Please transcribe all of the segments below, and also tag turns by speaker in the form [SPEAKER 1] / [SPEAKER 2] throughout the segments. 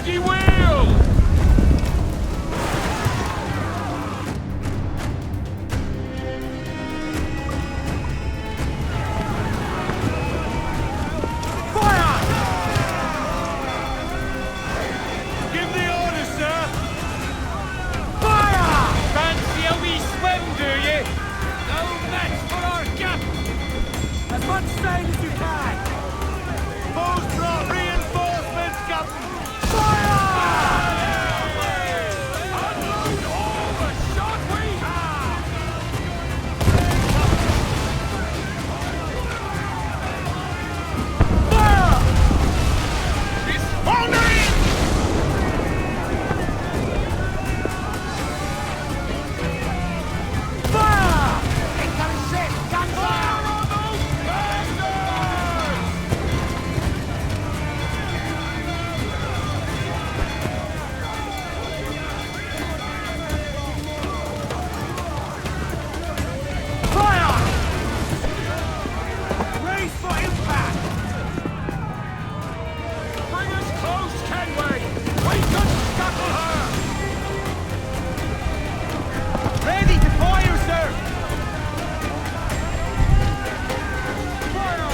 [SPEAKER 1] bloody wheel! Fire! Give the order, sir! Fire! Fancy a wee swim, do you? No match for our captain! As much sail as you can! Foes brought reinforcements, Captain! Fire! Unload all the shot we have! Fire! It's foundering! Fire! Incoming ship! Guns fire on those bastards! Fire! Race for impact! Bring us close, can we? We can scuttle her! Ready to fire, sir! Fire!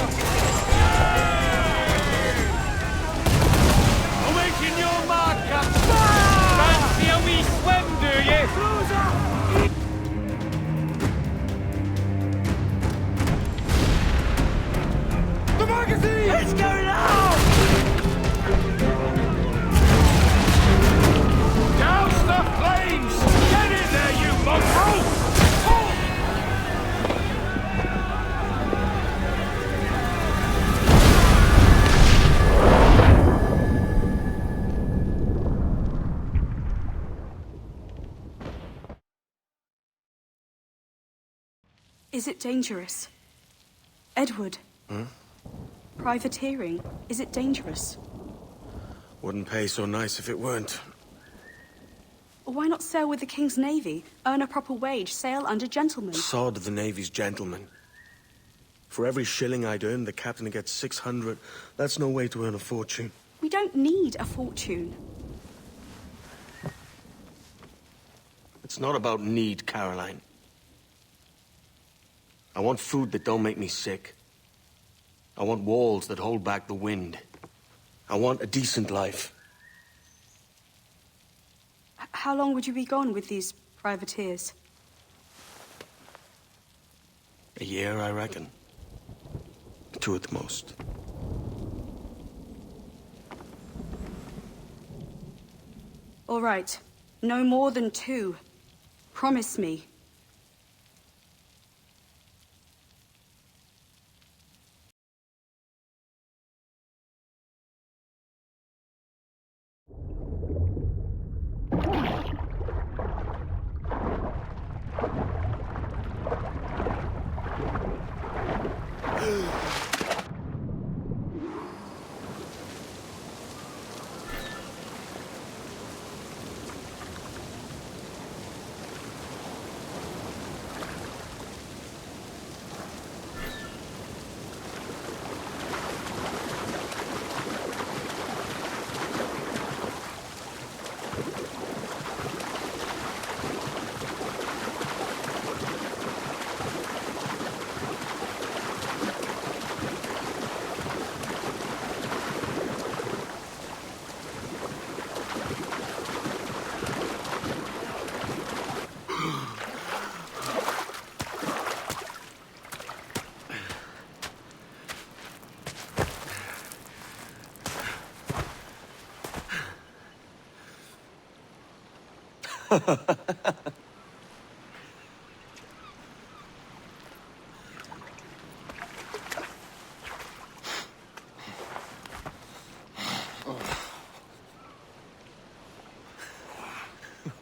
[SPEAKER 1] Awaiting your mark, Captain! Fire! Fancy a wee swim, do you? Closer! The magazine! It's going out! Douse the flames! Get in there, you mongrel!
[SPEAKER 2] Is it dangerous? Edward? Privateering, is it dangerous?
[SPEAKER 3] Wouldn't pay so nice if it weren't.
[SPEAKER 2] Why not sail with the King's Navy? Earn a proper wage, sail under gentlemen.
[SPEAKER 3] Sod the Navy's gentlemen. For every shilling I'd earn, the captain gets 600. That's no way to earn a fortune.
[SPEAKER 2] We don't need a fortune.
[SPEAKER 3] It's not about need, Caroline. I want food that don't make me sick. I want walls that hold back the wind. I want a decent life.
[SPEAKER 2] How long would you be gone with these privateers?
[SPEAKER 3] A year, I reckon. 2 at the most.
[SPEAKER 2] All right. No more than 2. Promise me.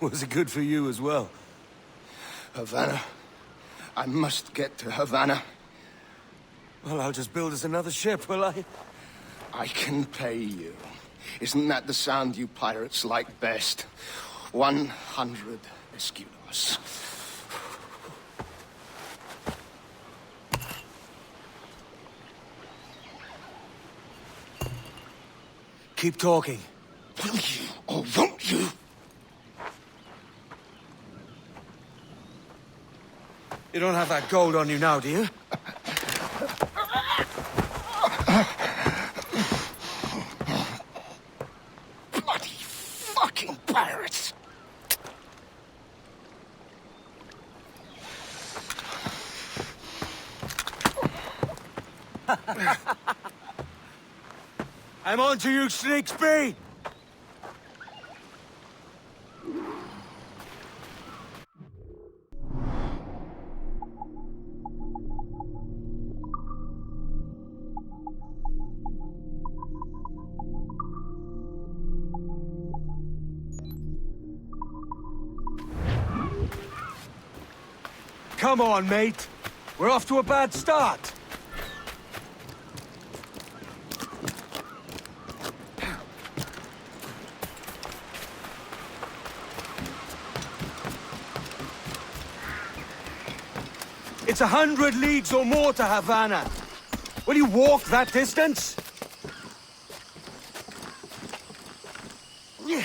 [SPEAKER 4] Was it good for you as well?
[SPEAKER 5] Havana. I must get to Havana.
[SPEAKER 4] Well, I'll just build us another ship, will I?
[SPEAKER 5] I can pay you. Isn't that the sound you pirates like best? 100 escudos.
[SPEAKER 4] Keep talking.
[SPEAKER 5] Will you, or won't you?
[SPEAKER 4] You don't have that gold on you now, do you?
[SPEAKER 5] Bloody fucking pirates!
[SPEAKER 4] I'm on to you, Snakesby! Come on, mate. We're off to a bad start. It's 100 leagues or more to Havana. Will you walk that distance? Yeah.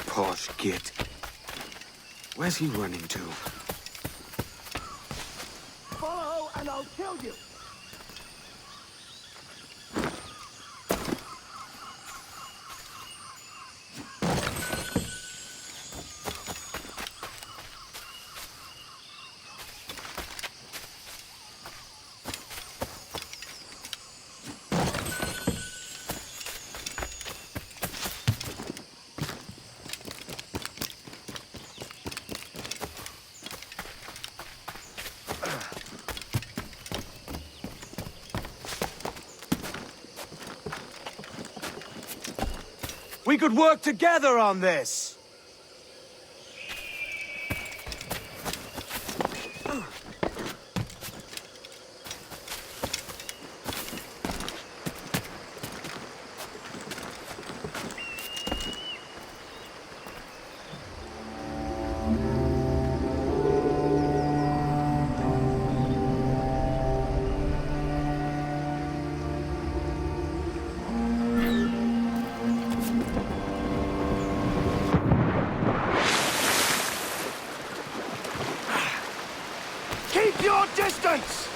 [SPEAKER 4] Posh git. Where's he running to?
[SPEAKER 5] Follow and I'll kill you!
[SPEAKER 4] We could work together on this!
[SPEAKER 5] Keep your distance!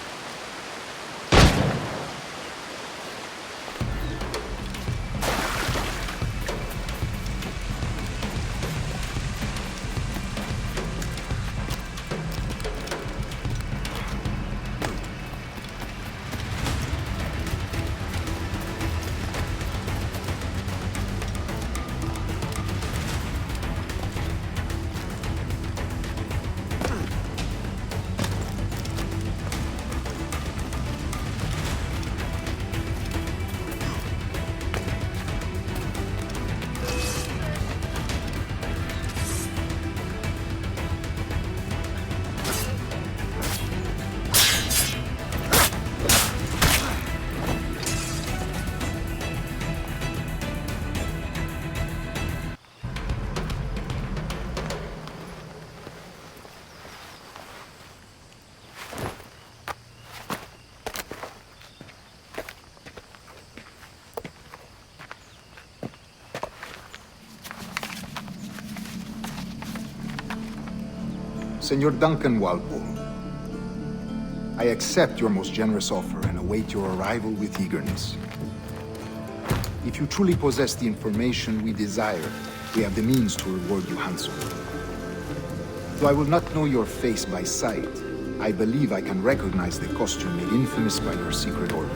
[SPEAKER 6] Senor Duncan Walpole, I accept your most generous offer and await your arrival with eagerness. If you truly possess the information we desire, we have the means to reward you handsomely. Though I will not know your face by sight, I believe I can recognize the costume made infamous by your secret order.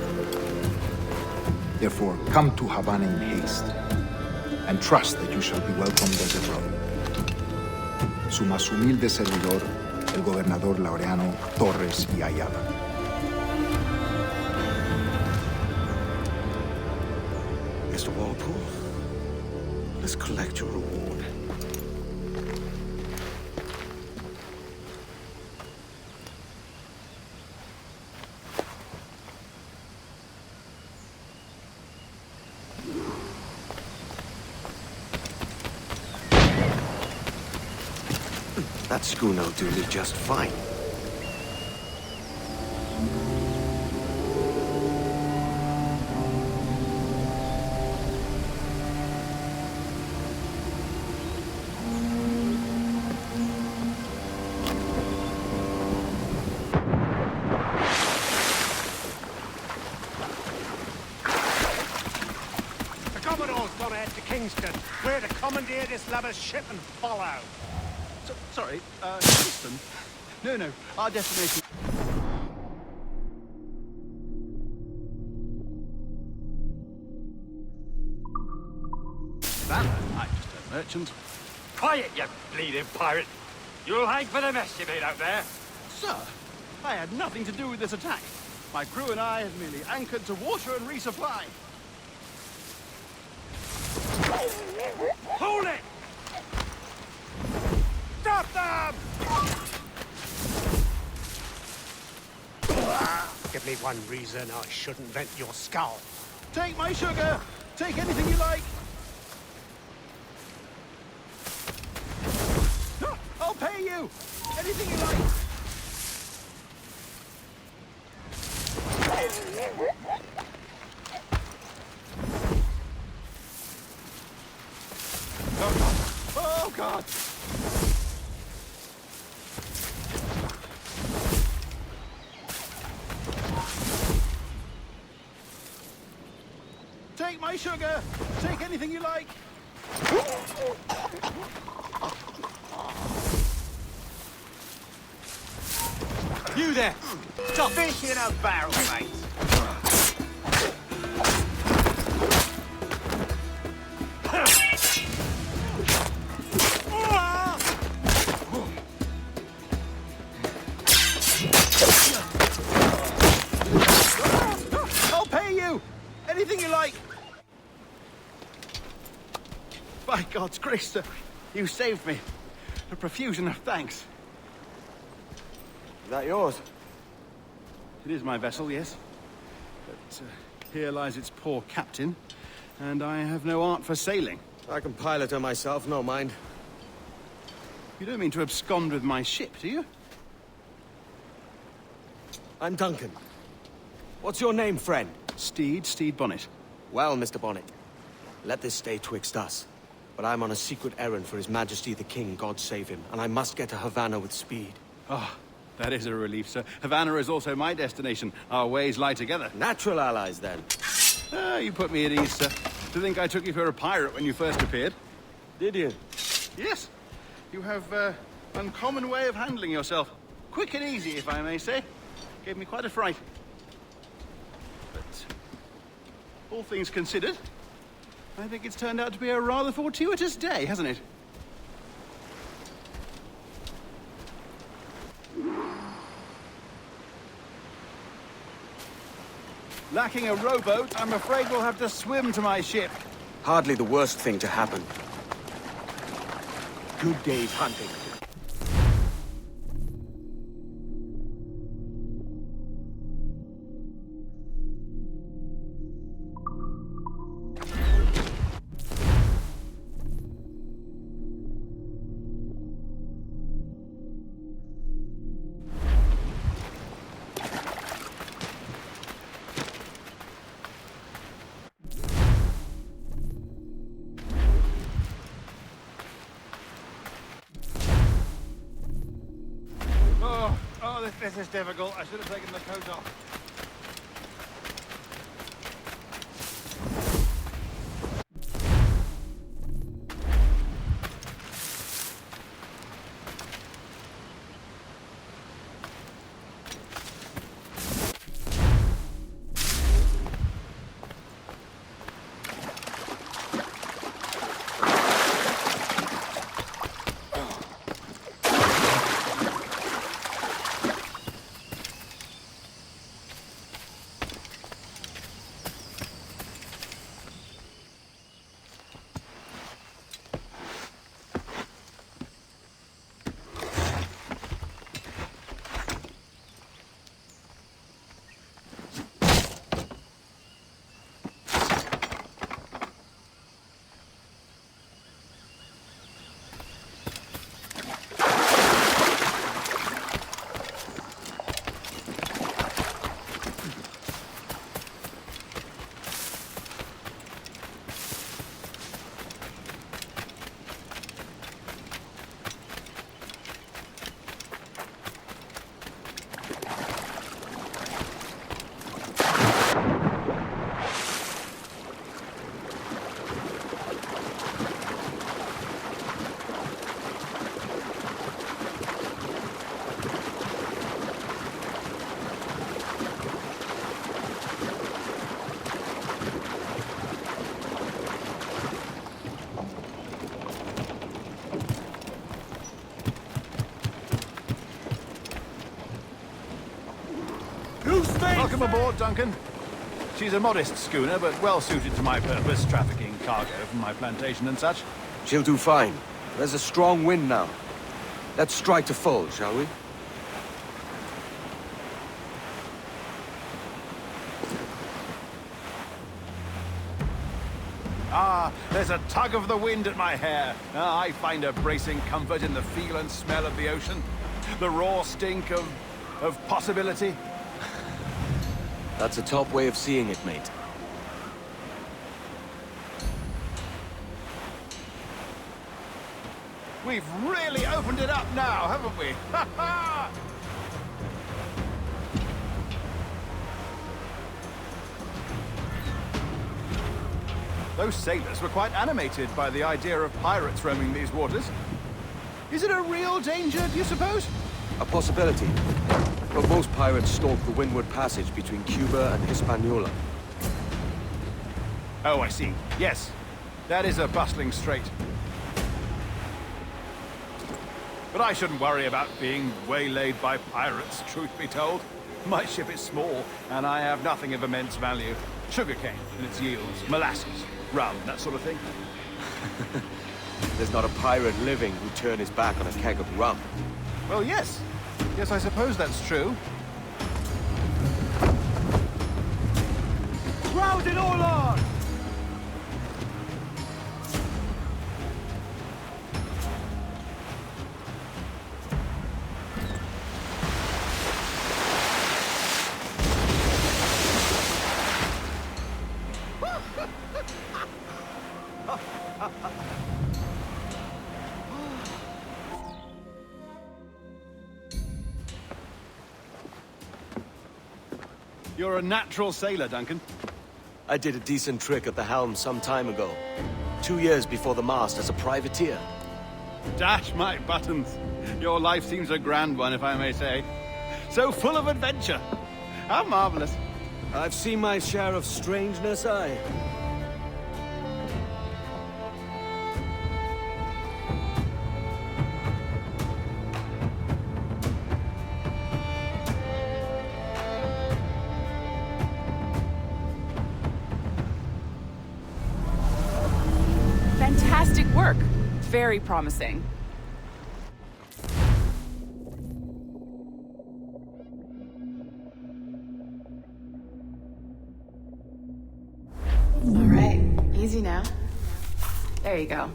[SPEAKER 6] Therefore, come to Havana in haste, and trust that you shall be welcomed as a brother. Su más humilde servidor, el gobernador Laureano Torres y Ayala.
[SPEAKER 3] Mr. Walpole, let's collect your reward. That schooner'll do me just fine.
[SPEAKER 1] The Commodore's gone ahead to Kingston. We're to commandeer this lover's ship and follow.
[SPEAKER 7] Sorry, Kingston? No, our destination... Savannah? I'm just a merchant.
[SPEAKER 1] Quiet, you bleeding pirate. You'll hang for the mess you made out there.
[SPEAKER 7] Sir, I had nothing to do with this attack. My crew and I have merely anchored to water and resupply.
[SPEAKER 1] Hold it! Stop them! Give me one reason I shouldn't vent your skull.
[SPEAKER 7] Take my sugar! Take anything you like! No, I'll pay you! Anything you like! Oh, God! Take my sugar! Take anything you like!
[SPEAKER 1] You there! Stop fish in a barrel, mate!
[SPEAKER 7] I'll pay you! Anything you like! By God's grace, sir, you saved me. A profusion of thanks.
[SPEAKER 4] Is that yours?
[SPEAKER 7] It is my vessel, yes. But here lies its poor captain, and I have no art for sailing.
[SPEAKER 3] I can pilot her myself, no mind.
[SPEAKER 7] You don't mean to abscond with my ship, do you?
[SPEAKER 3] I'm Duncan. What's your name, friend?
[SPEAKER 7] Steed Bonnet.
[SPEAKER 3] Well, Mr. Bonnet, let this stay twixt us. But I'm on a secret errand for His Majesty the King, God save him, and I must get to Havana with speed.
[SPEAKER 7] Ah, that is a relief, sir. Havana is also my destination. Our ways lie together.
[SPEAKER 3] Natural allies, then.
[SPEAKER 7] Ah, you put me at ease, sir. To think I took you for a pirate when you first appeared.
[SPEAKER 3] Did you?
[SPEAKER 7] Yes. You have uncommon way of handling yourself. Quick and easy, if I may say. Gave me quite a fright. But all things considered, I think it's turned out to be a rather fortuitous day, hasn't it? Lacking a rowboat, I'm afraid we'll have to swim to my ship.
[SPEAKER 3] Hardly the worst thing to happen.
[SPEAKER 1] Good day's hunting.
[SPEAKER 7] This is difficult. I should have taken the coat off.
[SPEAKER 1] Loose, mate!
[SPEAKER 7] Welcome aboard, Duncan. She's a modest schooner, but well suited to my purpose, trafficking cargo from my plantation and such.
[SPEAKER 3] She'll do fine. There's a strong wind now. Let's strike to full, shall we?
[SPEAKER 7] Ah, there's a tug of the wind at my hair. Ah, I find a bracing comfort in the feel and smell of the ocean. The raw stink of possibility.
[SPEAKER 3] That's a top way of seeing it, mate.
[SPEAKER 7] We've really opened it up now, haven't we? Ha ha! Those sailors were quite animated by the idea of pirates roaming these waters. Is it a real danger, do you suppose?
[SPEAKER 3] A possibility. But most pirates stalk the windward passage between Cuba and Hispaniola.
[SPEAKER 7] Oh, I see. Yes. That is a bustling strait. But I shouldn't worry about being waylaid by pirates, truth be told. My ship is small, and I have nothing of immense value. Sugarcane and its yields, molasses, rum, that sort of thing.
[SPEAKER 3] There's not a pirate living who'd turn his back on a keg of rum.
[SPEAKER 7] Well, yes. Yes, I suppose that's true.
[SPEAKER 1] Round it all on!
[SPEAKER 7] You're a natural sailor, Duncan.
[SPEAKER 3] I did a decent trick at the helm some time ago. 2 years before the mast as a privateer.
[SPEAKER 7] Dash my buttons. Your life seems a grand one, if I may say. So full of adventure. How marvelous.
[SPEAKER 3] I've seen my share of strangeness, aye.
[SPEAKER 8] Fantastic work. Very promising. All right, easy now. There you go.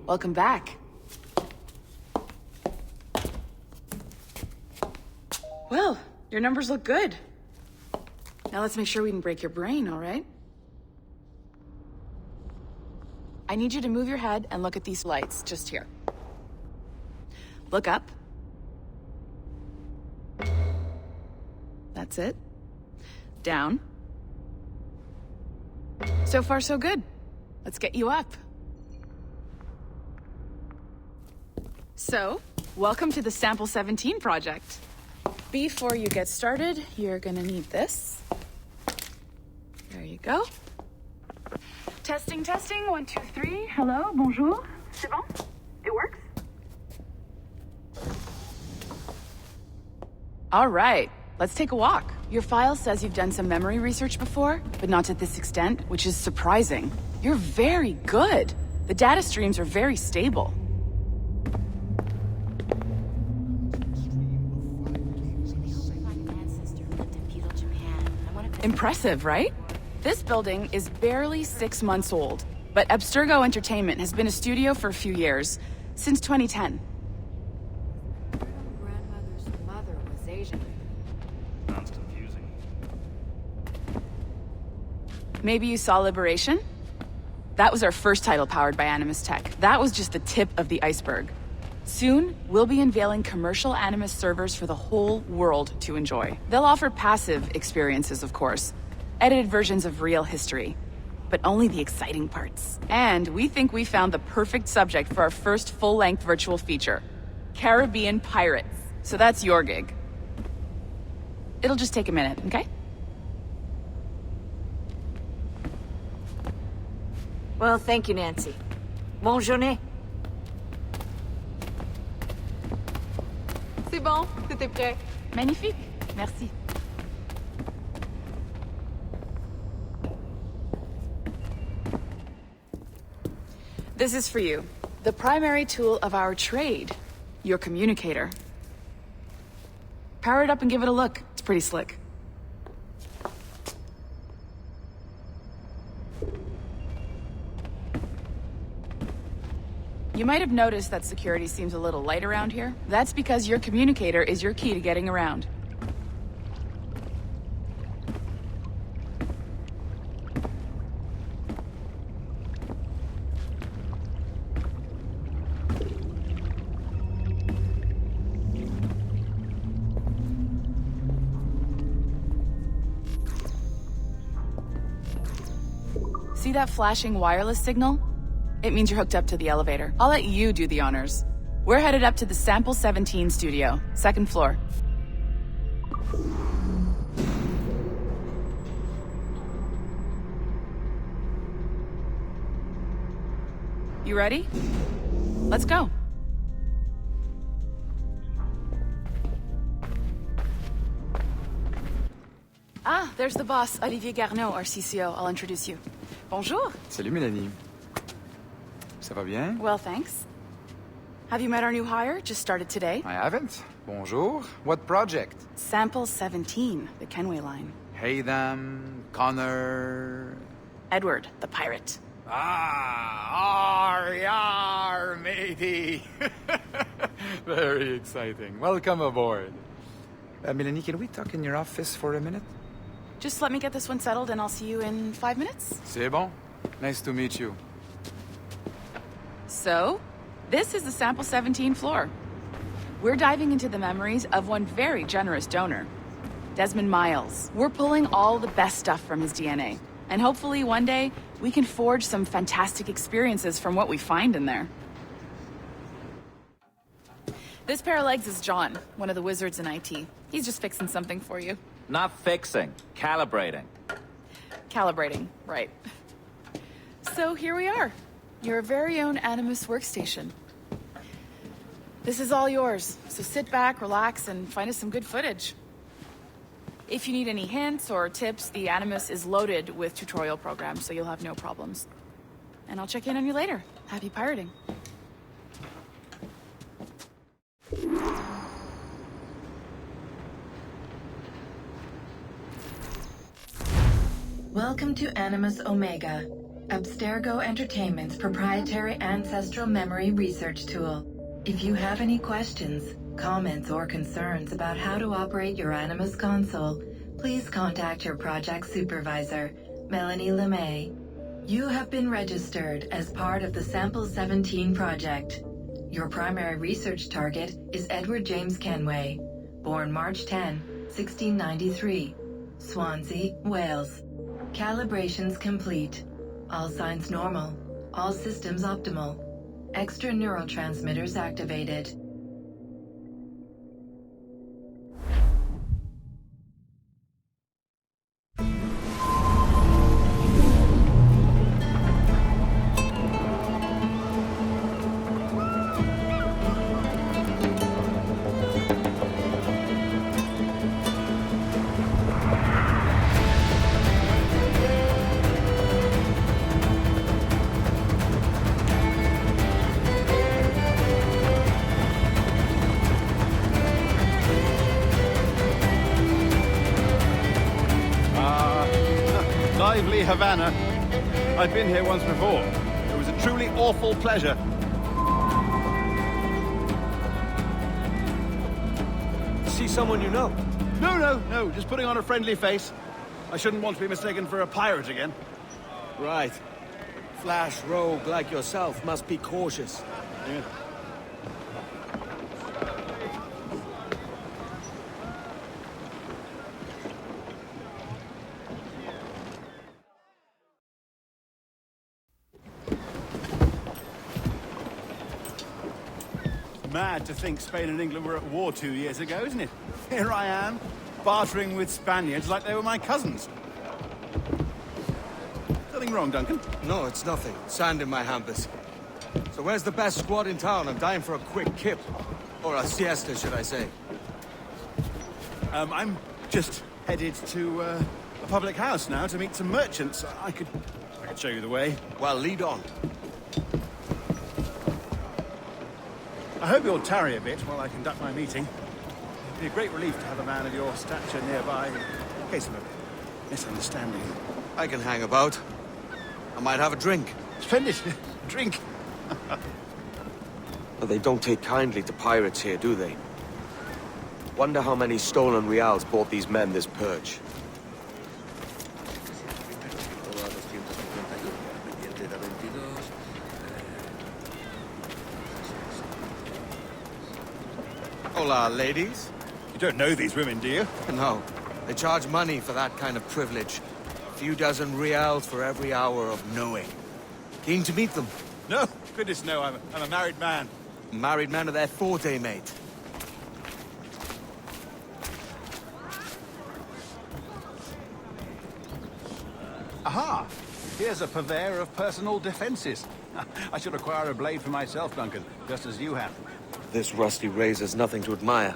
[SPEAKER 8] Welcome back. Well, your numbers look good. Now let's make sure we can break your brain, all right? I need you to move your head and look at these lights, just here. Look up. That's it. Down. So far, so good. Let's get you up. So, welcome to the Sample 17 project. Before you get started, you're gonna need this. There you go. Testing, testing, 1, 2, 3. Hello, bonjour. C'est bon? It works? All right, let's take a walk. Your file says you've done some memory research before, but not to this extent, which is surprising. You're very good. The data streams are very stable. Impressive, right? This building is barely 6 months old, but Abstergo Entertainment has been a studio for a few years, since 2010.
[SPEAKER 9] Grandmother's mother was Asian.
[SPEAKER 7] Sounds confusing.
[SPEAKER 8] Maybe you saw Liberation? That was our first title powered by Animus Tech. That was just the tip of the iceberg. Soon, we'll be unveiling commercial Animus servers for the whole world to enjoy. They'll offer passive experiences, of course. Edited versions of real history, but only the exciting parts. And we think we found the perfect subject for our first full-length virtual feature, Caribbean Pirates. So that's your gig. It'll just take a minute, okay?
[SPEAKER 9] Well, thank you, Nancy. Bonne journée.
[SPEAKER 10] C'est bon, tout est prêt.
[SPEAKER 8] Magnifique, merci. This is for you. The primary tool of our trade. Your communicator. Power it up and give it a look. It's pretty slick. You might have noticed that security seems a little light around here. That's because your communicator is your key to getting around. See that flashing wireless signal? It means you're hooked up to the elevator. I'll let you do the honors. We're headed up to the Sample 17 studio, 2nd floor. You ready? Let's go. Ah, there's the boss, Olivier Garneau, our CCO. I'll introduce you. Bonjour.
[SPEAKER 10] Salut, Mélanie. Ça va bien?
[SPEAKER 8] Well, thanks. Have you met our new hire? Just started today.
[SPEAKER 10] I haven't. Bonjour. What project?
[SPEAKER 8] Sample 17, the Kenway line.
[SPEAKER 10] Haytham, Connor...
[SPEAKER 8] Edward, the pirate.
[SPEAKER 10] Ah, yar, matey. Very exciting. Welcome aboard. Mélanie, can we talk in your office for a minute?
[SPEAKER 8] Just let me get this one settled and I'll see you in 5 minutes.
[SPEAKER 10] C'est bon. Nice to meet you.
[SPEAKER 8] So, this is the Sample 17 floor. We're diving into the memories of one very generous donor, Desmond Miles. We're pulling all the best stuff from his DNA. And hopefully one day, we can forge some fantastic experiences from what we find in there. This pair of legs is John, one of the wizards in IT. He's just fixing something for you.
[SPEAKER 11] Not fixing, calibrating.
[SPEAKER 8] Calibrating, right. So here we are. Your very own Animus workstation. This is all yours, so sit back, relax, and find us some good footage. If you need any hints or tips, the Animus is loaded with tutorial programs, so you'll have no problems. And I'll check in on you later. Happy pirating.
[SPEAKER 12] Welcome to Animus Omega, Abstergo Entertainment's proprietary ancestral memory research tool. If you have any questions, comments, or concerns about how to operate your Animus console, please contact your project supervisor, Melanie LeMay. You have been registered as part of the Sample 17 project. Your primary research target is Edward James Kenway, born March 10, 1693, Swansea, Wales. Calibrations complete. All signs normal. All systems optimal. Extra neurotransmitters activated.
[SPEAKER 7] Lively Havana. I've been here once before. It was a truly awful pleasure.
[SPEAKER 3] See someone you know?
[SPEAKER 7] No, just putting on a friendly face. I shouldn't want to be mistaken for a pirate again.
[SPEAKER 3] Right. Flash rogue like yourself must be cautious.
[SPEAKER 7] Yeah. Mad to think Spain and England were at war 2 years ago, isn't it? Here I am, bartering with Spaniards like they were my cousins. Something wrong, Duncan?
[SPEAKER 3] No, it's nothing. Sand in my hampers. So where's the best squad in town? I'm dying for a quick kip. Or a siesta, should I say.
[SPEAKER 7] I'm just headed to a public house now to meet some merchants. I could show you the way.
[SPEAKER 3] Well, lead on.
[SPEAKER 7] I hope you'll tarry a bit while I conduct my meeting. It'd be a great relief to have a man of your stature nearby, in case of a misunderstanding.
[SPEAKER 3] I can hang about. I might have a drink.
[SPEAKER 7] Splendid. Drink.
[SPEAKER 3] But they don't take kindly to pirates here, do they? Wonder how many stolen reals bought these men this purge. Hola, ladies.
[SPEAKER 7] You don't know these women, do you?
[SPEAKER 3] No. They charge money for that kind of privilege. A few dozen reals for every hour of knowing. Keen to meet them?
[SPEAKER 7] No, goodness no, I'm a married man.
[SPEAKER 3] Married men are their forte, mate.
[SPEAKER 7] Aha! Here's a purveyor of personal defenses. I should acquire a blade for myself, Duncan, just as you have.
[SPEAKER 3] This rusty razor's nothing to admire.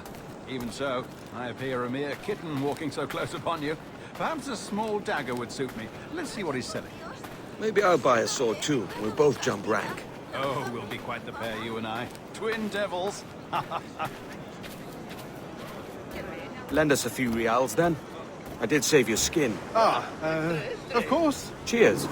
[SPEAKER 7] Even so, I appear a mere kitten walking so close upon you. Perhaps a small dagger would suit me. Let's see what he's selling.
[SPEAKER 3] Maybe I'll buy a sword too. We'll both jump rank.
[SPEAKER 7] Oh, we'll be quite the pair, you and I. Twin devils.
[SPEAKER 3] Lend us a few reals, then. I did save your skin.
[SPEAKER 7] Of course.
[SPEAKER 3] Cheers.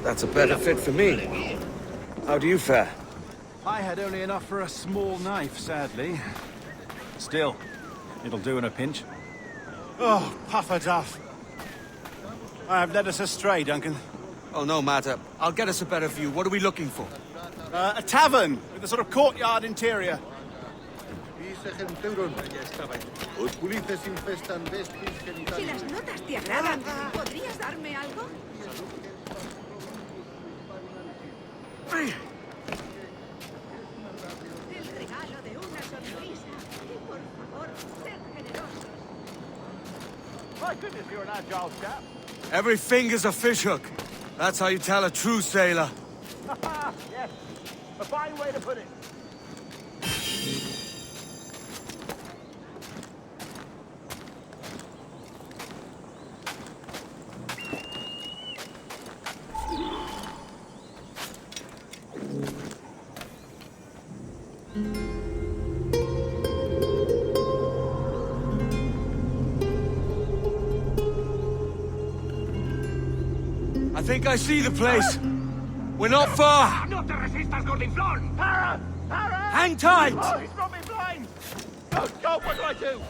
[SPEAKER 3] That's a better fit for me. How do you fare?
[SPEAKER 7] I had only enough for a small knife, sadly. Still, it'll do in a pinch. Oh, puffer duff. I have led us astray, Duncan.
[SPEAKER 3] Oh, no matter. I'll get us a better view. What are we looking for?
[SPEAKER 7] A tavern with a sort of courtyard interior.
[SPEAKER 13] Si las notas te agradan, ¿podrías darme algo? El regalo de una sonrisa. Y por favor, ser generoso.
[SPEAKER 7] My goodness, you're an agile chap.
[SPEAKER 3] Every finger's a fishhook. That's how you tell a true sailor.
[SPEAKER 7] Yes, a fine way to put it.
[SPEAKER 3] I think I see the place. We're not far.
[SPEAKER 1] No te resistas, gordinflón!
[SPEAKER 7] Para! Para!
[SPEAKER 3] Hang tight!
[SPEAKER 7] Oh, he's brought me blind! Oh, God, what do I do?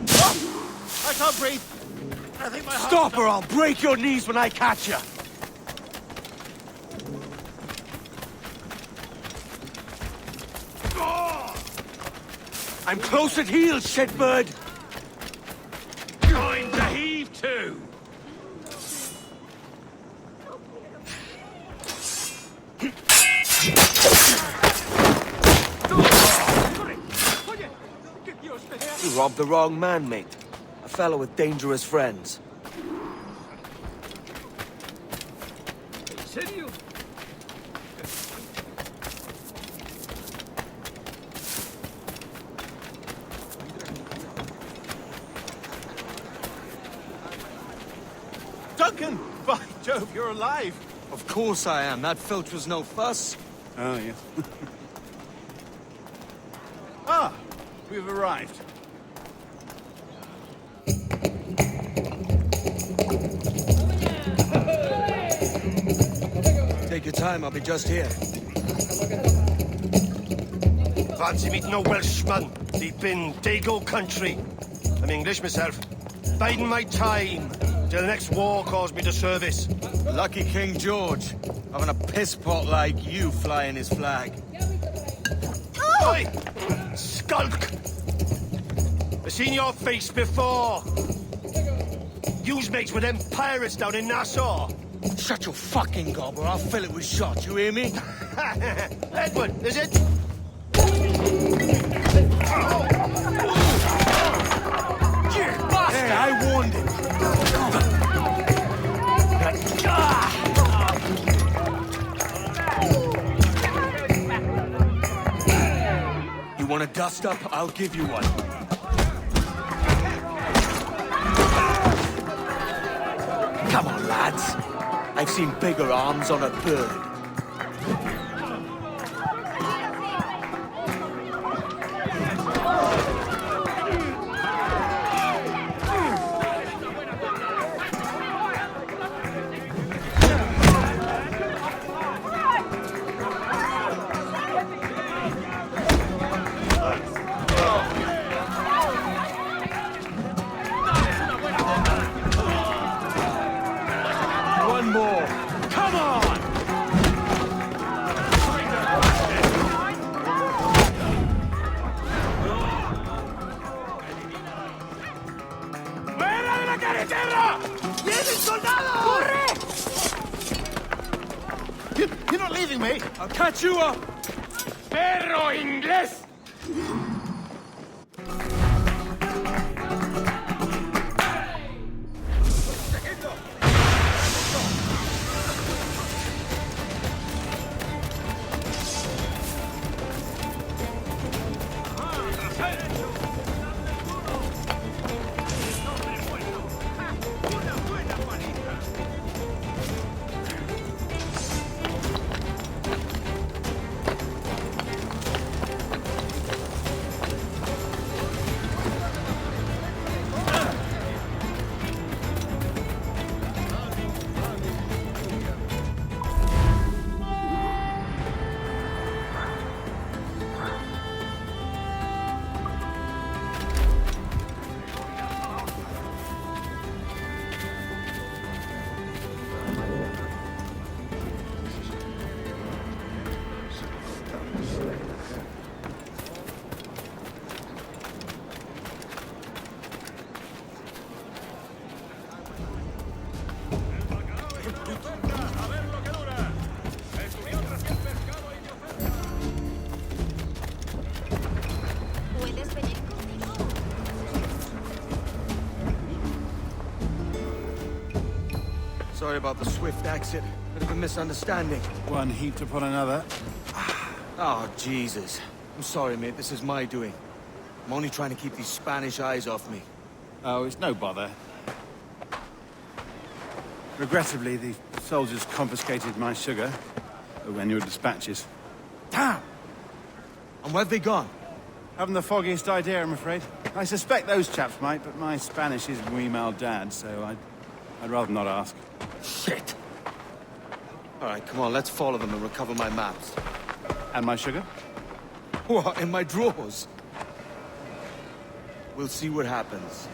[SPEAKER 7] Oh, I can't breathe. I think my heart...
[SPEAKER 3] Stop or I'll break your knees when I catch you. I'm close at heel, shitbird.
[SPEAKER 1] Going to heave too!
[SPEAKER 3] You robbed the wrong man, mate. A fellow with dangerous friends.
[SPEAKER 1] ¿En serio?
[SPEAKER 7] Duncan! By Jove, you're alive!
[SPEAKER 3] Of course I am. That filch was no fuss.
[SPEAKER 7] Oh, yeah. Ah, we've arrived.
[SPEAKER 3] Take your time, I'll be just here.
[SPEAKER 5] Fancy meeting a Welshman deep in Dago country. I'm English myself. Biding my time till the next war calls me to service.
[SPEAKER 3] Lucky King George, having a piss pot like you flying his flag.
[SPEAKER 5] Oi! Skulk! I've seen your face before. You's mates with them pirates down in Nassau.
[SPEAKER 3] Shut your fucking gob or I'll fill it with shot, you hear me?
[SPEAKER 5] Edward, is it?
[SPEAKER 4] Hey, I warned him.
[SPEAKER 3] You want a dust-up? I'll give you one. Come on, lads. I've seen bigger arms on a bird. One more. Come on!
[SPEAKER 1] ¡Fuera de la carretera! ¡Vienen soldados! ¡Corre!
[SPEAKER 5] You're not leaving me!
[SPEAKER 3] I'll catch you up!
[SPEAKER 1] ¡Perro inglés!
[SPEAKER 3] Sorry about the swift exit. Bit of a misunderstanding.
[SPEAKER 7] One heaped upon another.
[SPEAKER 3] Oh, Jesus. I'm sorry, mate. This is my doing. I'm only trying to keep these Spanish eyes off me.
[SPEAKER 7] Oh, it's no bother. Regrettably, the soldiers confiscated my sugar when your dispatches.
[SPEAKER 3] Damn! And where've they gone?
[SPEAKER 7] Haven't the foggiest idea, I'm afraid. I suspect those chaps might, but my Spanish is muy mal dad, so I'd rather not ask.
[SPEAKER 3] Shit! All right, come on, let's follow them and recover my maps.
[SPEAKER 7] And my sugar?
[SPEAKER 3] What, in my drawers? We'll see what happens.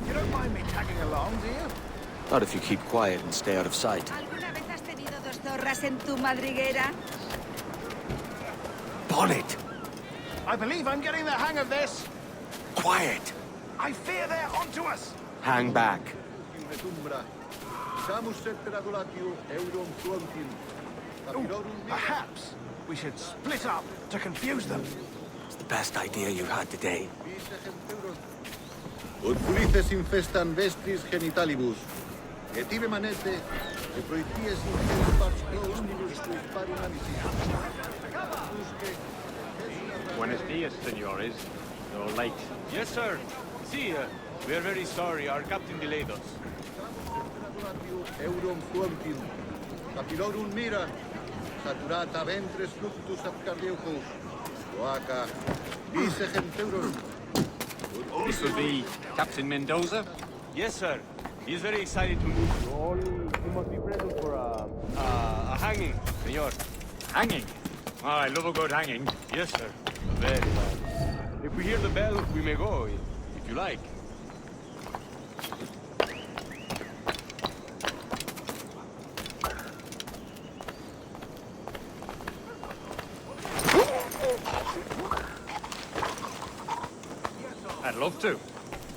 [SPEAKER 5] You don't mind me tagging along, do you?
[SPEAKER 3] Not if you keep quiet and stay out of sight.
[SPEAKER 13] ¿Alguna vez has tenido dos zorras en tu madriguera?
[SPEAKER 3] Bonnet!
[SPEAKER 5] I believe I'm getting the hang of this.
[SPEAKER 3] Quiet!
[SPEAKER 5] I fear they're onto us.
[SPEAKER 3] Hang back.
[SPEAKER 5] Ooh, perhaps we should split up to confuse them.
[SPEAKER 3] It's the best idea you had today.
[SPEAKER 6] Ut pulices infestan vestris genitalibus. Et ibe manete, et proities in parts closed, quis parum amicis.
[SPEAKER 14] Buenos dias, senores. You're late.
[SPEAKER 1] Yes, sir. See, we are very sorry. Our captain delayed us.
[SPEAKER 6] Eurum fluentim. Capilorum mira. Saturata ventres fluctus ab cardiocus. Loaca. Vice genteurum.
[SPEAKER 14] This will be Captain Mendoza?
[SPEAKER 1] Yes, sir. He's very excited to meet you all. You must be present for a hanging, senor.
[SPEAKER 14] Hanging? Oh, I love a good hanging.
[SPEAKER 1] Yes, sir. Very well. If we hear the bell, we may go, if you like.
[SPEAKER 14] I'd love to.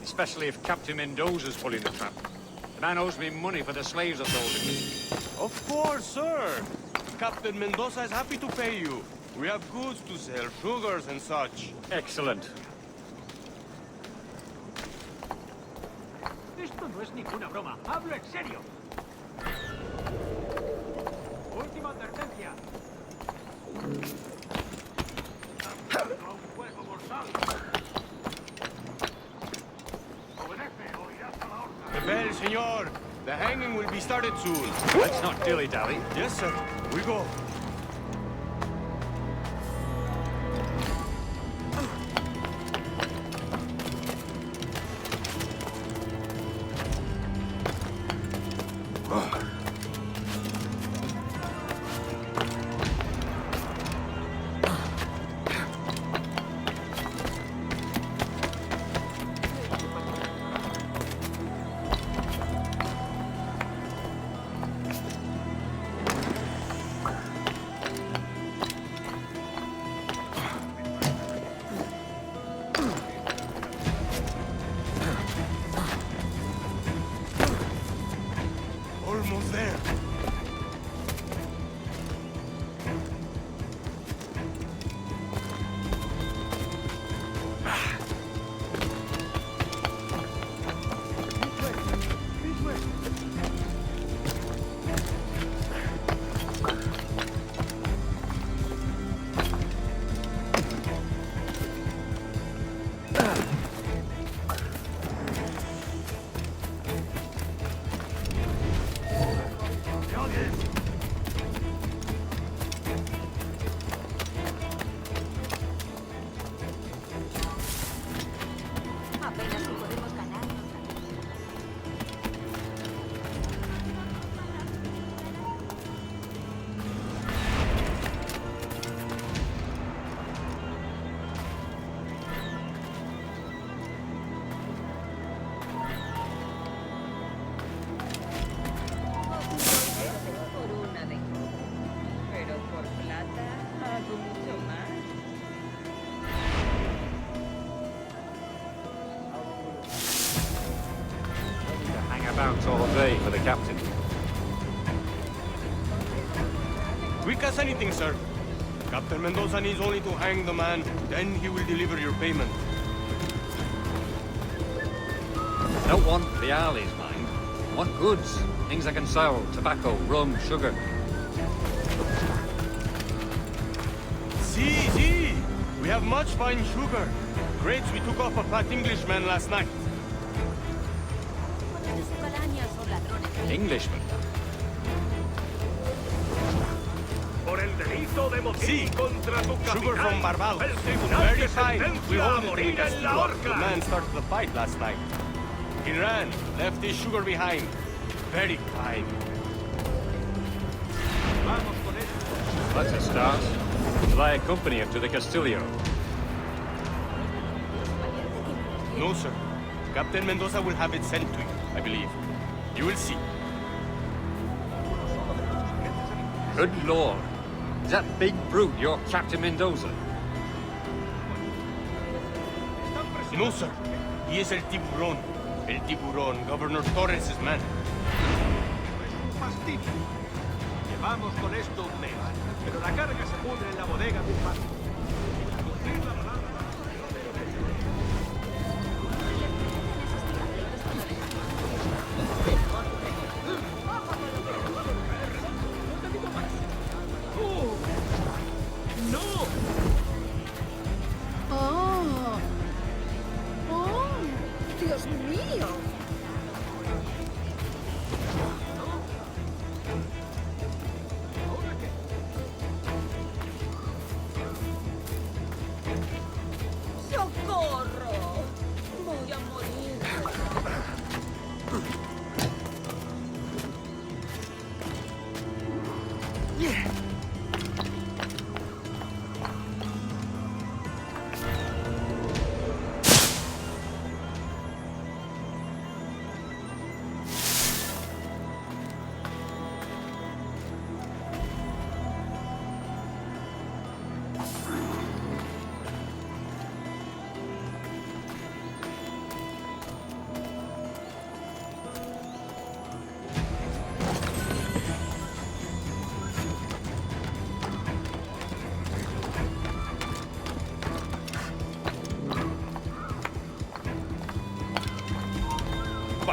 [SPEAKER 14] Especially if Captain Mendoza's pulling the trap. The man owes me money for the slaves I sold him.
[SPEAKER 3] Of course, sir. Captain Mendoza is happy to pay you. We have goods to sell, sugars and such.
[SPEAKER 14] Excellent.
[SPEAKER 1] Esto no es ninguna broma. Hablo en serio. Última advertencia. Un fuego mortal. Obedece o irás a la horca.
[SPEAKER 3] The bell, senor. The hanging will be started soon.
[SPEAKER 14] Let's not dilly-dally.
[SPEAKER 3] Yes, sir. We go. Almost there.
[SPEAKER 13] Apenas si podemos ganar. Por una de pero por plata hago mucho más.
[SPEAKER 14] Hang about all day for the captain.
[SPEAKER 3] Quick as anything, sir. Captain Mendoza needs only to hang the man, then he will deliver your payment.
[SPEAKER 14] Don't want the alleys, mind. Want goods. Things I can sell. Tobacco, rum, sugar.
[SPEAKER 3] See. We have much fine sugar. Crates we took off a fat Englishman last night.
[SPEAKER 14] Englishman.
[SPEAKER 1] Por el delito de motín contra tu
[SPEAKER 3] Sugar
[SPEAKER 1] capitán,
[SPEAKER 3] from Barbados.
[SPEAKER 1] el tribunal
[SPEAKER 3] Very
[SPEAKER 1] te
[SPEAKER 3] fine. We
[SPEAKER 1] sentencia a
[SPEAKER 3] hold it in
[SPEAKER 1] morir en la
[SPEAKER 3] Castillo. The
[SPEAKER 1] horca.
[SPEAKER 3] man started the fight last night. He ran, left his sugar behind. Very fine.
[SPEAKER 1] Vamos con esto.
[SPEAKER 14] That's a start. Shall I accompany him to the Castillo?
[SPEAKER 3] No, sir. Captain Mendoza will have it sent to you, I believe. You will see.
[SPEAKER 14] Good lord. Is that big brute your Captain Mendoza?
[SPEAKER 3] No, sir. He is El Tiburón. El Tiburón, Governor Torres' man.
[SPEAKER 1] Un fastidio. Llevamos con esto un mes, pero la carga se pudre en la bodega de un barco. Cumplir la palabra.
[SPEAKER 13] ¡Dios mío! ¡Socorro! Voy a morir.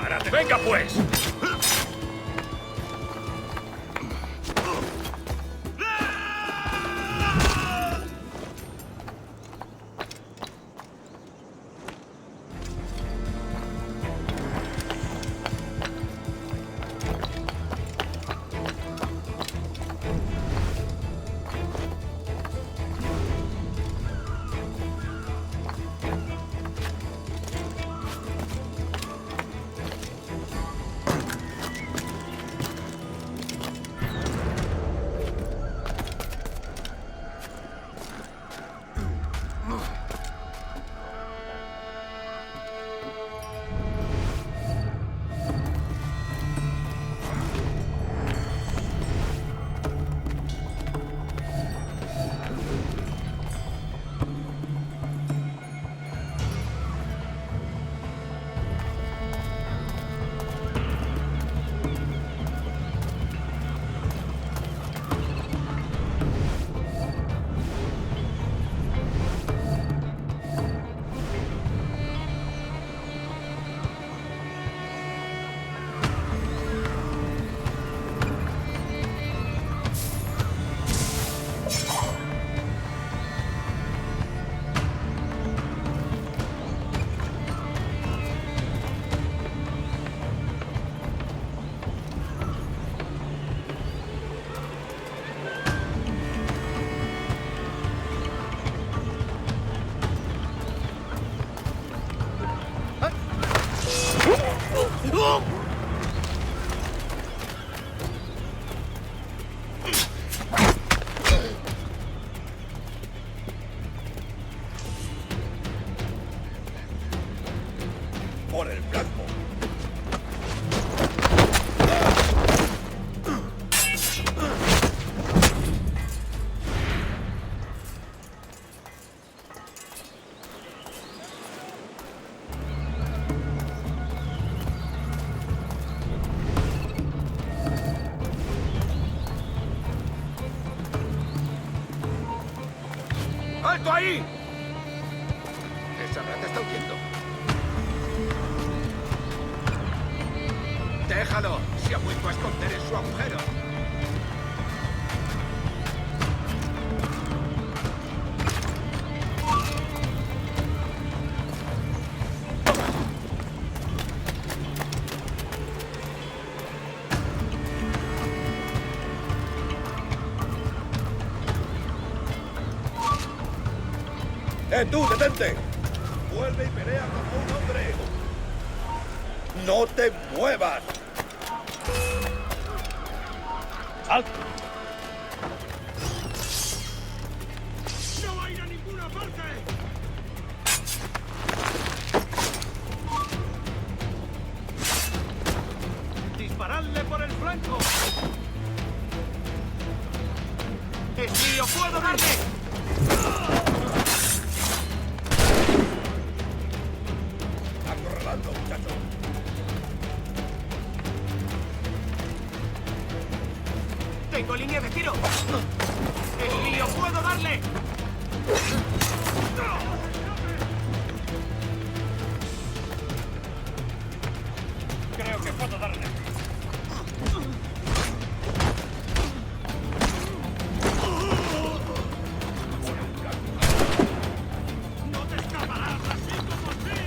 [SPEAKER 1] ¡Párate! ¡Venga, pues!
[SPEAKER 15] Por el blanco.
[SPEAKER 1] ¡Alto ahí!
[SPEAKER 15] Esa rata está huyendo. ¡Déjalo! Se ha vuelto a esconder en su agujero. ¡Tú, detente! Vuelve y pelea como un hombre. ¡No te muevas!
[SPEAKER 1] ¡Alto! ¡No va a ir a ninguna parte! ¡Disparadle por el flanco! ¡Es mío! ¡Puedo darle!
[SPEAKER 15] Acorralando, muchacho.
[SPEAKER 1] ¡Tengo línea de tiro! ¡Es mío! ¡Puedo darle! Creo que puedo darle. ¡No te escaparás así como así!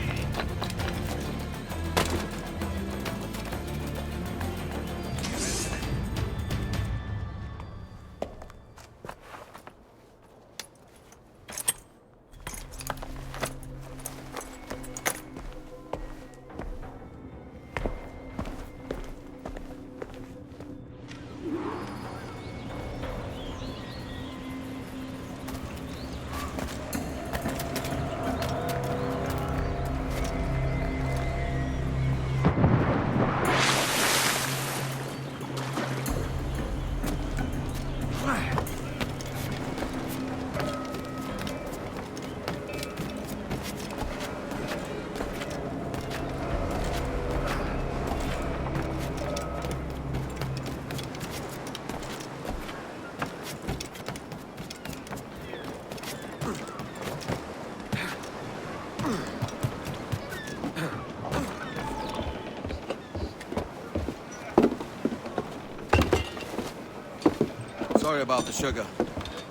[SPEAKER 3] Sorry about the sugar.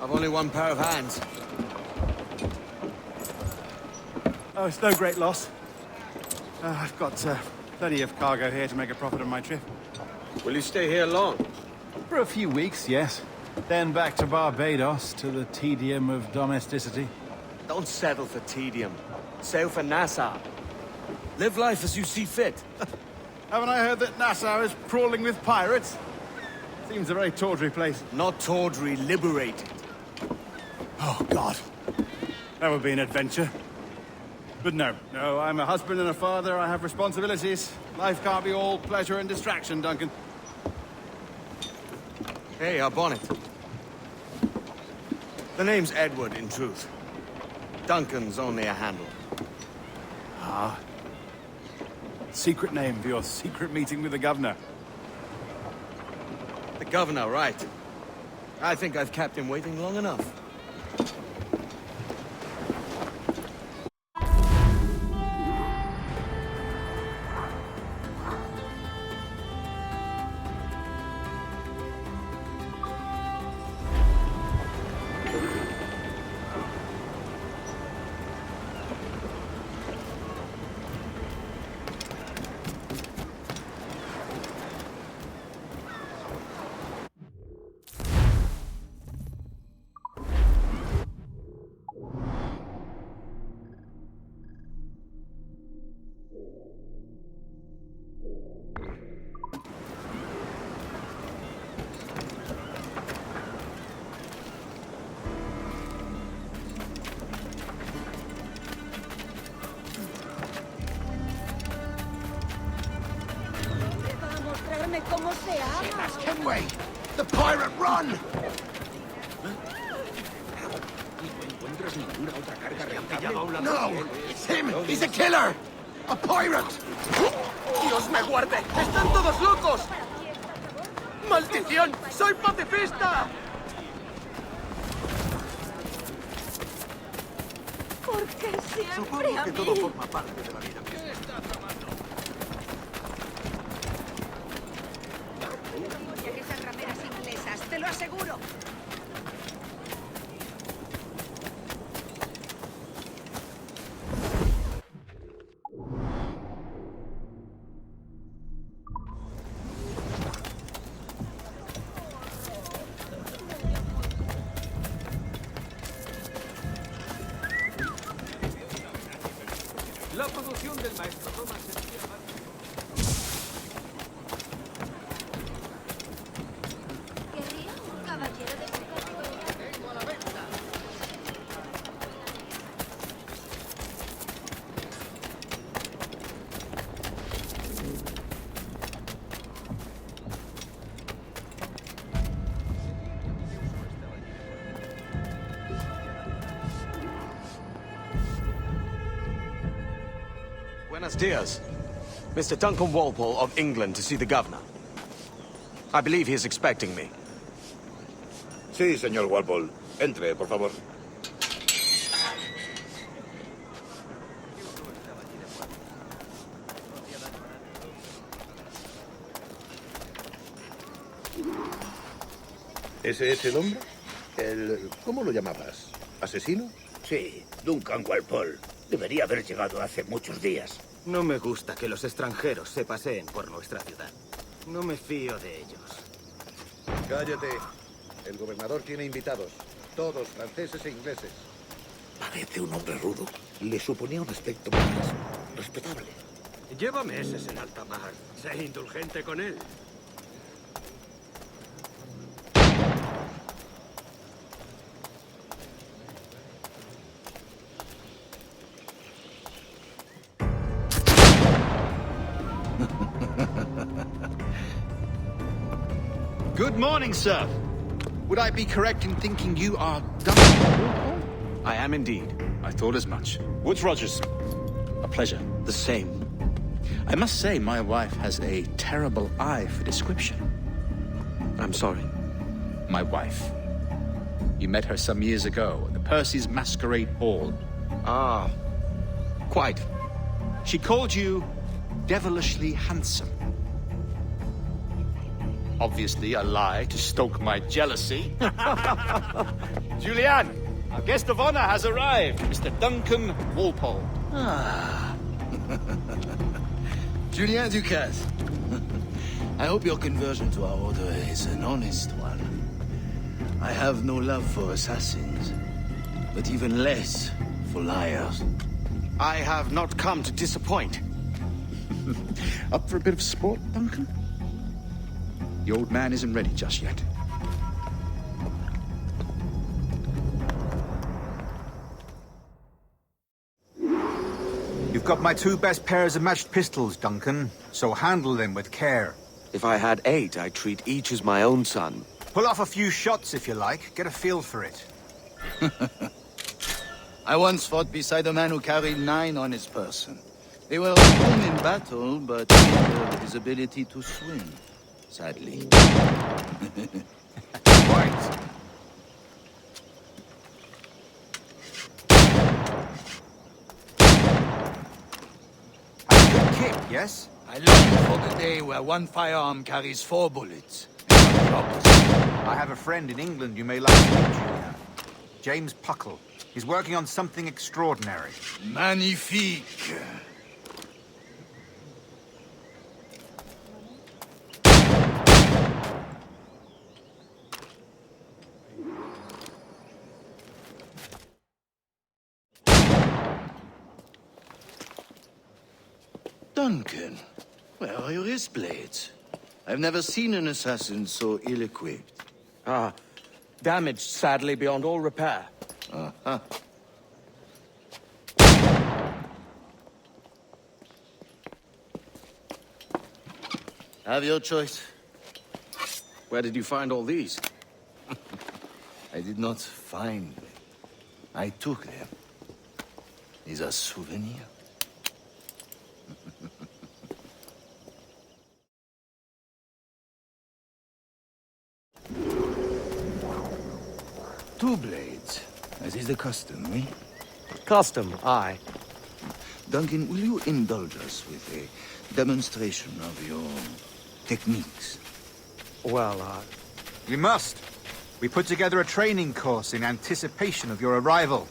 [SPEAKER 3] I've only one pair of hands.
[SPEAKER 1] Oh, it's no great loss. I've got plenty of cargo here to make a profit on my trip.
[SPEAKER 3] Will you stay here long?
[SPEAKER 1] For a few weeks, yes. Then back to Barbados, to the tedium of domesticity.
[SPEAKER 3] Don't settle for tedium. Sail for Nassau. Live life as you see fit.
[SPEAKER 1] Haven't I heard that Nassau is crawling with pirates? Seems a very tawdry place.
[SPEAKER 3] Not tawdry, liberated.
[SPEAKER 1] Oh, God. That would be an adventure. But no, I'm a husband and a father. I have responsibilities. Life can't be all pleasure and distraction, Duncan.
[SPEAKER 3] Hey, our bonnet. The name's Edward, in truth. Duncan's only a handle.
[SPEAKER 1] Ah. Secret name for your secret meeting with the governor.
[SPEAKER 3] The governor, right. I think I've kept him waiting long enough.
[SPEAKER 13] ¿Cómo se ama?
[SPEAKER 15] Kenway! The pirate run! No! It's him! He's a killer! A pirate!
[SPEAKER 16] ¡Dios me guarde! ¡Están todos locos! ¡Maldición! ¡Soy pacifista!
[SPEAKER 13] ¿Por qué siempre
[SPEAKER 15] Supongo
[SPEAKER 13] a
[SPEAKER 15] que
[SPEAKER 13] mí?
[SPEAKER 15] todo forma parte de la vida.
[SPEAKER 16] ¿Qué está tomando?
[SPEAKER 13] Ya que esas rameras inglesas, te lo aseguro.
[SPEAKER 16] La producción del maestro Thomas sería
[SPEAKER 13] ¿Querría un caballero de su categoría?
[SPEAKER 16] Tengo a la venta.
[SPEAKER 3] Buenos dias. Mr. Duncan Walpole of England to see the governor. I believe he is expecting me.
[SPEAKER 15] Sí, señor Walpole. Entre, por favor. ¿Ese es el hombre? ¿Cómo lo llamabas? ¿Asesino?
[SPEAKER 17] Sí, Duncan Walpole. Debería haber llegado hace muchos días.
[SPEAKER 18] No me gusta que los extranjeros se paseen por nuestra ciudad. No me fío de ellos.
[SPEAKER 15] Cállate. El gobernador tiene invitados. Todos franceses e ingleses.
[SPEAKER 17] Parece un hombre rudo. Le suponía un aspecto más respetable.
[SPEAKER 18] Lleva meses en alta mar. Sé indulgente con él.
[SPEAKER 10] Good morning, sir. Would I be correct in thinking you are Duncan?
[SPEAKER 3] I am indeed.
[SPEAKER 10] I thought as much. Woods Rogers. A pleasure.
[SPEAKER 3] The same.
[SPEAKER 10] I must say, my wife has a terrible eye for description.
[SPEAKER 3] I'm sorry.
[SPEAKER 10] My wife. You met her some years ago at the Percy's Masquerade Ball.
[SPEAKER 3] Ah, quite.
[SPEAKER 10] She called you devilishly handsome.
[SPEAKER 7] Obviously a lie to stoke my jealousy. Julianne, our guest of honor has arrived, Mr. Duncan Walpole.
[SPEAKER 19] Ah. Julien Ducasse. I hope your conversion to our order is an honest one. I have no love for assassins, but even less for liars.
[SPEAKER 3] I have not come to disappoint.
[SPEAKER 10] Up for a bit of sport, Duncan? The old man isn't ready just yet.
[SPEAKER 4] You've got my 2 best pairs of matched pistols, Duncan, so handle them with care.
[SPEAKER 3] If I had 8, I'd treat each as my own son.
[SPEAKER 4] Pull off a few shots if you like. Get a feel for it.
[SPEAKER 19] I once fought beside a man who carried 9 on his person. They were strong in battle, but hindered his ability to swim, sadly.
[SPEAKER 4] Right. A good kick, yes?
[SPEAKER 19] I long for the day where one firearm carries 4 bullets. And not the opposite.
[SPEAKER 4] I have a friend in England you may like to meet, Julian. James Puckle. He's working on something extraordinary.
[SPEAKER 19] Magnifique. Duncan, where are your wrist blades? I've never seen an assassin so ill-equipped.
[SPEAKER 3] Ah, damaged sadly beyond all repair.
[SPEAKER 19] Uh-huh. Have your choice.
[SPEAKER 3] Where did you find all these?
[SPEAKER 19] I did not find them. I took them. These are souvenirs. Two blades, as is the custom, eh?
[SPEAKER 3] Custom, aye.
[SPEAKER 19] Duncan, will you indulge us with a demonstration of your techniques?
[SPEAKER 3] Well,
[SPEAKER 4] We must. We put together a training course in anticipation of your arrival.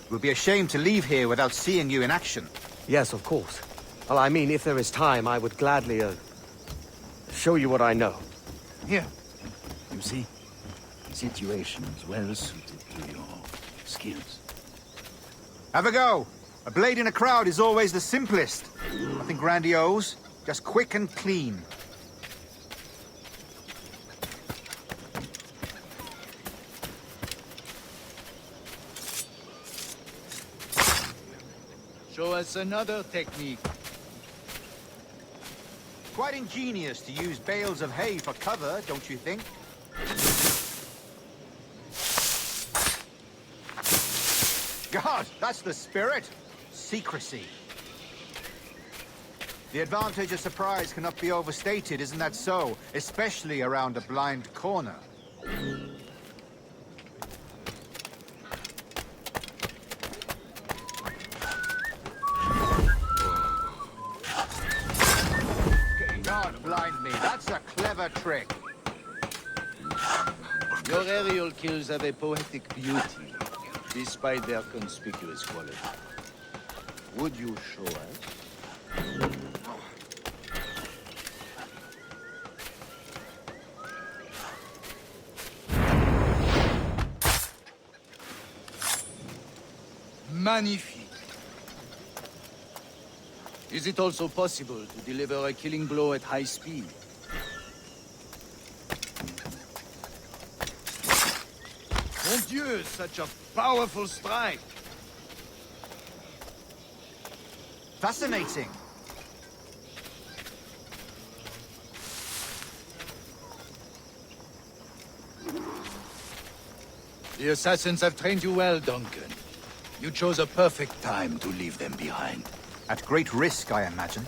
[SPEAKER 4] It would be a shame to leave here without seeing you in action.
[SPEAKER 3] Yes, of course. Well, I mean, if there is time, I would gladly, show you what I know.
[SPEAKER 19] Here. You see? Situations well suited to your skills.
[SPEAKER 4] Have a go. A blade in a crowd is always the simplest. Nothing grandiose, just quick and clean.
[SPEAKER 19] Show us another technique.
[SPEAKER 4] Quite ingenious to use bales of hay for cover, don't you think? God, that's the spirit. Secrecy. The advantage of surprise cannot be overstated, isn't that so? Especially around a blind corner. God blind me, that's a clever trick.
[SPEAKER 19] Your aerial kills have a poetic beauty, despite their conspicuous quality. Would you show us? Magnifique. Is it also possible to deliver a killing blow at high speed? Mon Dieu, such a powerful strike!
[SPEAKER 4] Fascinating.
[SPEAKER 19] The assassins have trained you well, Duncan. You chose a perfect time to leave them behind.
[SPEAKER 4] At great risk, I imagine.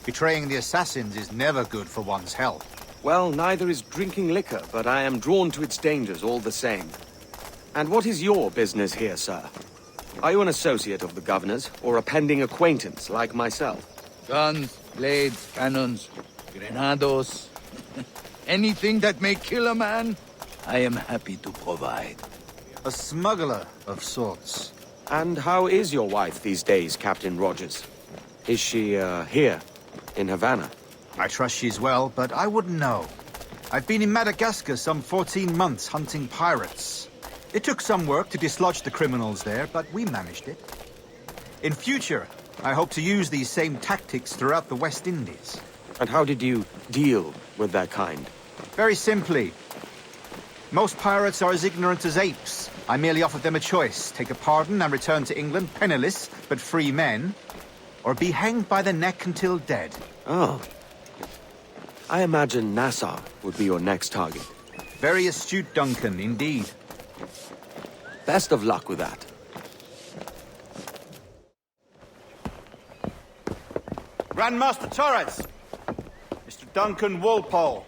[SPEAKER 4] Betraying the assassins is never good for one's health.
[SPEAKER 3] Well, neither is drinking liquor, but I am drawn to its dangers all the same. And what is your business here, sir? Are you an associate of the governor's, or a pending acquaintance like myself?
[SPEAKER 19] Guns, blades, cannons, grenados. Anything that may kill a man, I am happy to provide.
[SPEAKER 4] A smuggler of sorts.
[SPEAKER 3] And how is your wife these days, Captain Rogers? Is she, here, in Havana?
[SPEAKER 4] I trust she's well, but I wouldn't know. I've been in Madagascar some 14 months hunting pirates. It took some work to dislodge the criminals there, but we managed it. In future, I hope to use these same tactics throughout the West Indies.
[SPEAKER 3] And how did you deal with that kind?
[SPEAKER 4] Very simply. Most pirates are as ignorant as apes. I merely offered them a choice. Take a pardon and return to England penniless, but free men. Or be hanged by the neck until dead.
[SPEAKER 3] Oh. I imagine Nassau would be your next target.
[SPEAKER 4] Very astute, Duncan, indeed.
[SPEAKER 3] Best of luck with that.
[SPEAKER 4] Grandmaster Torres! Mr. Duncan Walpole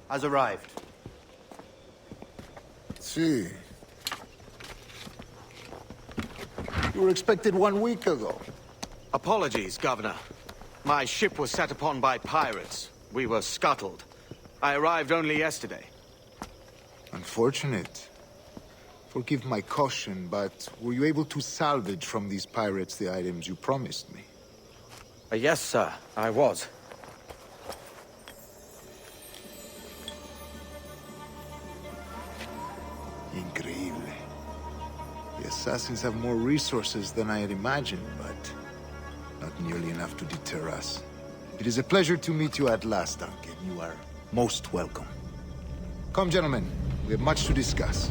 [SPEAKER 4] has arrived.
[SPEAKER 6] See. You were expected 1 week ago.
[SPEAKER 3] Apologies, Governor. My ship was set upon by pirates. We were scuttled. I arrived only yesterday.
[SPEAKER 6] Unfortunate. Forgive my caution, but were you able to salvage from these pirates the items you promised me?
[SPEAKER 3] Yes, sir, I was.
[SPEAKER 6] Increíble. The assassins have more resources than I had imagined, but not nearly enough to deter us. It is a pleasure to meet you at last, Duncan. You are most welcome. Come, gentlemen. We have much to discuss.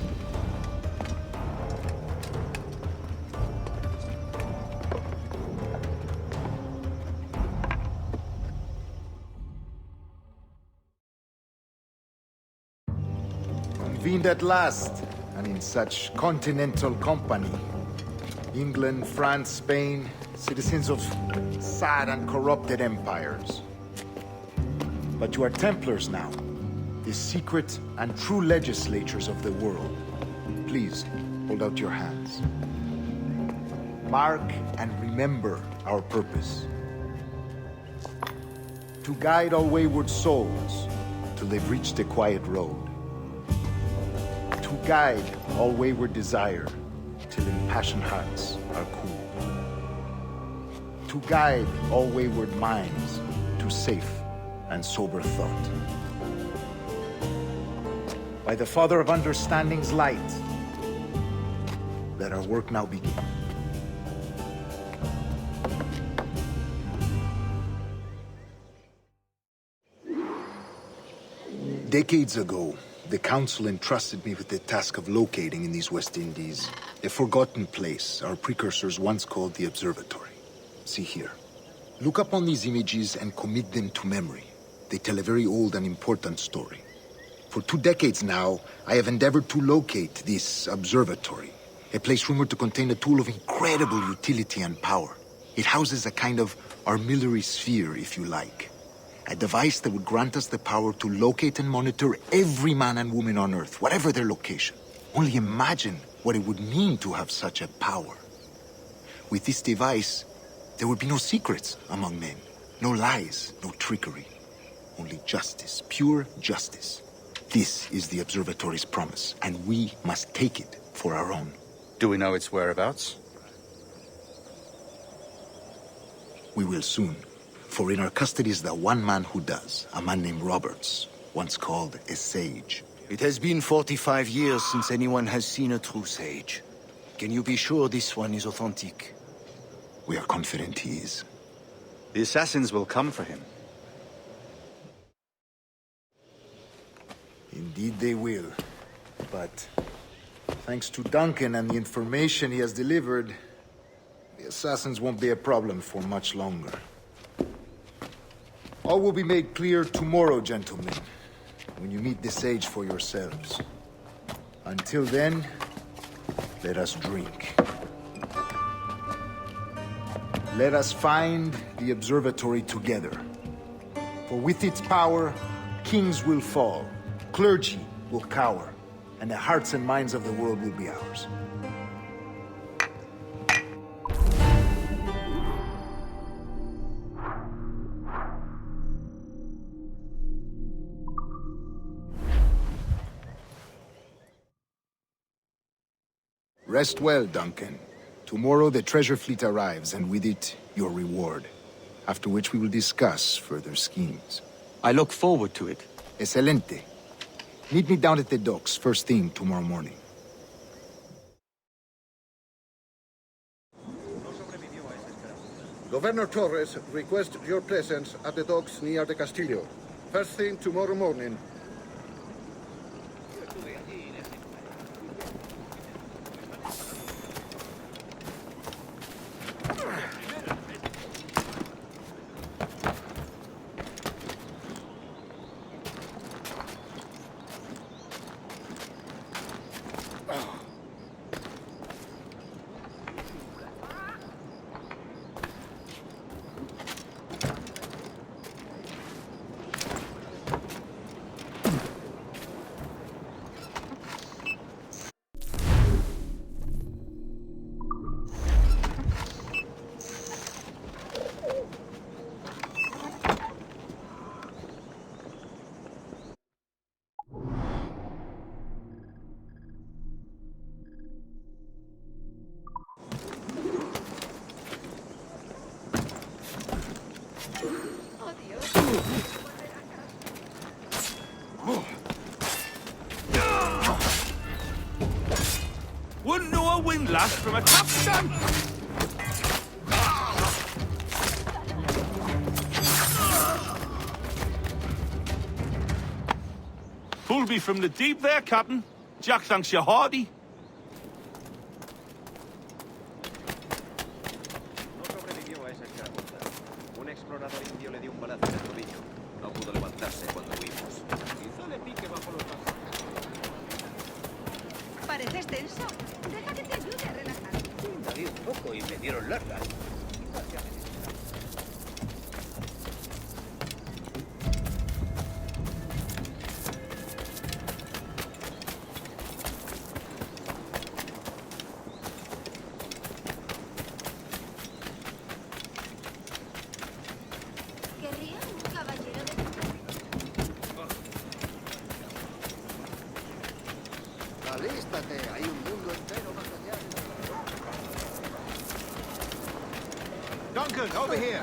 [SPEAKER 6] Convened at last, and in such continental company. England, France, Spain, citizens of sad and corrupted empires. But you are Templars now, the secret and true legislators of the world. Please, hold out your hands. Mark and remember our purpose. To guide all wayward souls till they've reached a quiet road. To guide all wayward desire till impassioned hearts are cooled. To guide all wayward minds to safe and sober thought. By the Father of Understanding's light, let our work now begin. Decades ago, the Council entrusted me with the task of locating in these West Indies a forgotten place our precursors once called the Observatory. See here. Look upon these images and commit them to memory. They tell a very old and important story. For 2 decades now, I have endeavored to locate this observatory, a place rumored to contain a tool of incredible utility and power. It houses a kind of armillary sphere, if you like. A device that would grant us the power to locate and monitor every man and woman on Earth, whatever their location. Only imagine what it would mean to have such a power. With this device, there would be no secrets among men, no lies, no trickery. Only justice, pure justice. This is the Observatory's promise, and we must take it for our own.
[SPEAKER 4] Do we know its whereabouts?
[SPEAKER 6] We will soon. For in our custody is the one man who does, a man named Roberts, once called a sage.
[SPEAKER 19] It has been 45 years since anyone has seen a true sage. Can you be sure this one is authentic?
[SPEAKER 6] We are confident he is.
[SPEAKER 4] The assassins will come for him.
[SPEAKER 6] Indeed they will. But thanks to Duncan and the information he has delivered, the assassins won't be a problem for much longer. All will be made clear tomorrow, gentlemen, when you meet the sage for yourselves. Until then, let us drink. Let us find the observatory together. For with its power, kings will fall, clergy will cower, and the hearts and minds of the world will be ours. Rest well, Duncan. Tomorrow the treasure fleet arrives, and with it, your reward. After which we will discuss further schemes.
[SPEAKER 3] I look forward to it.
[SPEAKER 6] Excelente. Meet me down at the docks first thing tomorrow morning.
[SPEAKER 15] Governor Torres requests your presence at the docks near the Castillo. First thing tomorrow morning.
[SPEAKER 1] Wouldn't know a windlass from a capstan. Pulled me from the deep there, Captain. Jack thanks you hearty.
[SPEAKER 16] No sobrevivió a esa escaramuza. Un explorador indio le dio un balazo en el tobillo. No pudo levantarse cuando huimos. Hizo le pique bajo los brazos.
[SPEAKER 13] Pareces tenso. Deja que te ayude a relajar.
[SPEAKER 17] Invadí un poco y me dieron largas.
[SPEAKER 13] ¿Querría un caballero de
[SPEAKER 15] Alístate, hay un mundo entero más allá.
[SPEAKER 4] Duncan, over here.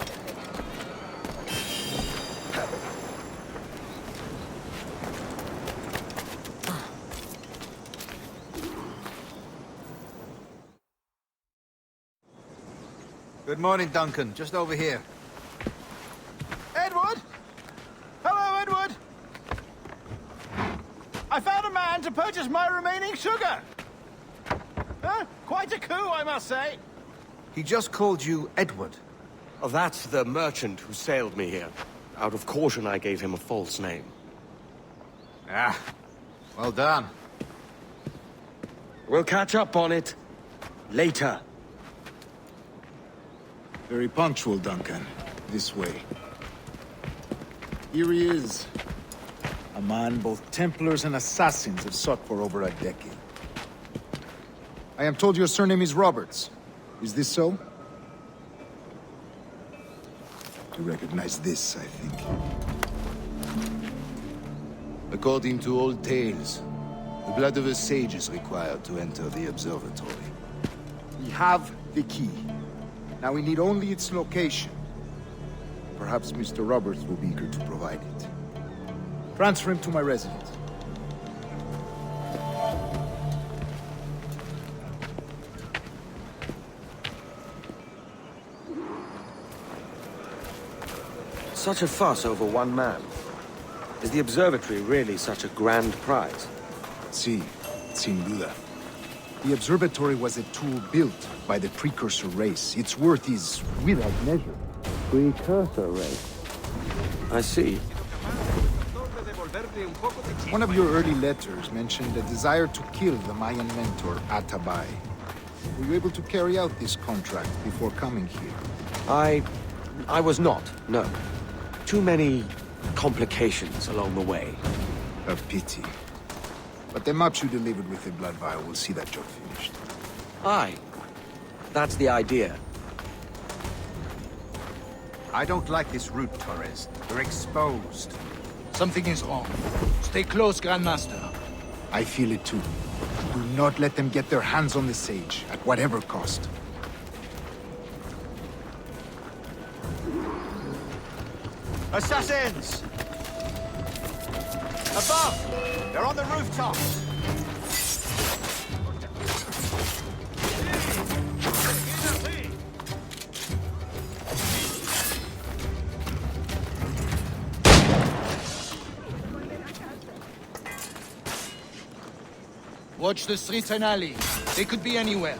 [SPEAKER 4] Good morning, Duncan. Just over here.
[SPEAKER 7] Edward? Hello, Edward! I found a man to purchase my remaining sugar! Quite a coup, I must say.
[SPEAKER 4] He just called you Edward.
[SPEAKER 3] Oh, that's the merchant who sailed me here. Out of caution, I gave him a false name.
[SPEAKER 4] Ah, well done.
[SPEAKER 3] We'll catch up on it later.
[SPEAKER 6] Very punctual, Duncan. This way. Here he is. A man both Templars and Assassins have sought for over a decade. I am told your surname is Roberts. Is this so? You recognize this, I think.
[SPEAKER 19] According to old tales, the blood of a sage is required to enter the observatory.
[SPEAKER 6] We have the key. Now we need only its location. Perhaps Mr. Roberts will be eager to provide it. Transfer him to my residence.
[SPEAKER 3] Such a fuss over one man. Is the observatory really such a grand prize?
[SPEAKER 6] Sí, sin duda. The observatory was a tool built by the precursor race. Its worth is without measure.
[SPEAKER 3] Precursor race? I see.
[SPEAKER 6] One of your early letters mentioned a desire to kill the Mayan mentor, Atabay. Were you able to carry out this contract before coming here?
[SPEAKER 3] I was not, no. Too many complications along the way.
[SPEAKER 6] A pity. But the maps you delivered with the blood vial will see that job finished.
[SPEAKER 3] Aye. That's the idea.
[SPEAKER 4] I don't like this route, Torres. We're exposed.
[SPEAKER 19] Something is wrong. Stay close, Grandmaster.
[SPEAKER 6] I feel it too. Do not let them get their hands on the sage, at whatever cost.
[SPEAKER 4] Assassins! Above! They're on the rooftops!
[SPEAKER 19] Watch the streets and alleys. They could be anywhere.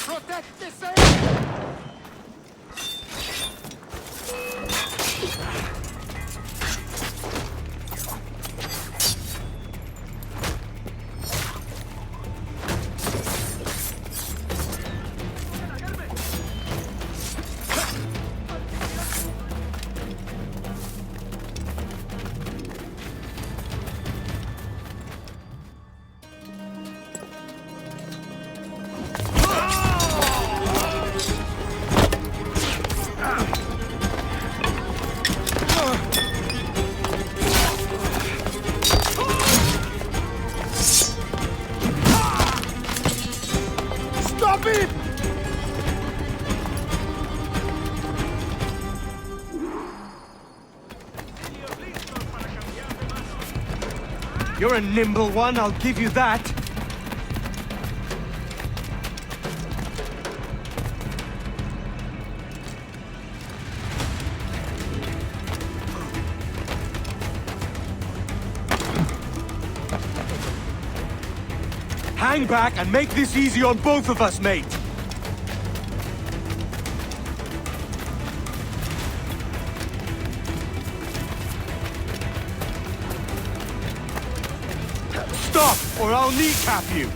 [SPEAKER 1] Protect the sage! Stop him!
[SPEAKER 3] You're a nimble one, I'll give you that. Hang back and make this easy on both of us, mate. Stop, or I'll kneecap you!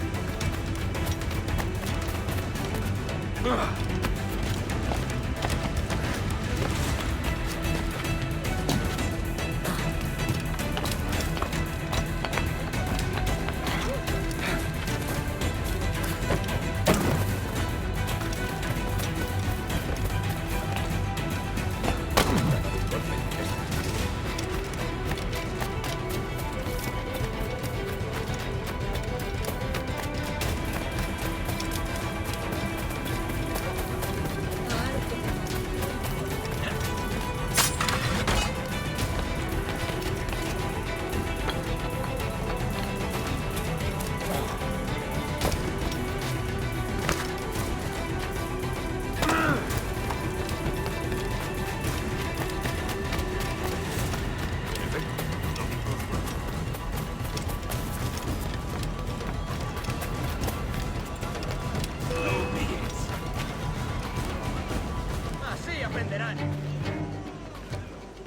[SPEAKER 1] Así aprenderán.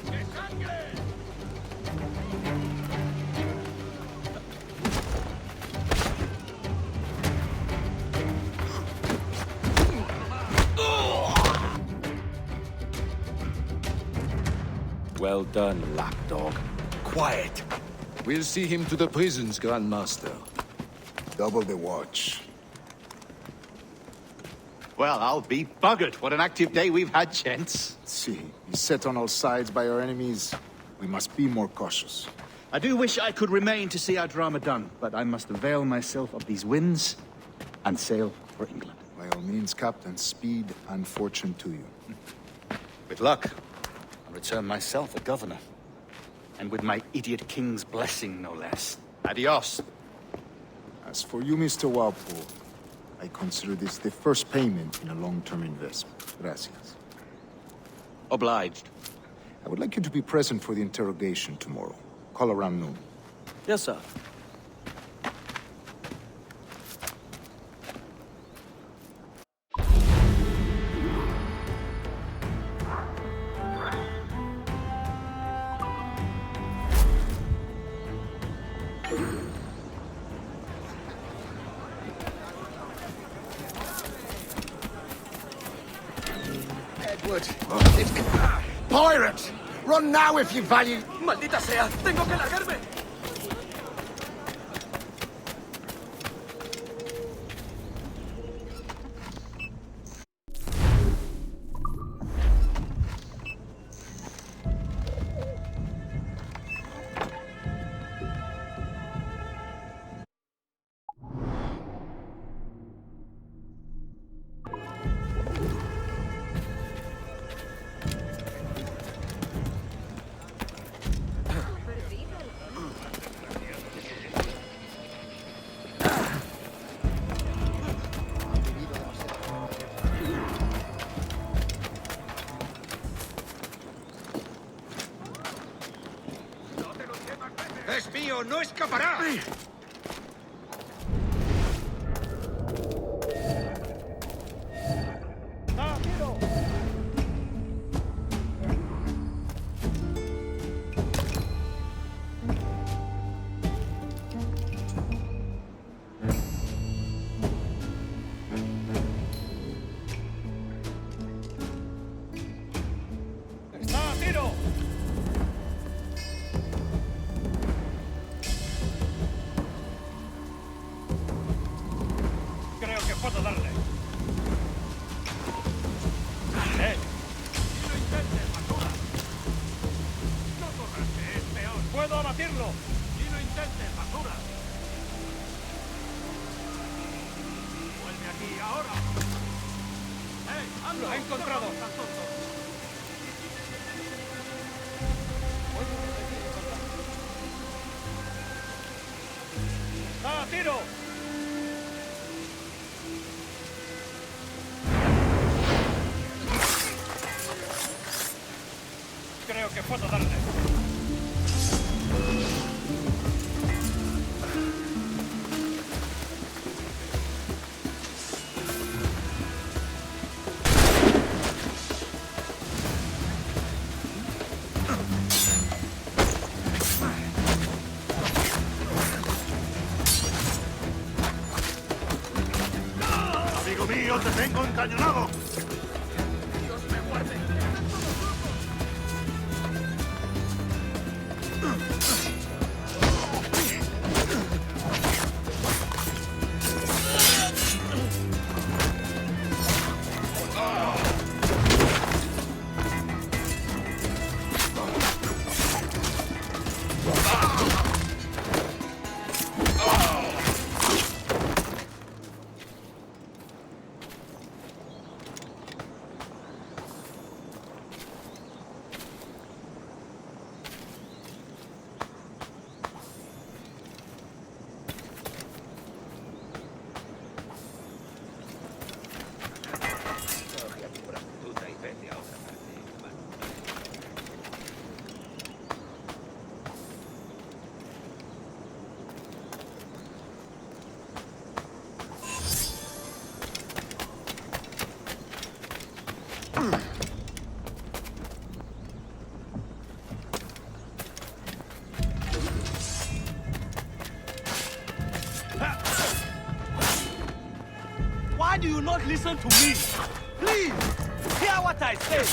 [SPEAKER 1] ¡Que sangre!
[SPEAKER 3] Well done, lapdog. Quiet.
[SPEAKER 19] We'll see him to the prisons, Grandmaster.
[SPEAKER 6] Double the watch.
[SPEAKER 4] Well, I'll be buggered. What an active day we've had, gents.
[SPEAKER 6] See, beset on all sides by our enemies. We must be more cautious.
[SPEAKER 4] I do wish I could remain to see our drama done, but I must avail myself of these winds and sail for England.
[SPEAKER 6] By all means, Captain, speed and fortune to you.
[SPEAKER 4] With luck, I'll return myself a governor. And with my idiot king's blessing, no less. Adios.
[SPEAKER 6] As for you, Mr. Walpole, I consider this the first payment in a long-term investment. Gracias.
[SPEAKER 3] Obliged.
[SPEAKER 6] I would like you to be present for the interrogation tomorrow. Call around noon.
[SPEAKER 3] Yes, sir.
[SPEAKER 5] good. Pirates! Run now if you value...
[SPEAKER 1] ¡Maldita sea! ¡Tengo que largarme!
[SPEAKER 5] ¡Es mío! ¡No escapará!
[SPEAKER 1] ¡Está a tiro! Creo que puedo darle. ¡Si lo intentes, basura! No corras, que es peor. ¡Puedo abatirlo! ¡Si lo intentes, basura! ¡Vuelve aquí, ahora! ¡Lo he encontrado! ¡Está a tiro! Creo que puedo darle.
[SPEAKER 5] ¡Amigo mío, te tengo encañonado!
[SPEAKER 1] ¡Dios me guarde!
[SPEAKER 20] Why do you not listen to me? Please, hear what I say.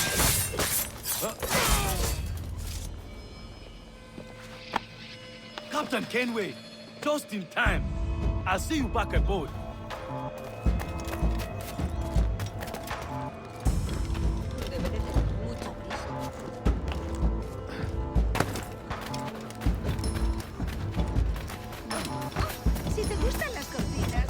[SPEAKER 20] Captain Kenway, just in time. I'll see you back aboard.
[SPEAKER 13] Si te gustan las cortinas...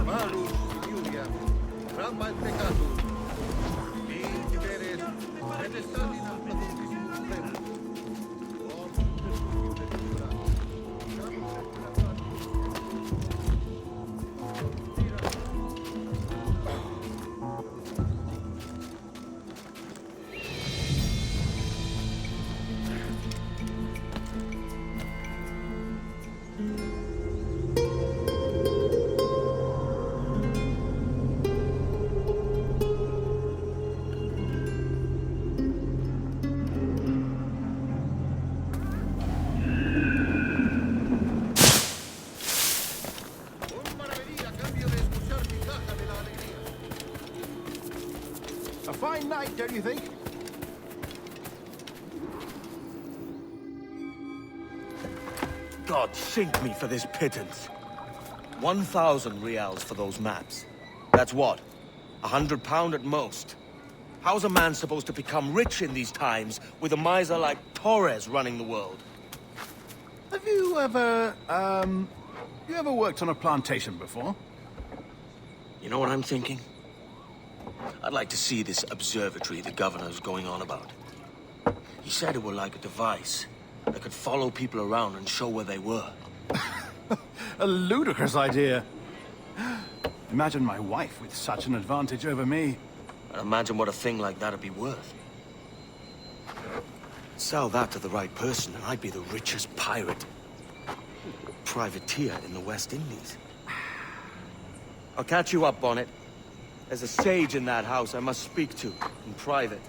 [SPEAKER 15] Malus, Julia, Rama et peccatum. Ingeres, et estatina placutis suprema.
[SPEAKER 7] fine night, don't you think?
[SPEAKER 3] God sink me for this pittance. 1,000 reals for those maps. That's what? £100 at most. How's a man supposed to become rich in these times with a miser like Torres running the world?
[SPEAKER 7] Have you ever, worked on a plantation before?
[SPEAKER 3] You know what I'm thinking? I'd like to see this observatory the governor's going on about. He said it were like a device that could follow people around and show where they were.
[SPEAKER 7] A ludicrous idea. Imagine my wife with such an advantage over me.
[SPEAKER 3] And imagine what a thing like that'd be worth. Sell that to the right person and I'd be the richest pirate. Privateer in the West Indies. I'll catch you up, Bonnet. There's a sage in that house I must speak to, in private.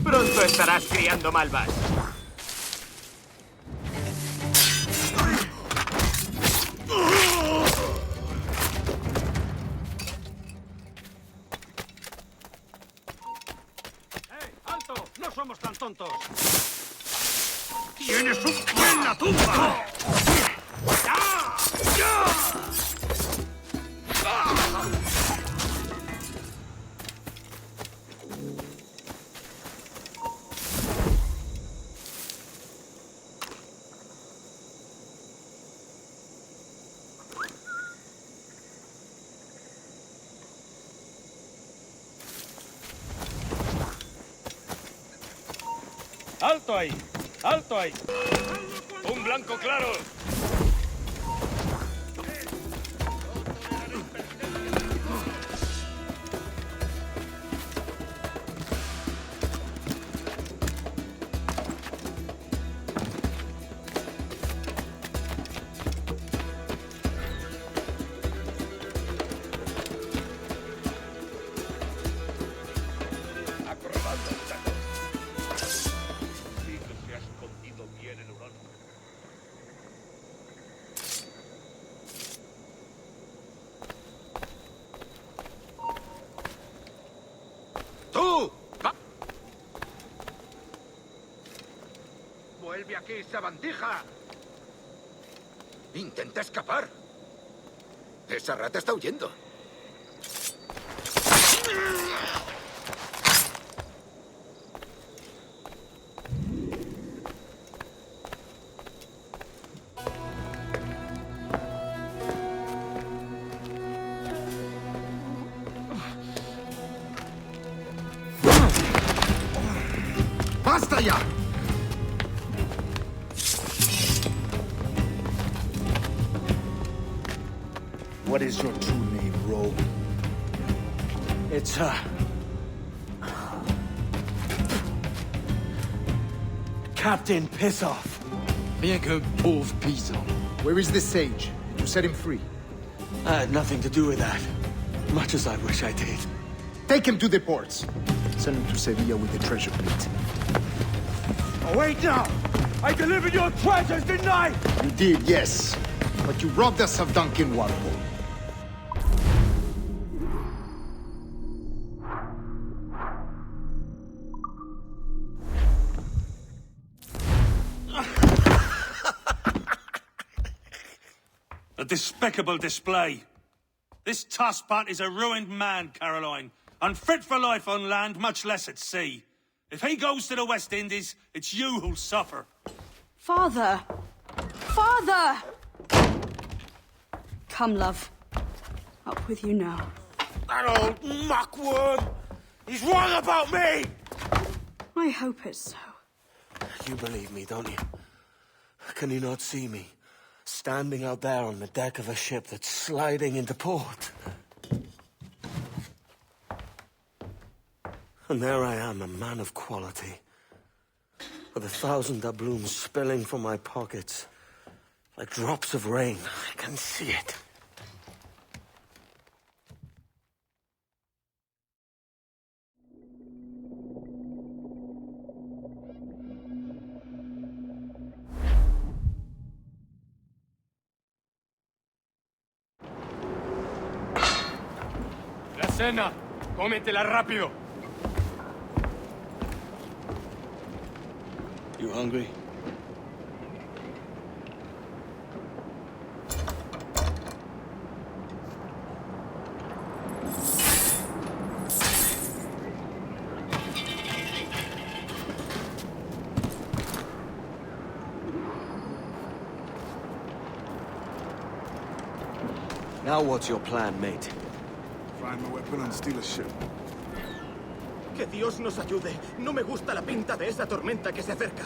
[SPEAKER 18] Pronto estarás criando malvas.
[SPEAKER 1] ¡Alto! ¡No somos tan tontos! ¡Tienes un pie en la tumba! ¡Ya! ¡Ya!
[SPEAKER 20] ¡Alto ahí! ¡Alto ahí!
[SPEAKER 1] ¡Un blanco claro!
[SPEAKER 10] aquí, sabandija! Intenta escapar. Esa rata está huyendo.
[SPEAKER 6] ¡Basta ya! What is your true name, rogue?
[SPEAKER 3] It's, Captain Pissoff.
[SPEAKER 4] Bien que pauvre paysan. Where is the sage? Did you set him free?
[SPEAKER 3] I had nothing to do with that. Much as I wish I did.
[SPEAKER 6] Take him to the ports. Send him to Sevilla with the treasure plate.
[SPEAKER 1] Oh, wait now! I delivered your treasures, didn't I?
[SPEAKER 6] You did, yes. But you robbed us of Duncan Walpole.
[SPEAKER 1] A despicable display. This tosspot is a ruined man, Caroline. Unfit for life on land, much less at sea. If he goes to the West Indies, it's you who'll suffer.
[SPEAKER 2] Father! Father! Come, love. Up with you now.
[SPEAKER 1] That old muckworm! He's wrong about me!
[SPEAKER 2] I hope it's so.
[SPEAKER 3] You believe me, don't you? Can you not see me? Standing out there on the deck of a ship that's sliding into port. And there I am, a man of quality. With 1,000 doubloons spilling from my pockets. Like drops of rain. I can see it.
[SPEAKER 14] La cena. Cómetela rápido.
[SPEAKER 3] You hungry? Now what's your plan, mate?
[SPEAKER 6] Find the weapon and steal a ship.
[SPEAKER 18] Que Dios nos ayude. No me gusta la pinta de esa tormenta que se acerca.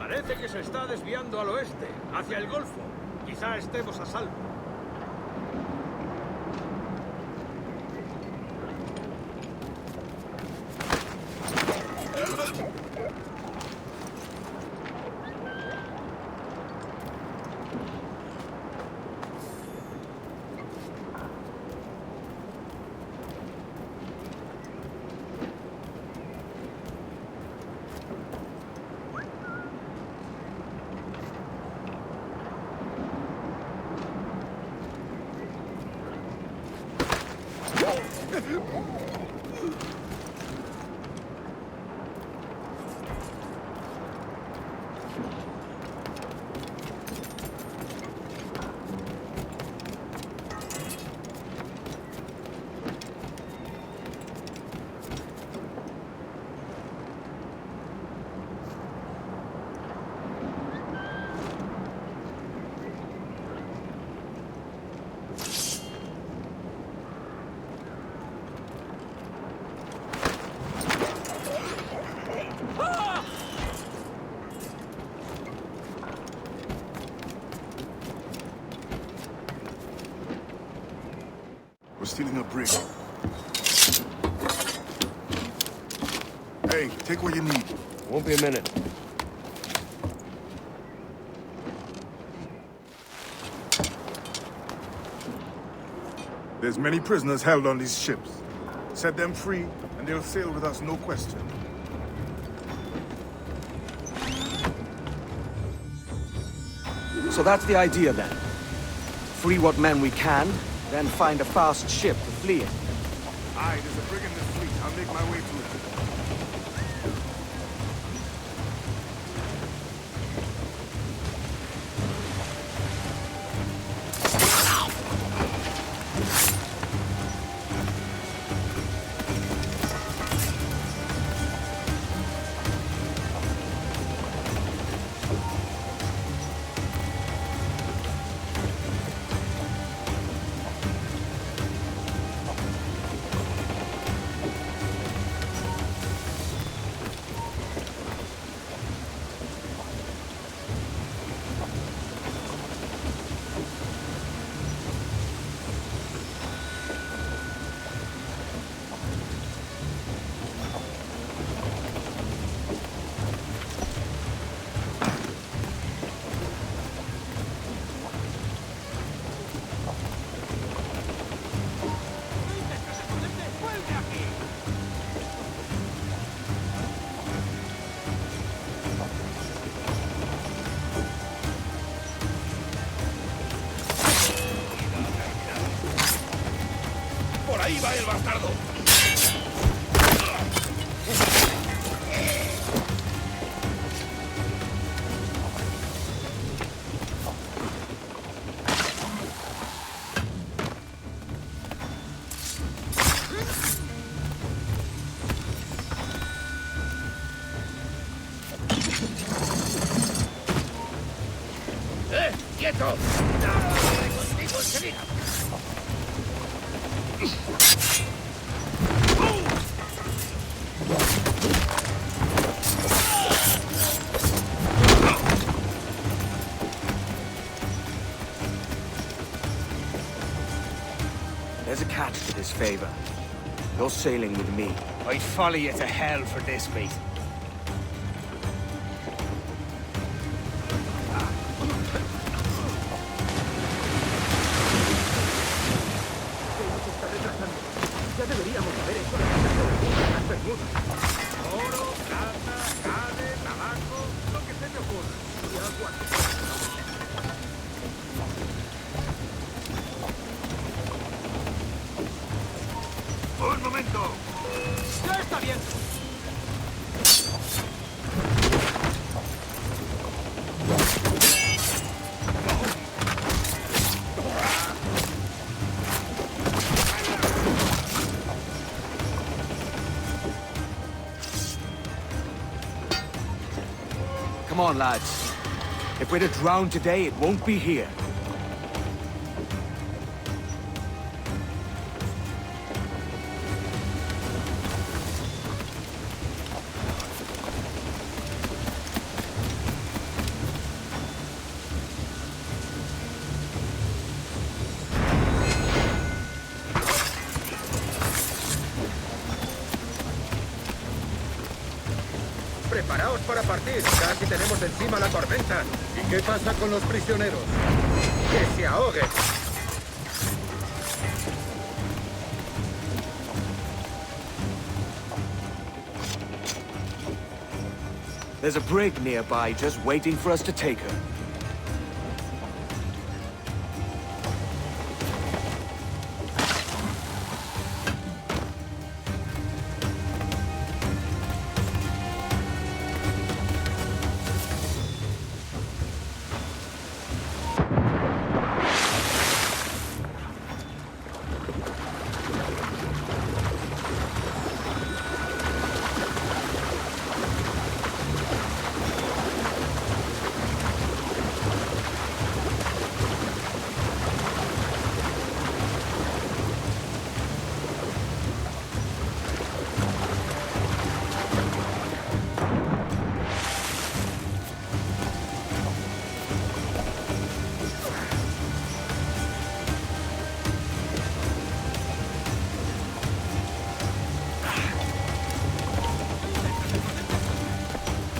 [SPEAKER 14] Parece que se está desviando al oeste, hacia el Golfo. Quizá estemos a salvo.
[SPEAKER 6] We're stealing a brig. Hey, take what you need.
[SPEAKER 3] Won't be a minute.
[SPEAKER 6] There's many prisoners held on these ships. Set them free, and they'll sail with us, no question.
[SPEAKER 3] So that's the idea, then. Free what men we can, then find a fast ship to flee in.
[SPEAKER 6] Aye, there's a brig in the fleet. I'll make my way to it.
[SPEAKER 17] Ahí va el bastardo. ¡Quieto! ¡Contigo enseguida!
[SPEAKER 3] There's a catch to this favor. You're sailing with me.
[SPEAKER 1] I'd follow you to hell for this, mate.
[SPEAKER 20] Ya deberíamos haber hecho las Bermudas.
[SPEAKER 1] Oro, plata, jade, tabaco, lo que se te ocurra. Y agua.
[SPEAKER 20] ¡Un momento! ¡Ya está bien!
[SPEAKER 3] Come on, lads. If we're to drown today, it won't be here.
[SPEAKER 15] Preparaos para partir. Casi tenemos encima la tormenta. ¿Y qué pasa con los prisioneros? ¡Que se ahoguen!
[SPEAKER 3] There's a brig nearby just waiting for us to take her.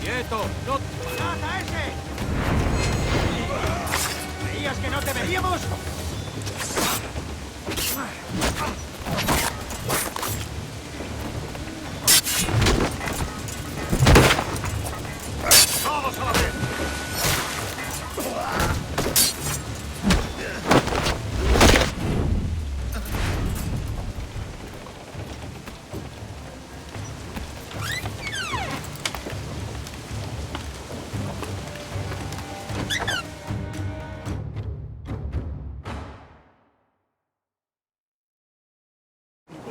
[SPEAKER 1] ¡Quieto! ¡No! ¡Mata ese! ¿Creías que no te veríamos? ¡Todos a la vez!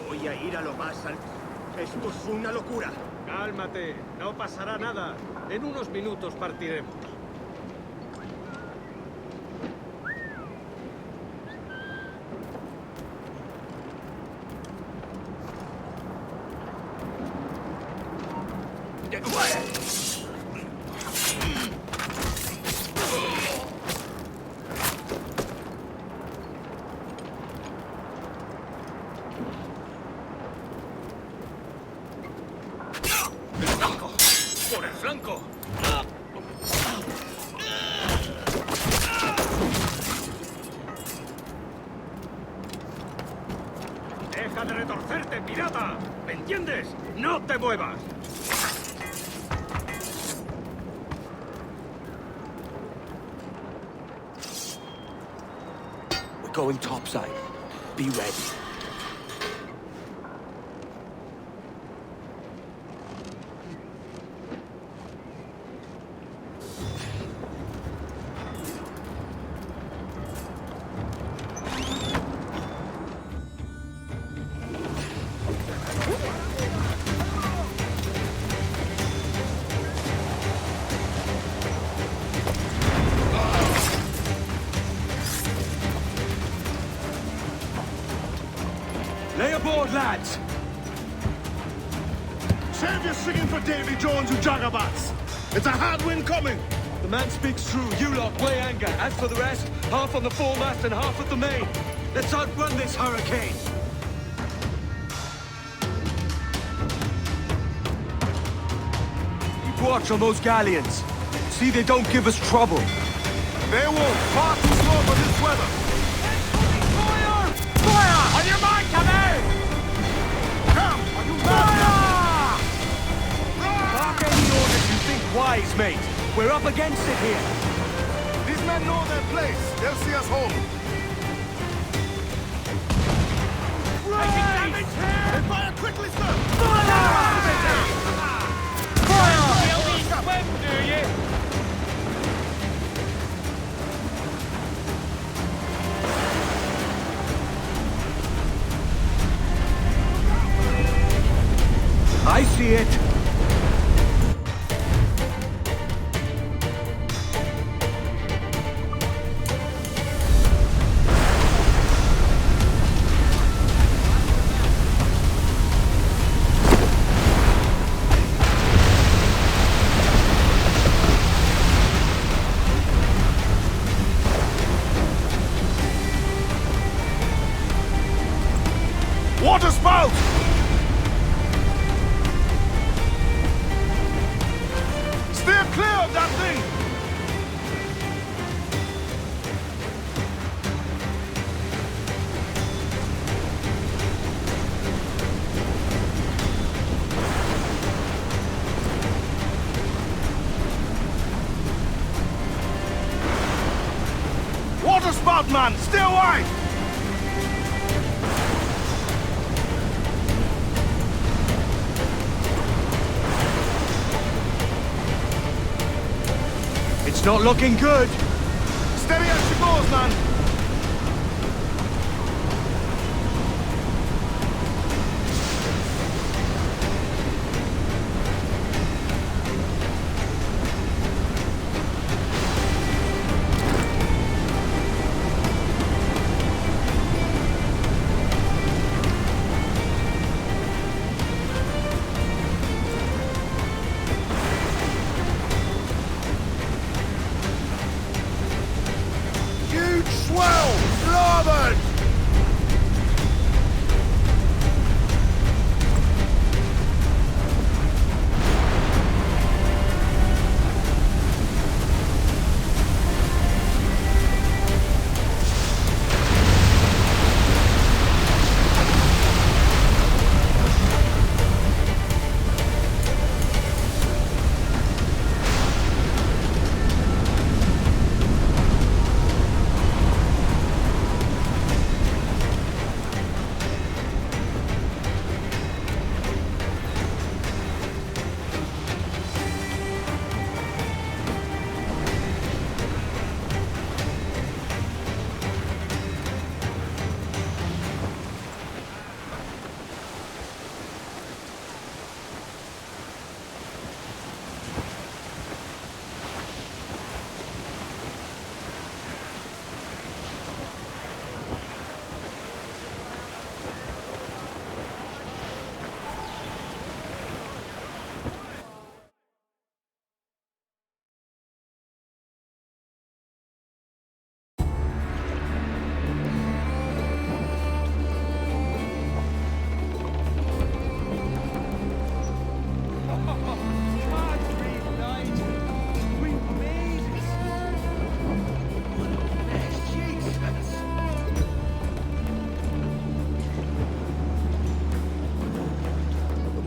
[SPEAKER 5] Voy a ir a lo más alto. Esto es una locura.
[SPEAKER 14] Cálmate, no pasará nada. En unos minutos partiremos.
[SPEAKER 17] ¡Por el flanco!
[SPEAKER 14] ¡Deja de retorcerte, pirata! ¿Me entiendes? ¡No te muevas!
[SPEAKER 3] We're going topside. Be ready.
[SPEAKER 1] Lay aboard, lads!
[SPEAKER 5] Save your singing for Davy Jones, you jagabats! It's a hard wind coming!
[SPEAKER 3] The man speaks true. You lot weigh anchor. As for the rest, half on the foremast and half at the main. Let's outrun this hurricane. Keep watch on those galleons. See they don't give us trouble.
[SPEAKER 5] They won't. Far too slow for this weather.
[SPEAKER 1] Fire! Fire! On your mark, come
[SPEAKER 5] Come! On your
[SPEAKER 1] Fire!
[SPEAKER 3] Bark any orders you think wise, mate. We're up against it here.
[SPEAKER 5] These men know their place. They'll see us home.
[SPEAKER 1] Taking damage here!
[SPEAKER 5] They fire quickly, sir!
[SPEAKER 1] Fire! Fire! You'll be swim, do you?
[SPEAKER 3] I see it.
[SPEAKER 5] Water spout! Steer clear of that thing! Water spout, man! Stay wide!
[SPEAKER 3] It's not looking good.
[SPEAKER 5] Steady as she goes, man! Huge swell! Larboard!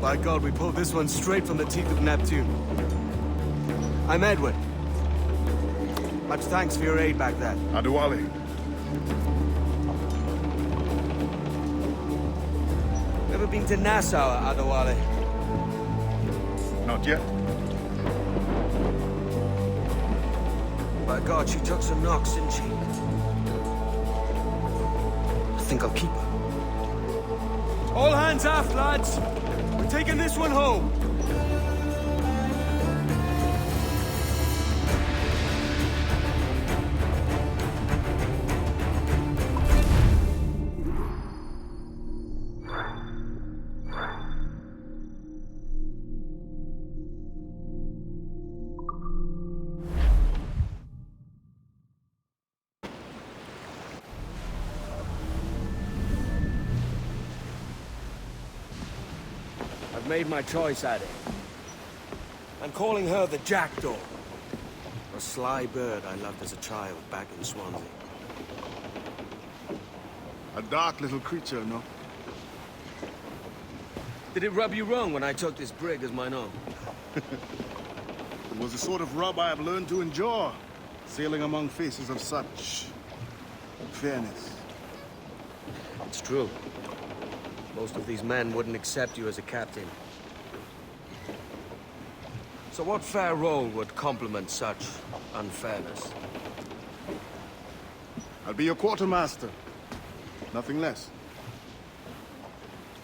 [SPEAKER 3] By God, we pulled this one straight from the teeth of Neptune. I'm Edward. Much thanks for your aid back then.
[SPEAKER 5] Adewale.
[SPEAKER 3] Ever been to Nassau, Adewale?
[SPEAKER 5] Not yet.
[SPEAKER 3] By God, she took some knocks, didn't she? I think I'll keep her. All hands aft, lads! We're taking this one home! I've made my choice, Addy. I'm calling her the Jackdaw. A sly bird I loved as a child back in Swansea.
[SPEAKER 6] A dark little creature, no?
[SPEAKER 3] Did it rub you wrong when I took this brig as mine own?
[SPEAKER 6] It was the sort of rub I have learned to endure, sailing among faces of such fairness.
[SPEAKER 3] It's true. Most of these men wouldn't accept you as a captain. So what fair role would complement such unfairness?
[SPEAKER 6] I'll be your quartermaster. Nothing less.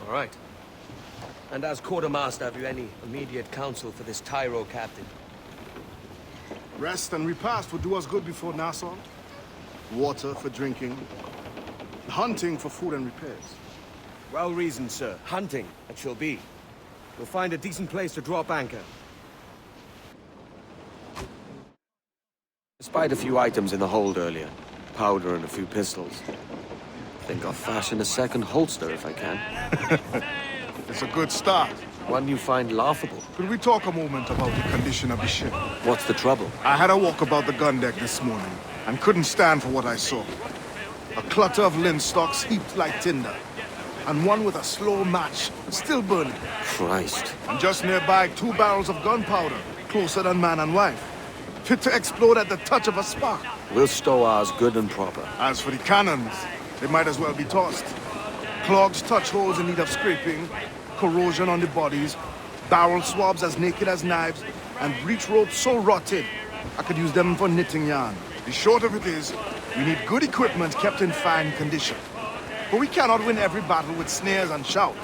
[SPEAKER 3] All right. And as quartermaster, have you any immediate counsel for this Tyro captain?
[SPEAKER 6] Rest and repast would do us good before Nassau. Water for drinking. Hunting for food and repairs.
[SPEAKER 3] Well reasoned, sir. Hunting, it shall be. We'll find a decent place to drop anchor. Despite a few items in the hold earlier, powder and a few pistols, I think I'll fashion a second holster if I can.
[SPEAKER 6] It's a good start.
[SPEAKER 3] One you find laughable.
[SPEAKER 6] Could we talk a moment about the condition of the ship?
[SPEAKER 3] What's the trouble?
[SPEAKER 6] I had a walk about the gun deck this morning and couldn't stand for what I saw. A clutter of linstocks heaped like tinder, and one with a slow match still burning.
[SPEAKER 3] Christ.
[SPEAKER 6] And just nearby, 2 barrels of gunpowder, closer than man and wife, fit to explode at the touch of a spark.
[SPEAKER 3] We'll stow ours good and proper.
[SPEAKER 6] As for the cannons, they might as well be tossed. Clogged touch holes in need of scraping, corrosion on the bodies, barrel swabs as naked as knives, and breech ropes so rotted, I could use them for knitting yarn. The short of it is, we need good equipment kept in fine condition. But we cannot win every battle with snares and shouts.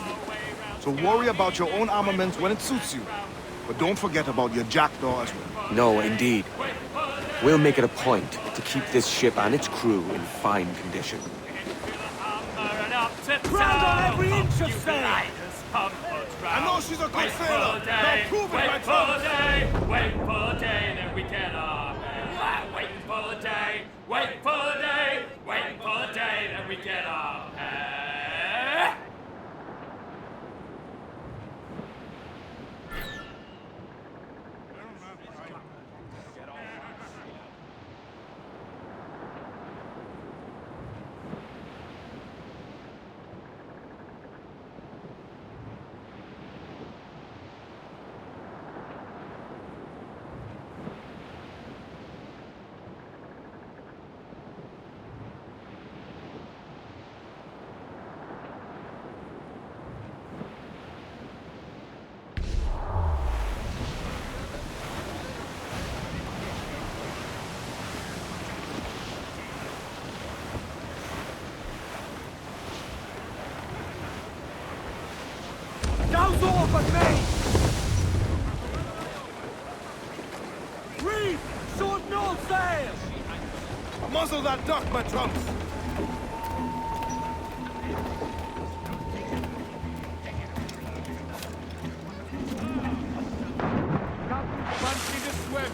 [SPEAKER 6] So worry about your own armament when it suits you. But don't forget about your jackdaw as well.
[SPEAKER 3] No, indeed. We'll make it a point to keep this ship and its crew in fine condition.
[SPEAKER 1] Ground on every inch of sail!
[SPEAKER 5] I know she's a good sailor. Now prove it, my chum.
[SPEAKER 1] Wait for the day that we get our pay. Wait for the day, wait for the day, wait for the day that we get our pay. Now's all but me! Reef! Short north sail!
[SPEAKER 5] Muzzle that duck, my trumps.
[SPEAKER 1] Fancy to swim!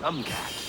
[SPEAKER 3] Come, cat.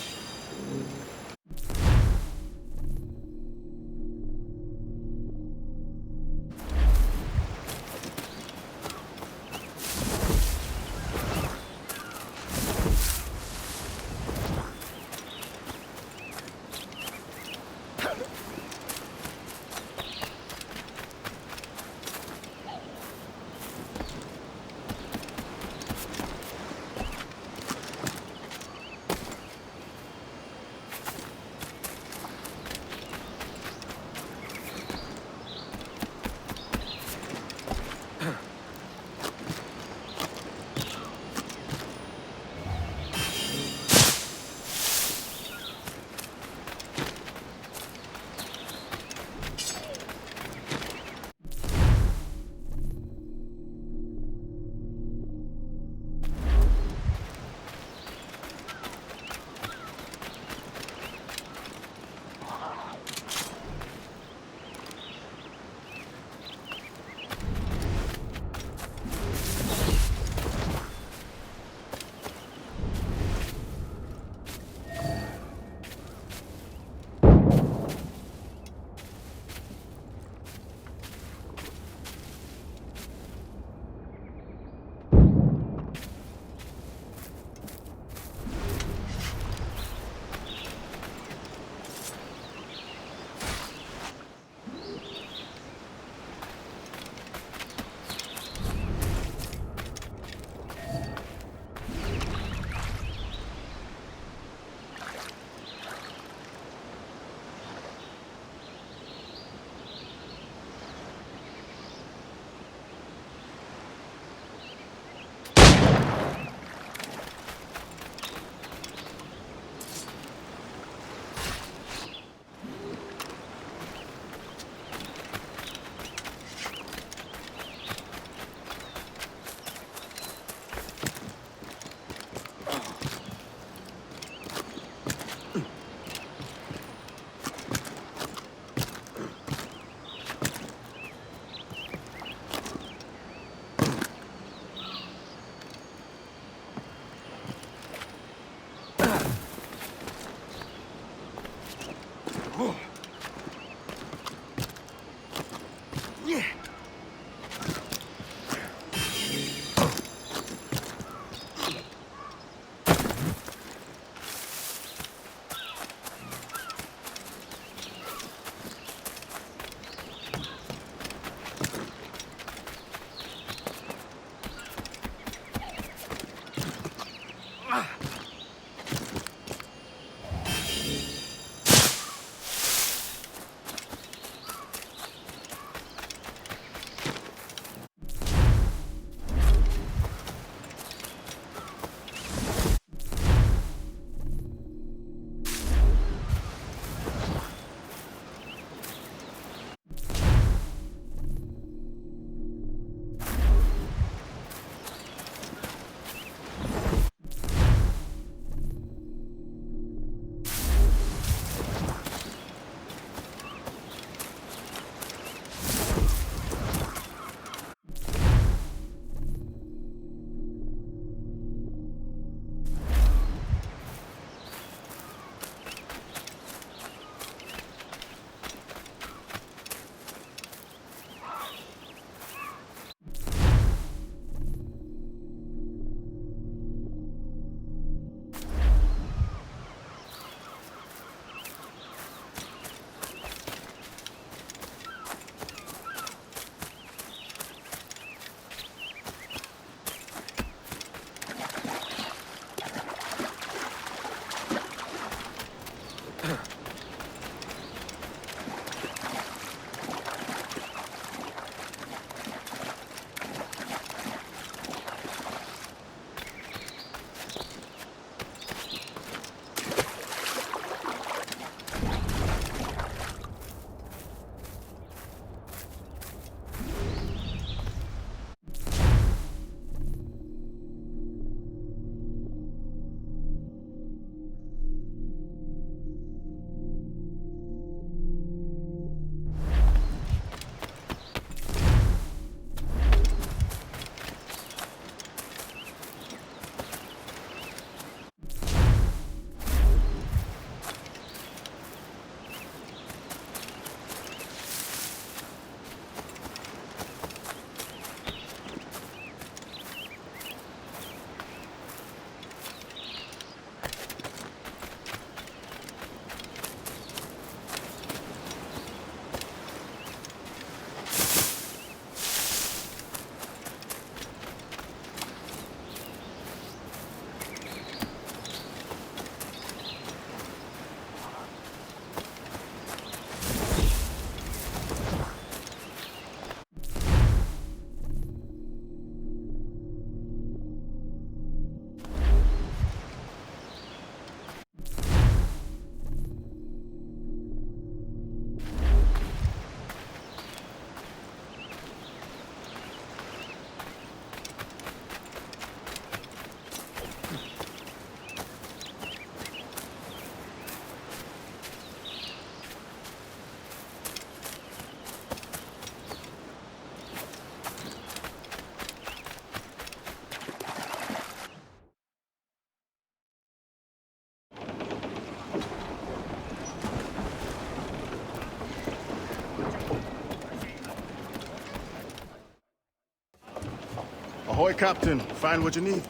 [SPEAKER 6] Ahoy, Captain. Find what you need.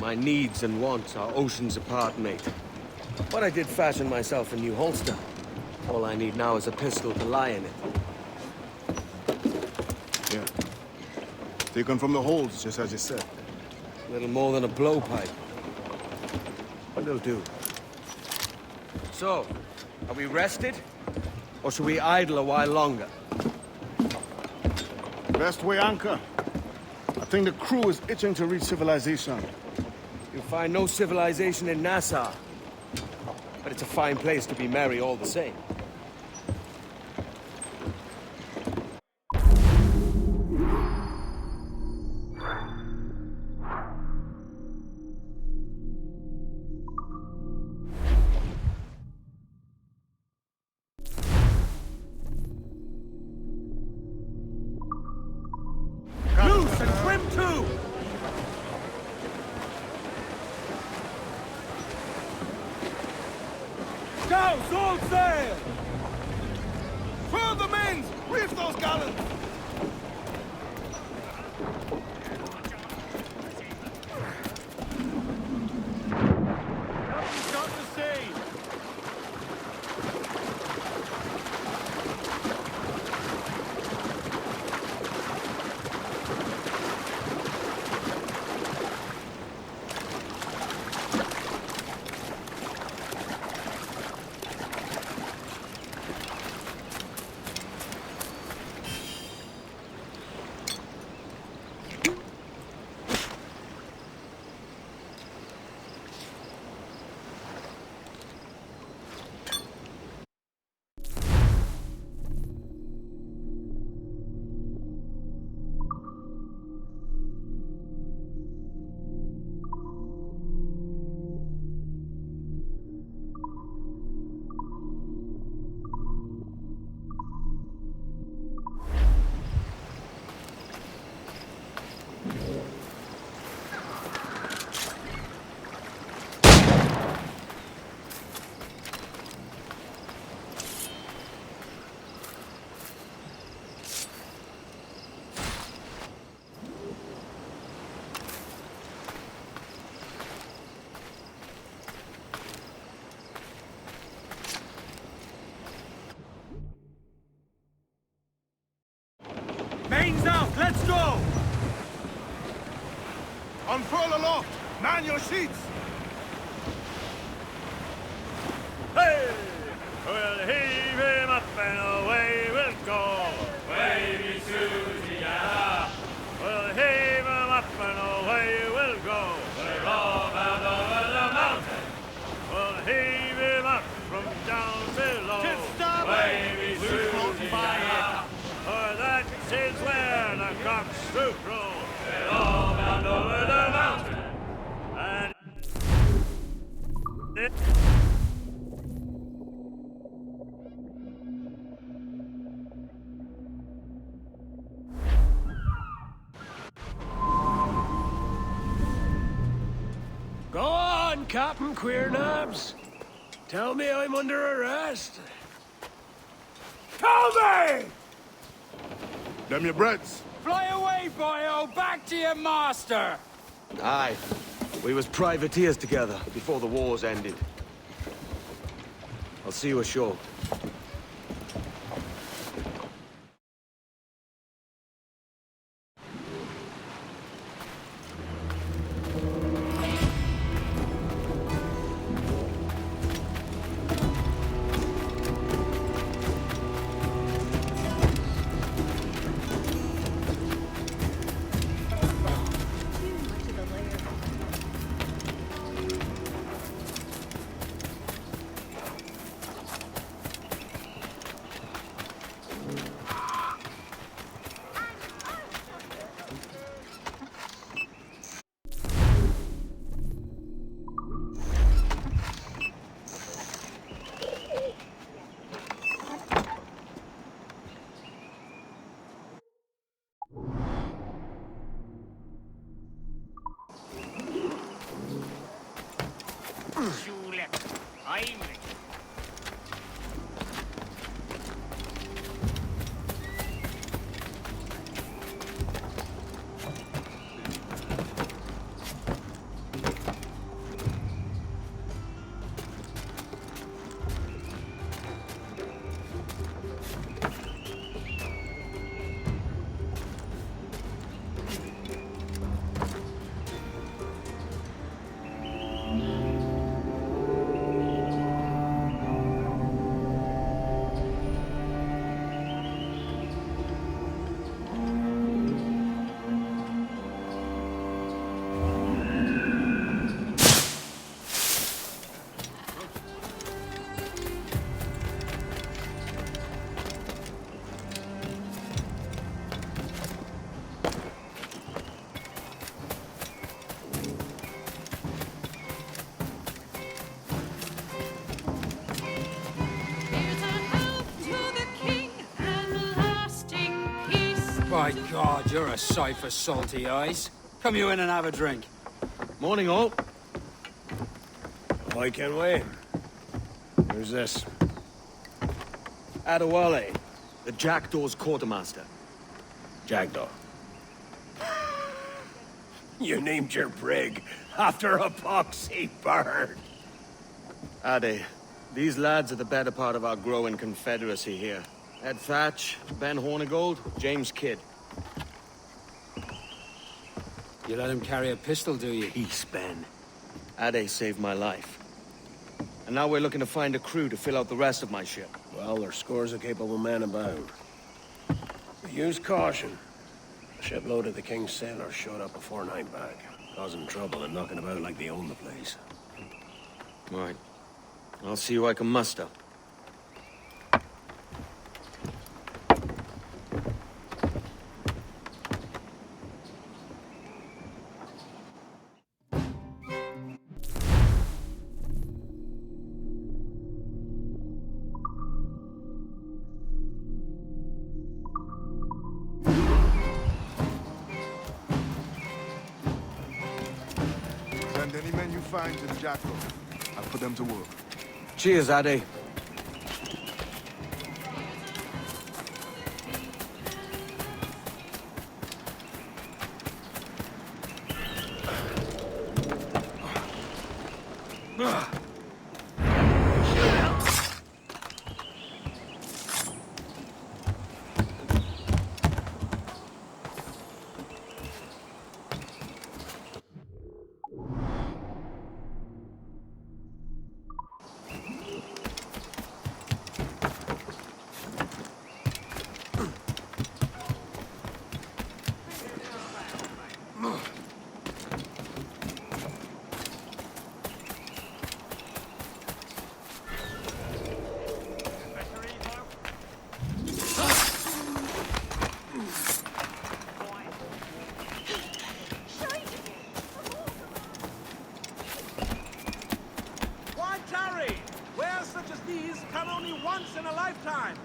[SPEAKER 3] My needs and wants are oceans apart, mate. But I did fashion myself a new holster. All I need now is a pistol to lie in it.
[SPEAKER 6] Yeah. Taken from the holds, just as you said.
[SPEAKER 3] Little more than a blowpipe. But it'll do. So, are we rested? Or should we idle a while longer?
[SPEAKER 6] Best way anchor. I think the crew is itching to reach civilization.
[SPEAKER 3] You'll find no civilization in Nassau. But it's a fine place to be merry all the same.
[SPEAKER 1] Loose and trim too! Douse all sail! Furl the mains! Reef those gallants! Stop the sea! Mains out, let's go! Unfurl aloft! Man your sheets! Hey! We'll heave him up and away we'll go! Wavy Susie, yeah! We'll heave him up and away we'll go! We're all bound over the mountain! We'll heave him up from down below! Wavy Susie, yeah! For that is where the cocks do crow. We're all bound over the mountain. And go on, Captain Queernabs. Tell me I'm under arrest. Tell me!
[SPEAKER 6] Them your breads.
[SPEAKER 1] Fly away, boyo! Back to your master!
[SPEAKER 3] Aye. We was privateers together before the wars ended. I'll see you ashore.
[SPEAKER 21] By God, you're a sight for salty eyes. Come you in and have a drink.
[SPEAKER 3] Morning, all.
[SPEAKER 5] I can wait. Who's this?
[SPEAKER 3] Adewale, the Jackdaw's quartermaster.
[SPEAKER 5] Jackdaw. You named your brig after a poxy bird.
[SPEAKER 3] Ade, these lads are the better part of our growing confederacy here. Ed Thatch, Ben Hornigold, James Kidd.
[SPEAKER 21] You let him carry a pistol, do you?
[SPEAKER 3] Peace, Ben. Ade saved my life. And now we're looking to find a crew to fill out the rest of my ship.
[SPEAKER 5] Well, there's scores of capable men about. But use caution. A shipload of the King's sailors showed up before night back, causing trouble and knocking about like they own the place.
[SPEAKER 3] Right. I'll see who I can muster.
[SPEAKER 6] Send any men you find to the Jackal. I'll put them to work.
[SPEAKER 3] Cheers, Ade.
[SPEAKER 1] Why tarry? Wares such as these come only once in a lifetime.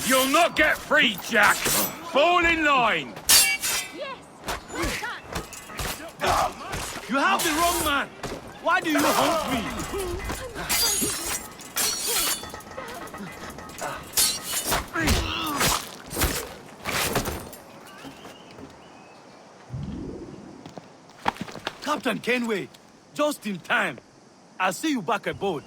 [SPEAKER 20] You'll not get free, Jack! Fall in line! You have the wrong man! Why do you haunt me? Captain Kenway, just in time. I'll see you back aboard.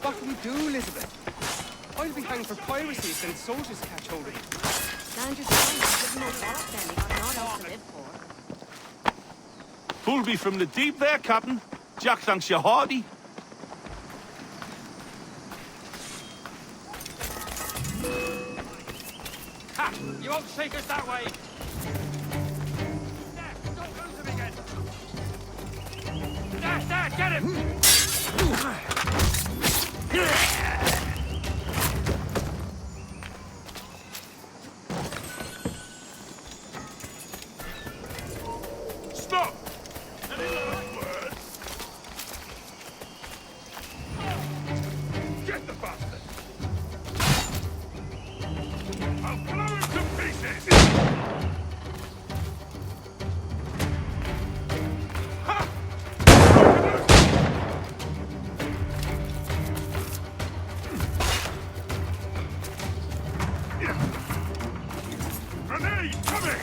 [SPEAKER 22] What will you do, Elizabeth? I'll be hanged for piracy if the soldiers catch hold of you.
[SPEAKER 9] Stand your ground. Give him no ballot then. He got naught else to live for.
[SPEAKER 20] Pulled me from the deep there, Captain. Jack thanks you hearty.
[SPEAKER 14] Ha! You won't take us that way! There, don't lose him again! There, get
[SPEAKER 1] Get him! Stop! Any last words? Get the bastard! I'll blow him to pieces! Ha! Grenade coming!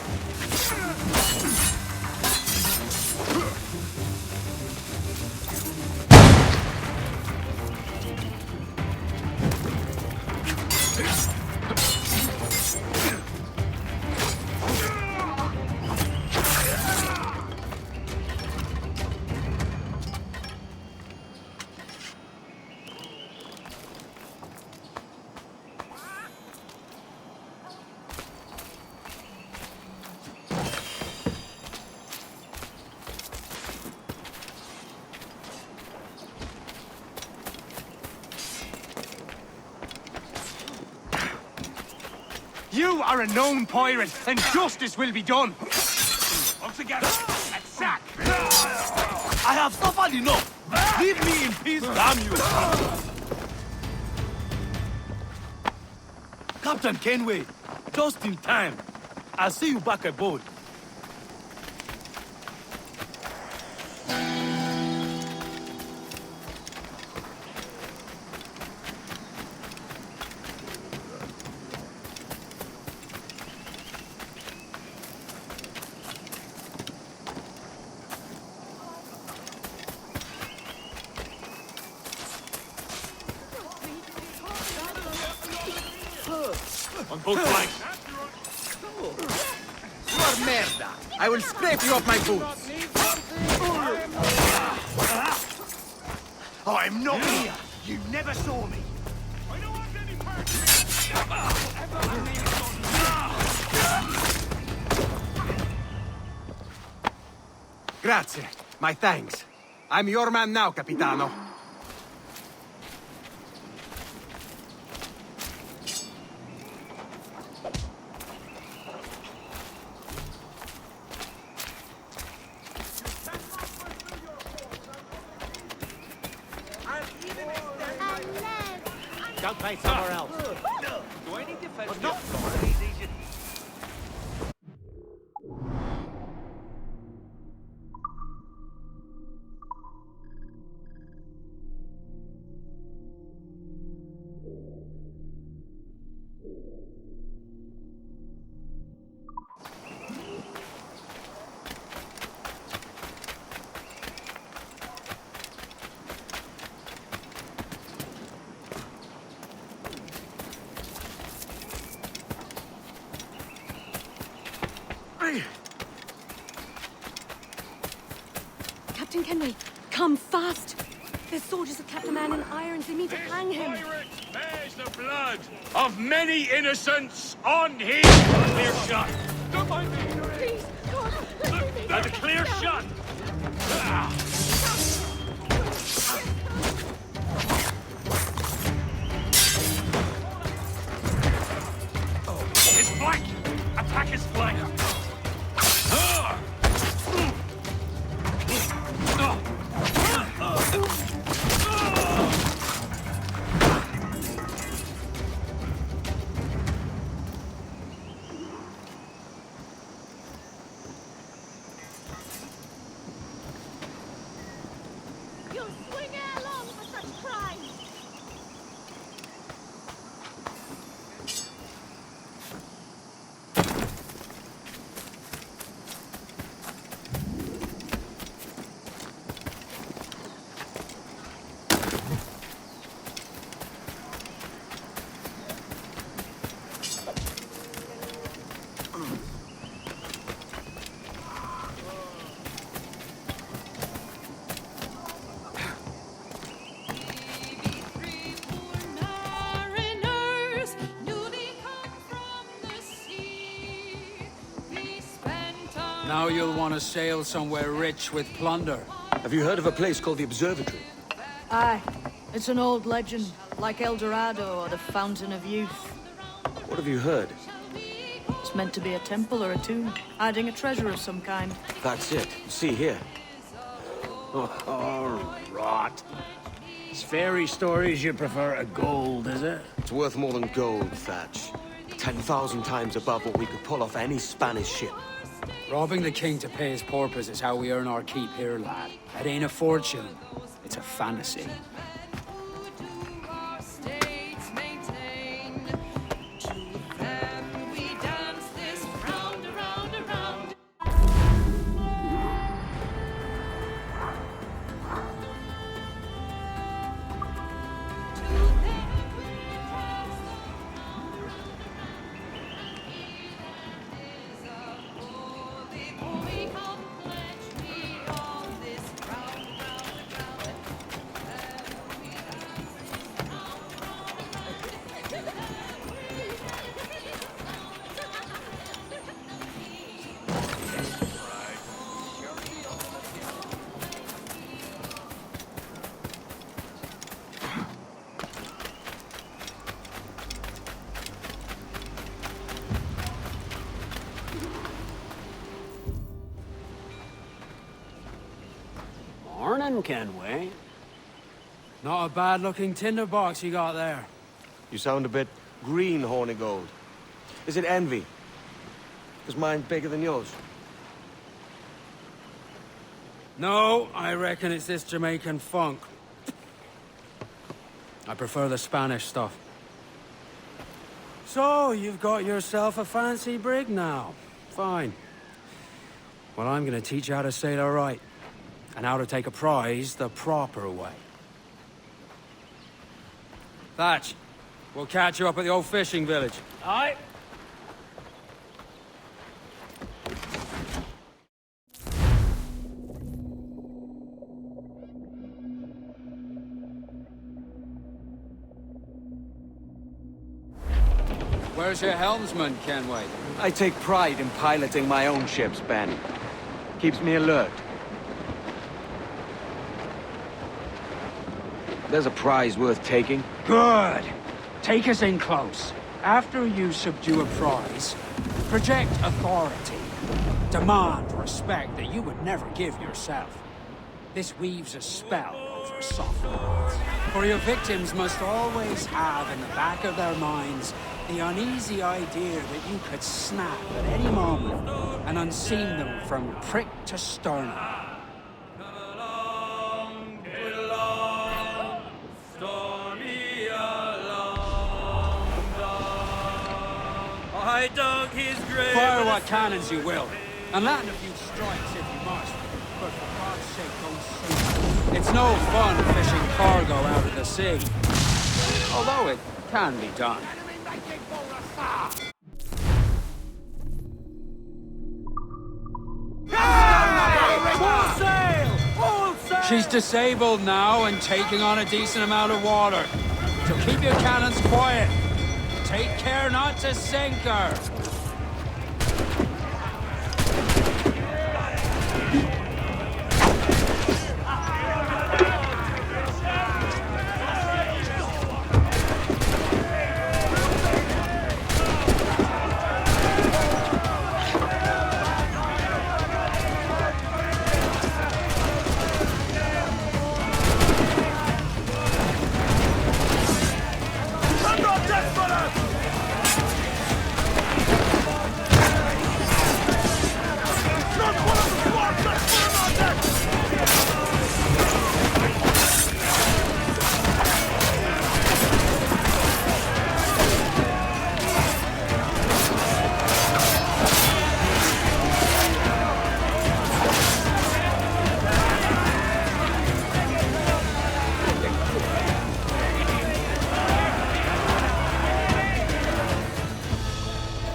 [SPEAKER 22] You are a known pirate, and justice will be done.
[SPEAKER 1] All together, and sack!
[SPEAKER 20] I have suffered enough. Leave me in peace, damn you. Captain Kenway, just in time. I'll see you back aboard.
[SPEAKER 1] On both flanks.
[SPEAKER 15] Por merda! I will scrape you off my boots!
[SPEAKER 1] I'm not here. You never saw me. I don't want any
[SPEAKER 15] Grazie. My thanks. I'm your man now, Capitano.
[SPEAKER 16] Don't pay somewhere else. Do I need defense? Well, not
[SPEAKER 8] Captain Kenway, come fast! There's soldiers of Captain Man in irons. They mean to hang him.
[SPEAKER 1] pirate bears the blood of many innocents on him. Clear shot. Don't mind me.
[SPEAKER 8] Please, God.
[SPEAKER 1] That's a clear shot. His flank. Attack his flank.
[SPEAKER 13] You'll swing it along for such crimes!
[SPEAKER 21] Now you'll want to sail somewhere rich with plunder.
[SPEAKER 3] Have you heard of a place called the Observatory?
[SPEAKER 9] Aye. It's an old legend, like El Dorado or the Fountain of Youth.
[SPEAKER 3] What have you heard?
[SPEAKER 9] It's meant to be a temple or a tomb, hiding a treasure of some kind.
[SPEAKER 3] That's it. See here.
[SPEAKER 5] Oh, rot. It's fairy stories you prefer to gold, is it?
[SPEAKER 3] It's worth more than gold, Thatch. 10,000 times above what we could pull off any Spanish ship.
[SPEAKER 21] Robbing the king to pay his porpoise is how we earn our keep here, lad. It ain't a fortune. It's a fantasy.
[SPEAKER 5] Morning, Kenway.
[SPEAKER 21] Not a bad-looking tinderbox you got there.
[SPEAKER 3] You sound a bit green, Hornigold. Is it envy? Is mine bigger than yours?
[SPEAKER 21] No, I reckon it's this Jamaican funk. I prefer the Spanish stuff. So, you've got yourself a fancy brig now. Fine. Well, I'm gonna teach you how to sail her right. And how to take a prize the proper way. Thatch, we'll catch you up at the old fishing village.
[SPEAKER 5] Aye.
[SPEAKER 21] Where's your helmsman, Kenway?
[SPEAKER 3] I take pride in piloting my own ships, Ben. Keeps me alert. There's a prize worth taking.
[SPEAKER 21] Good. Take us in close. After you subdue a prize, project authority. Demand respect that you would never give yourself. This weaves a spell over soft words. For your victims must always have in the back of their minds the uneasy idea that you could snap at any moment and unseam them from prick to sternum.
[SPEAKER 1] I dug his grave.
[SPEAKER 21] Fire what cannons you will, and land a few strikes if you must. But for God's sake, don't sink. It's no fun fishing cargo out of the sea. Although it can be done. She's disabled now and taking on a decent amount of water. So keep your cannons quiet. Take care not to sink her.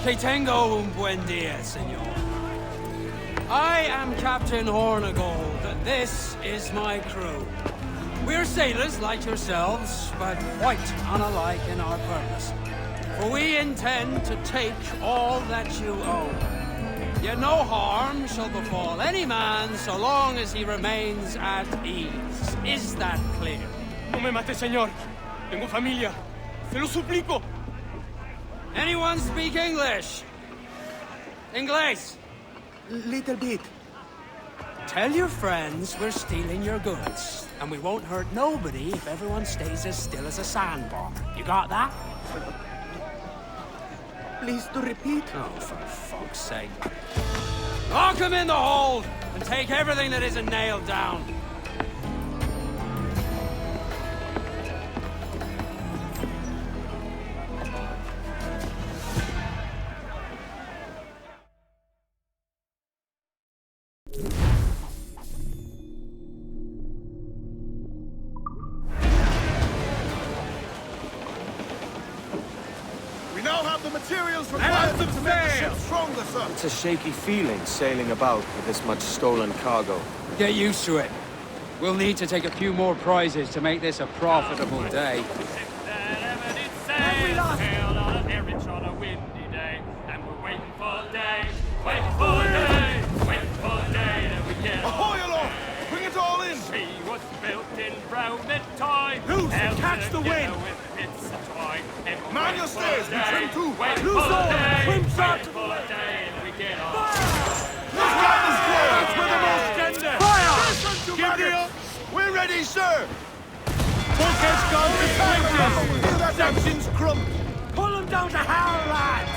[SPEAKER 21] Que tengo un buen día, señor. I am Captain Hornigold. This is my crew. We're sailors like yourselves, but quite unalike in our purpose. For we intend to take all that you own. Yet no harm shall befall any man so long as he remains at ease. Is that clear?
[SPEAKER 22] No me mate, señor. Tengo familia. Se lo suplico.
[SPEAKER 21] Anyone speak English? Inglés?
[SPEAKER 3] Little bit.
[SPEAKER 21] Tell your friends we're stealing your goods, and we won't hurt nobody if everyone stays as still as a sandbar. You got that?
[SPEAKER 3] Please to repeat.
[SPEAKER 21] Oh, for fuck's sake. Lock him in the hold, and take everything that isn't nailed down.
[SPEAKER 1] We now have the materials required to make the ship stronger, sir.
[SPEAKER 3] It's a shaky feeling sailing about with this much stolen cargo.
[SPEAKER 21] Get used to it. We'll need to take a few more prizes to make this a profitable day.
[SPEAKER 11] Sailed on a very on a windy day, and we're waiting for day, waiting for day, waiting for day that we get.
[SPEAKER 1] Ahoy aloft! Bring it all in!
[SPEAKER 11] She was built in Roman time.
[SPEAKER 1] Loose and catch the wind!
[SPEAKER 11] Man
[SPEAKER 1] your stays, we trim too!
[SPEAKER 11] Loose all!
[SPEAKER 1] Trim shot! Let's get the squares with the most tender! Fire! Give me up! We're ready, sir! Bulkhead's gone to splinters! Section's crumped! Pull them down to hell, lads!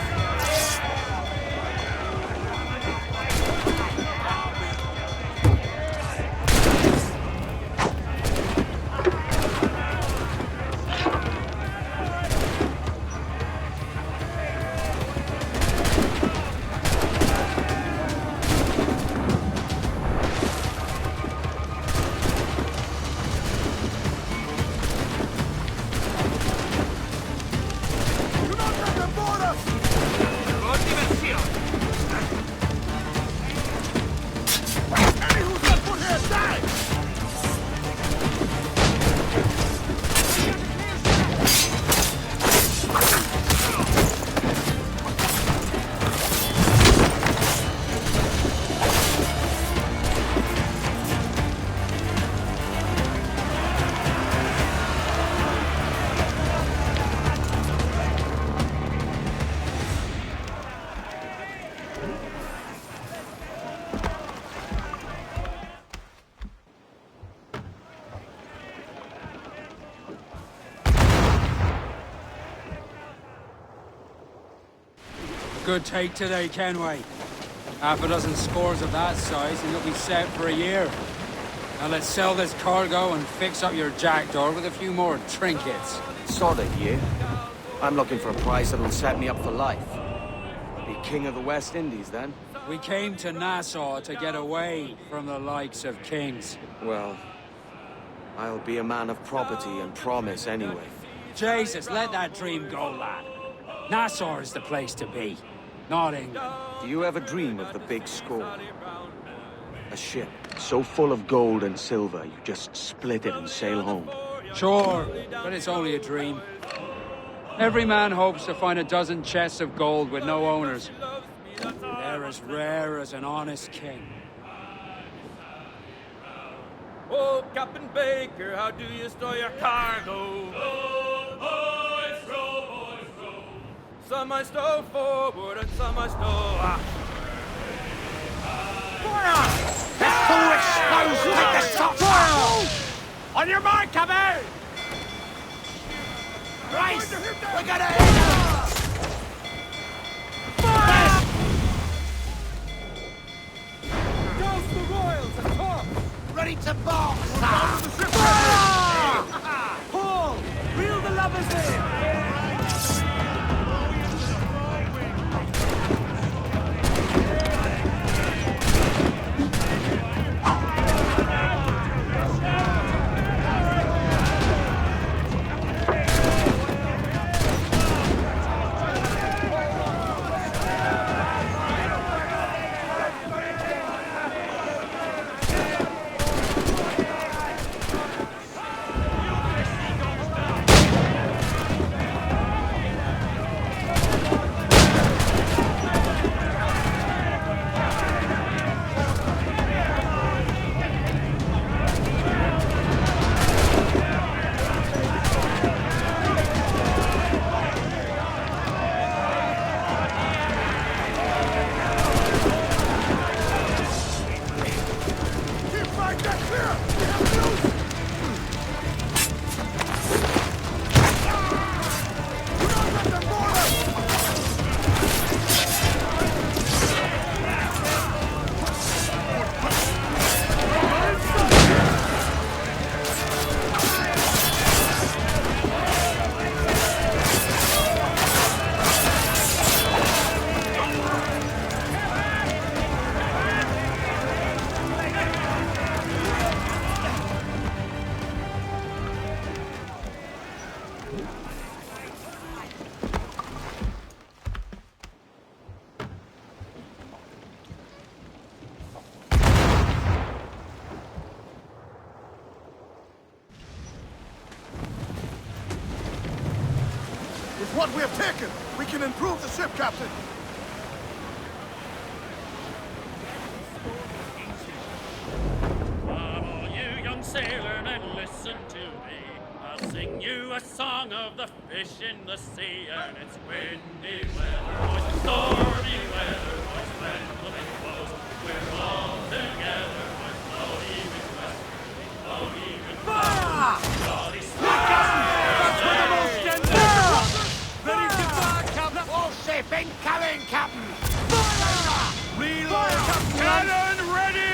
[SPEAKER 21] Good take today, Kenway. Half a dozen scores of that size and you'll be set for a year. Now let's sell this cargo and fix up your jackdaw with a few more trinkets.
[SPEAKER 3] Solid year. I'm looking for a price that'll set me up for life. Be king of the West Indies, then?
[SPEAKER 21] We came to Nassau to get away from the likes of kings.
[SPEAKER 3] Well, I'll be a man of property and promise anyway.
[SPEAKER 21] Jesus, let that dream go, lad. Nassau is the place to be, not England.
[SPEAKER 3] Do you ever dream of the big score? A ship so full of gold and silver, you just split it and sail home.
[SPEAKER 21] Sure, but it's only a dream. Every man hopes to find a dozen chests of gold with no owners. They're as rare as an honest king.
[SPEAKER 11] Oh, Captain Baker, how do you store your cargo? Row, boys, row, boys, row. Some I stow forward and some I stow aft. Fire!
[SPEAKER 1] This foolish snows take the shot! Fire!
[SPEAKER 11] On your mark, Cabot!
[SPEAKER 1] Rice! We're gonna hit him! Fire!
[SPEAKER 22] Douse the royals at top!
[SPEAKER 1] Ready to box!
[SPEAKER 22] Fire!
[SPEAKER 1] Pull! Reel the lovers in! what we have taken, we can improve the ship, Captain.
[SPEAKER 12] Come all you young sailor and listen to me. I'll sing you a song of the fish in the sea. And it's windy weather, boys, and stormy weather, boys, when the wind blows. We're all together, boys, blow even west, blow even fire! Jolly
[SPEAKER 1] That's where the most ready to fire, Captain!
[SPEAKER 15] All ship incoming, Captain!
[SPEAKER 1] Reload! Cannon ready!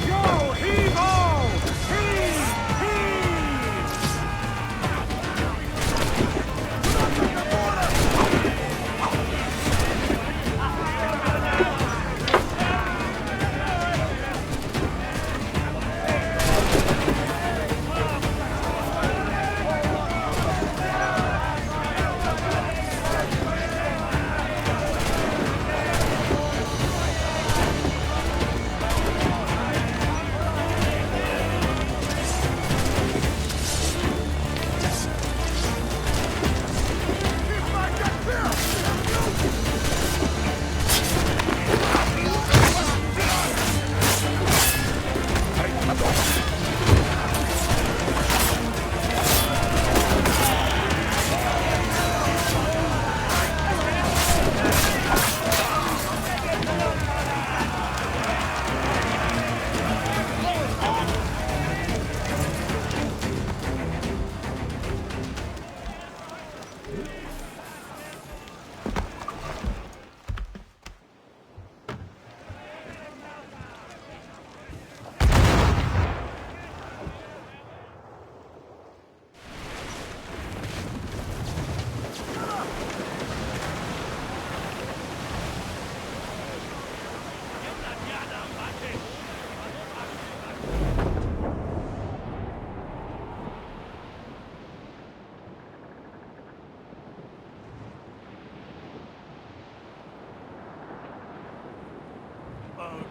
[SPEAKER 1] Go! Heave-ho! Heave! Heave!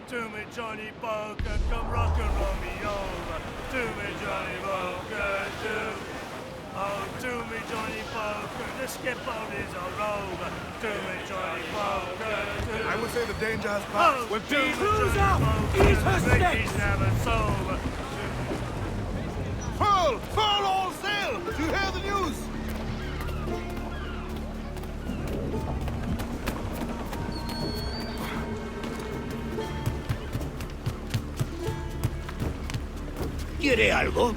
[SPEAKER 19] To me, Johnny Poker, come rock and roll me over. To me, Johnny Poker, do. Oh, to me, Johnny Poker, the skip boat is a rover. To me, Johnny Poker, do.
[SPEAKER 1] I would say the danger has passed.
[SPEAKER 19] Oh,
[SPEAKER 1] With
[SPEAKER 19] to me,
[SPEAKER 1] who's
[SPEAKER 19] Johnny
[SPEAKER 1] up?
[SPEAKER 19] Poker,
[SPEAKER 1] Eat her
[SPEAKER 19] the
[SPEAKER 1] sticks!
[SPEAKER 19] Ricky's never sober.
[SPEAKER 1] Furl! Furl all sail! Do you hear the news?
[SPEAKER 17] ¿Quiere algo?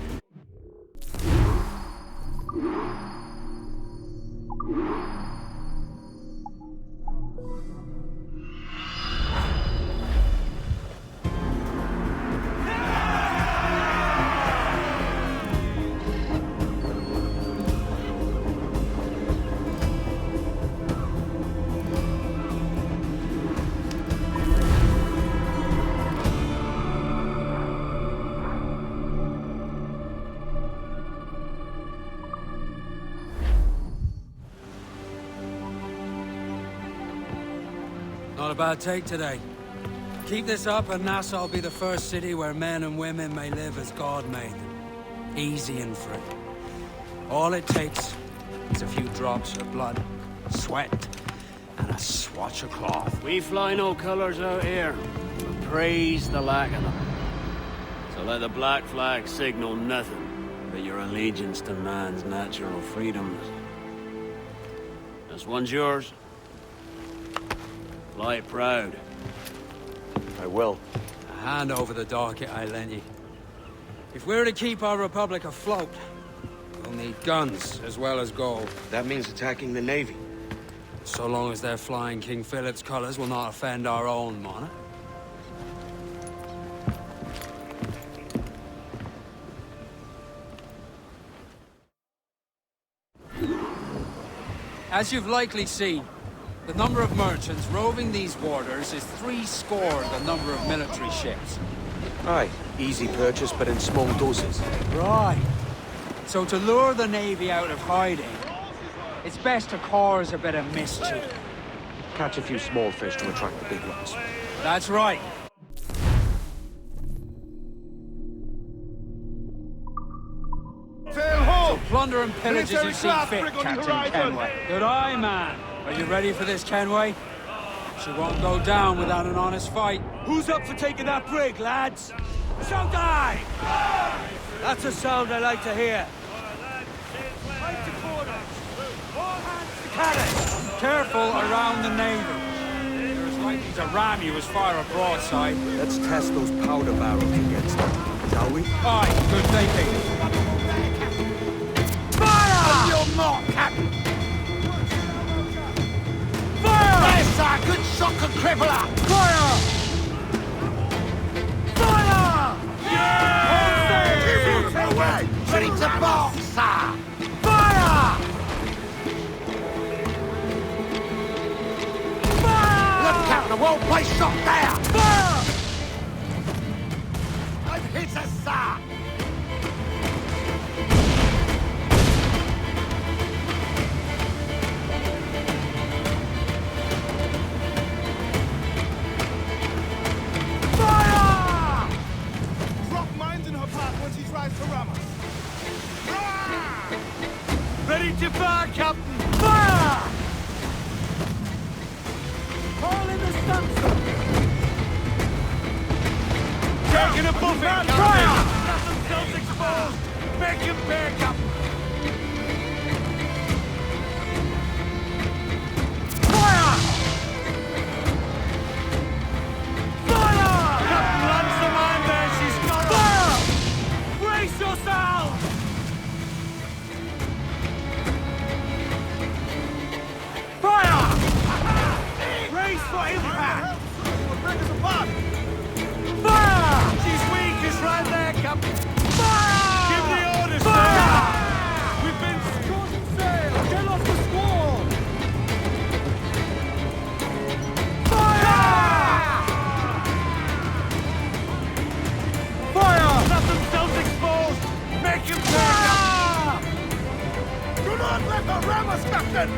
[SPEAKER 21] Not a bad take today. Keep this up and Nassau will be the first city where men and women may live as God made them. Easy and free. All it takes is a few drops of blood, sweat, and a swatch of cloth.
[SPEAKER 5] We fly no colours out here, but praise the lack of them. So let the black flag signal nothing but your allegiance to man's natural freedoms. This one's yours. Fly it proud.
[SPEAKER 21] I will. A hand over the docket I lent you. If we're to keep our republic afloat, we'll need guns as well as gold.
[SPEAKER 3] That means attacking the Navy.
[SPEAKER 21] So long as they're flying King Philip's colors will not offend our own monarch. As you've likely seen, the number of merchants roving these waters is 70 the number of military ships.
[SPEAKER 3] Aye, easy purchase, but in small doses.
[SPEAKER 21] Right. So to lure the Navy out of hiding, it's best to cause a bit of mischief.
[SPEAKER 3] Catch a few small fish to attract the big ones.
[SPEAKER 21] That's right.
[SPEAKER 1] Sail
[SPEAKER 21] plunder and pillage as you see fit, Captain Kenway. Good eye, man. Are you ready for this, Kenway? She won't go down without an honest fight.
[SPEAKER 1] Who's up for taking that brig, lads? Showtime! That's a sound I like to hear. Right to quarters. All hands to cannon.
[SPEAKER 21] Careful around the navy. There's likely to ram you as far a broadside.
[SPEAKER 3] Let's test those powder barrels against them, shall we?
[SPEAKER 21] Aye, good thinking.
[SPEAKER 1] Fire! You're not, Captain! Fire! That's a good shock and crippler! Fire! Fire! Yeah! Hold away! Ready to box, sir! Fire! Fire! Look, Captain, I won't play shot there! Fire! I've hit us, sir! Ready to fire, Captain! Fire! All in the stunsail! Taking a buffet, Captain! Fire! Let themselves exposed! Make him pay, Captain! Fire! Fire! Captain, lands the man there, she's got her! Fire! Brace yourselves! Fire! Brace for impact! Break us apart! Fire! She's weak, is right there, Captain! Fire! Give the orders, Fire! Sir! We've been shorting sail! Get off the squall! Fire! Fire! Let themselves exposed! Make him fire! Do not let them ram us, Captain!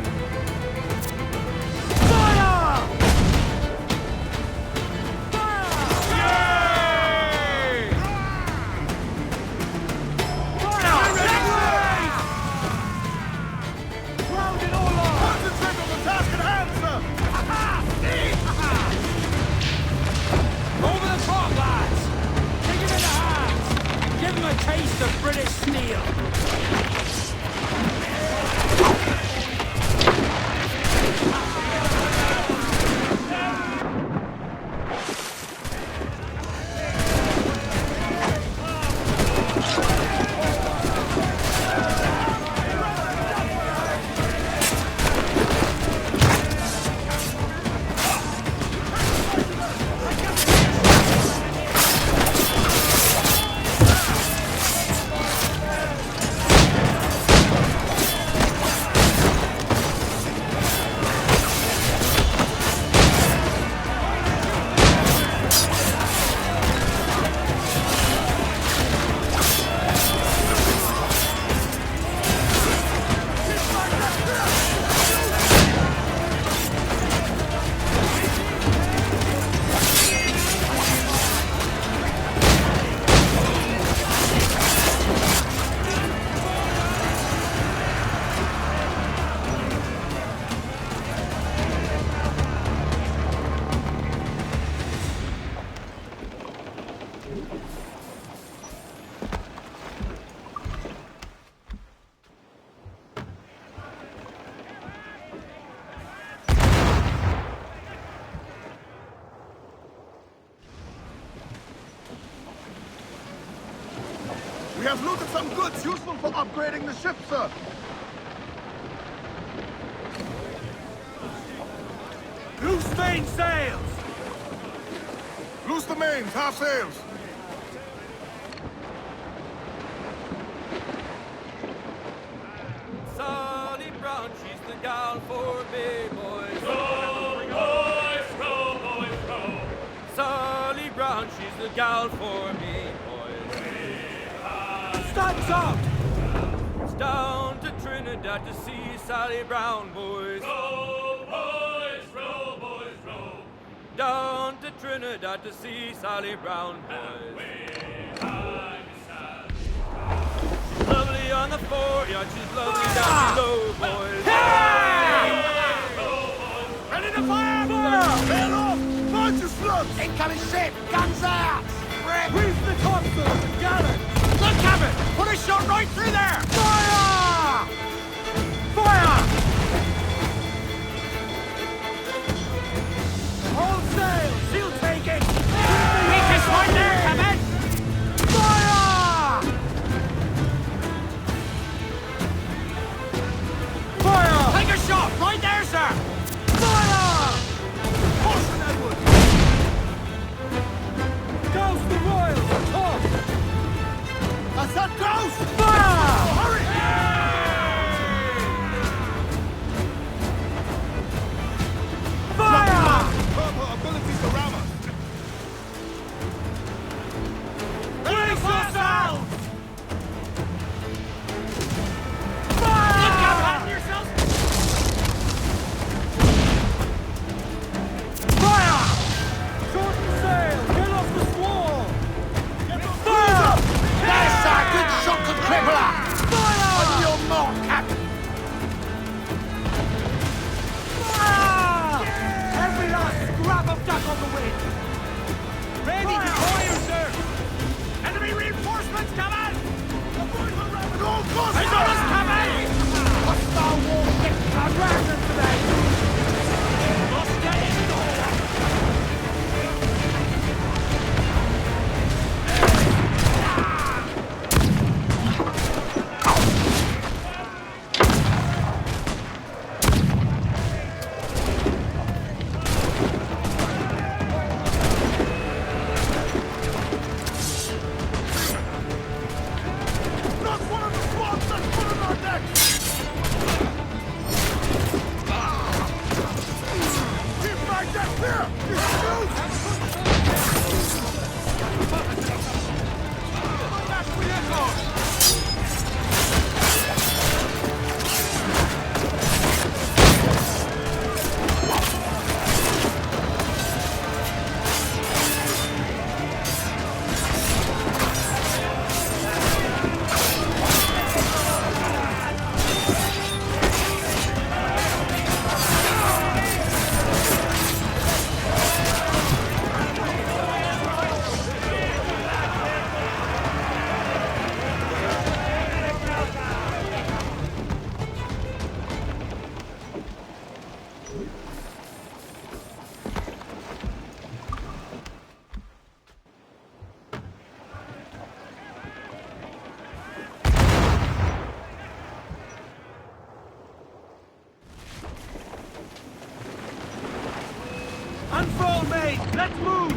[SPEAKER 21] Taste of British steel.
[SPEAKER 1] We have looted some goods useful for upgrading the ship, sir. Loose main sails! Loose the mains, half sails!
[SPEAKER 11] Sally Brown, she's the gal for me, boys.
[SPEAKER 12] Row, boys, row, boys, row.
[SPEAKER 11] Sally Brown, she's the gal for me, boys.
[SPEAKER 1] Stands out!
[SPEAKER 11] It's down to Trinidad to see Sally Brown, boys.
[SPEAKER 12] Row, boys, row, boys, row.
[SPEAKER 11] Down to Trinidad to see Sally Brown, boys.
[SPEAKER 12] And way high beside.
[SPEAKER 11] Lovely lovely on the fore, yeah, she's lovely down below, boys.
[SPEAKER 1] Ready to fire! Fire! Sail off! Launch your slugs!
[SPEAKER 15] Incoming ship! Guns out!
[SPEAKER 1] Reef the topsails and gallant!
[SPEAKER 15] Look, Captain! Put a shot right through there!
[SPEAKER 1] Fire! Fire! All sail! She'll take it!
[SPEAKER 15] Weakest right there, Captain!
[SPEAKER 1] Fire! Fire!
[SPEAKER 15] Take a shot right there, sir!
[SPEAKER 1] Fire! Caution, Edward! Douse the royals at top! That's that douse! Fire! Hurry! Fire! Purple abilities to ram us! Brace yourselves! Fire!
[SPEAKER 15] Look out, man! Yourselves!
[SPEAKER 1] Fire! Shorten sail! Get off the squall! Fire!
[SPEAKER 15] There's a good shot to crippler!
[SPEAKER 1] Fire!
[SPEAKER 15] On your mark, Captain!
[SPEAKER 1] Fire! Every last scrap of duck on the wind! Ready to fire, sir!
[SPEAKER 15] Enemy reinforcements coming!
[SPEAKER 1] At all costs!
[SPEAKER 15] They got us coming!
[SPEAKER 1] Hostile warship are rationed today!
[SPEAKER 15] Lost that in
[SPEAKER 1] Not one of the swats that's put on our deck! Keep my deck clear! Unfurl, mate! Let's move!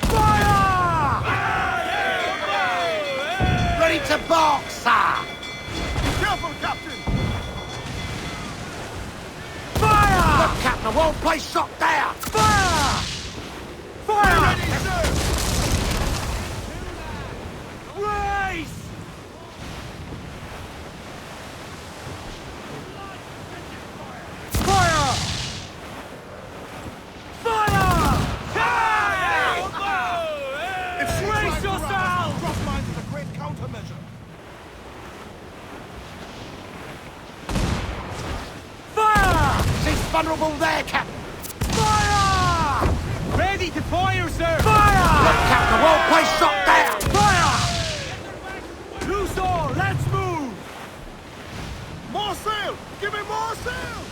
[SPEAKER 1] Fire!
[SPEAKER 15] Ready to bark, sir!
[SPEAKER 1] Be careful, Captain!
[SPEAKER 15] Fire! Look, Captain, I won't place shot there!
[SPEAKER 1] Fire! Fire! Ready, sir! Race! Fire! Fire! Brace yourselves! Drop mines is a great countermeasure. Fire!
[SPEAKER 15] She's vulnerable there, Captain!
[SPEAKER 1] Fire! Ready to fire, sir! Fire!
[SPEAKER 15] Look, Captain, I won't place shot there!
[SPEAKER 1] Fire! Loose all, let's move! More sail! Give me more sail!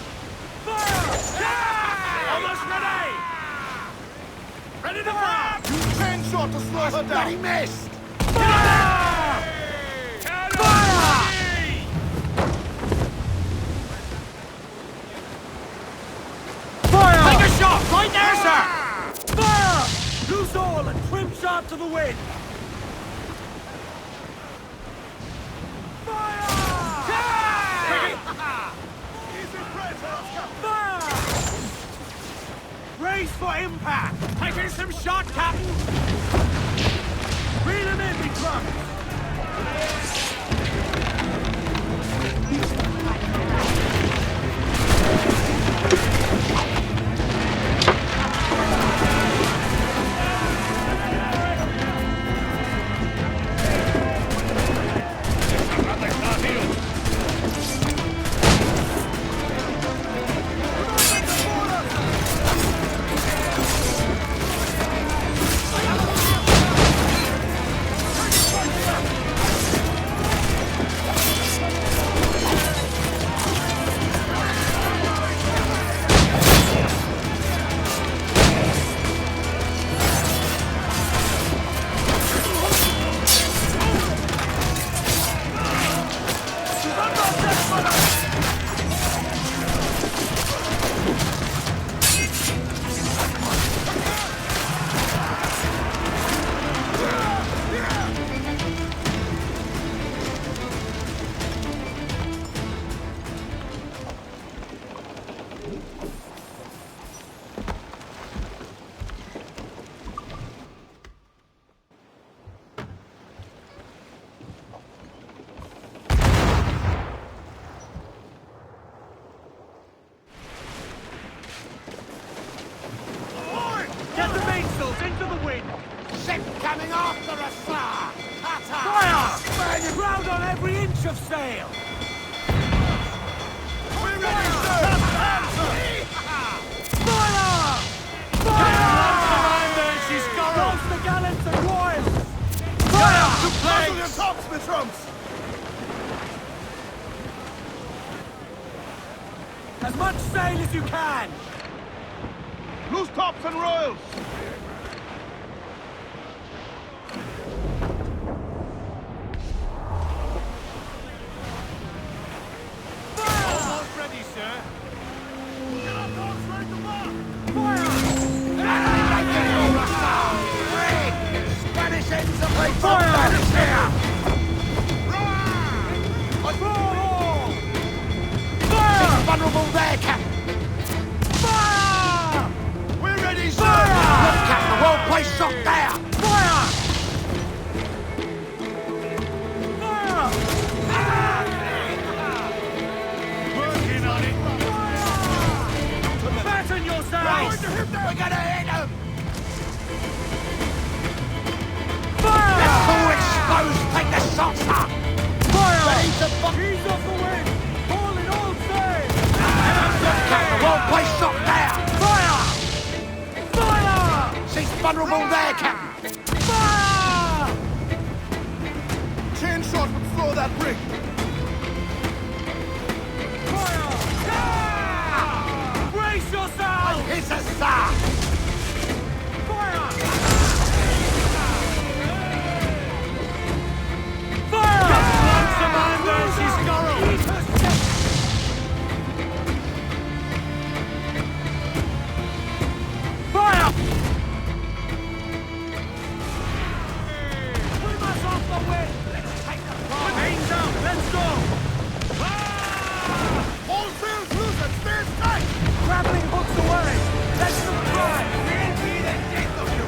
[SPEAKER 1] Fire! Almost ready! Ready to fire! Use 10 shot to slow her down!
[SPEAKER 15] Bloody missed!
[SPEAKER 1] Fire! Fire! Fire!
[SPEAKER 15] Take a shot right there, sir!
[SPEAKER 1] Fire! Loose all and trim sharp to the wind! Fire! Easy press, Fire! Brace for impact!
[SPEAKER 15] Taking some shot, Captain!
[SPEAKER 1] Reel him in, me clubs! much sail as you can!
[SPEAKER 20] Loose tops and royals!
[SPEAKER 1] Almost ready, sir.
[SPEAKER 20] Get our boats ready to mark!
[SPEAKER 1] Spanish ends of the fire! Here! Fire! Vulnerable there, Captain! Fire!
[SPEAKER 20] We're ready, sir!
[SPEAKER 1] Fire! Look, Captain, the whole place shot there! Fire!
[SPEAKER 20] Working on it!
[SPEAKER 1] Fasten yourselves!
[SPEAKER 20] We're gonna hit them!
[SPEAKER 1] Fire! Let's all exposed! Take the shots up! Fire! Ready to fuck! He's off the wind! Hauling all sail! Look, Captain, the whole place shot there! Fire! Fire! She's vulnerable there, Captain! Fire!
[SPEAKER 20] Chain shot would throw that brig!
[SPEAKER 1] Fire! Ah! Brace yourselves! It's a star! Fire! Fire! Once a man there, she's Scarrow! Fire! Put us off the wind! Let's take the fire! Hands out! Let's go!
[SPEAKER 20] All sails loose and stay tight!
[SPEAKER 1] Grappling hooks away! Let's fly! We'll be the death of you!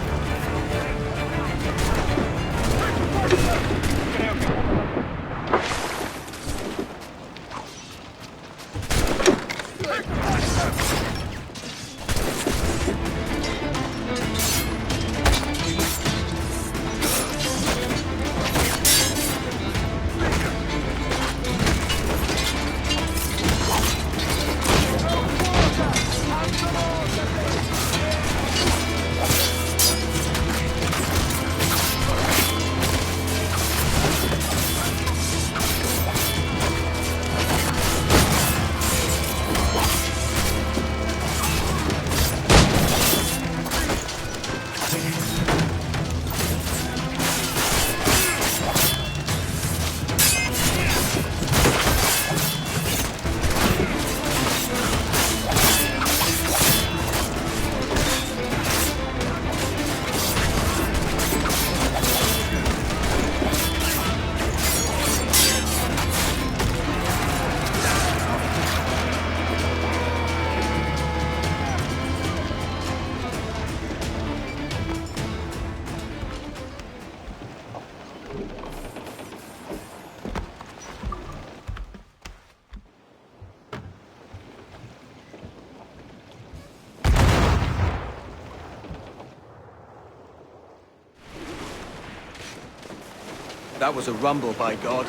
[SPEAKER 3] That was a rumble, by God.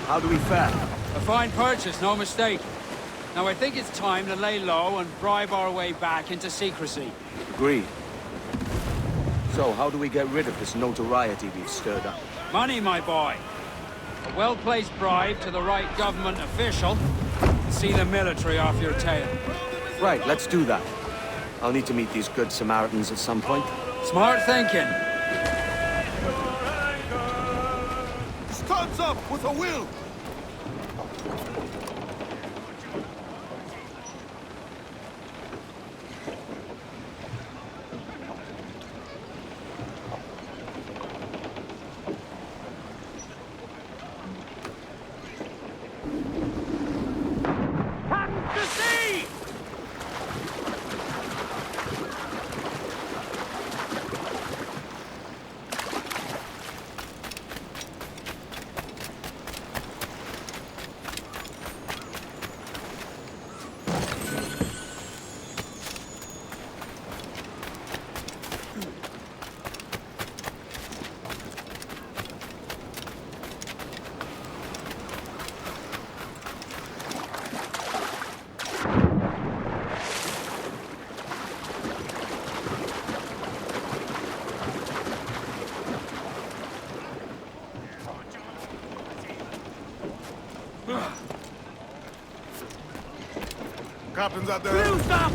[SPEAKER 3] How do we fare?
[SPEAKER 21] A fine purchase, no mistake. Now I think it's time to lay low and bribe our way back into secrecy.
[SPEAKER 3] Agreed. So, how do we get rid of this notoriety we've stirred up?
[SPEAKER 21] Money, my boy. A well-placed bribe to the right government official. See the military off your tail.
[SPEAKER 3] Right, let's do that. I'll need to meet these good Samaritans at some point.
[SPEAKER 21] Smart thinking.
[SPEAKER 20] Stands up with a will!
[SPEAKER 1] To sea! captain's out there. Crew, stop!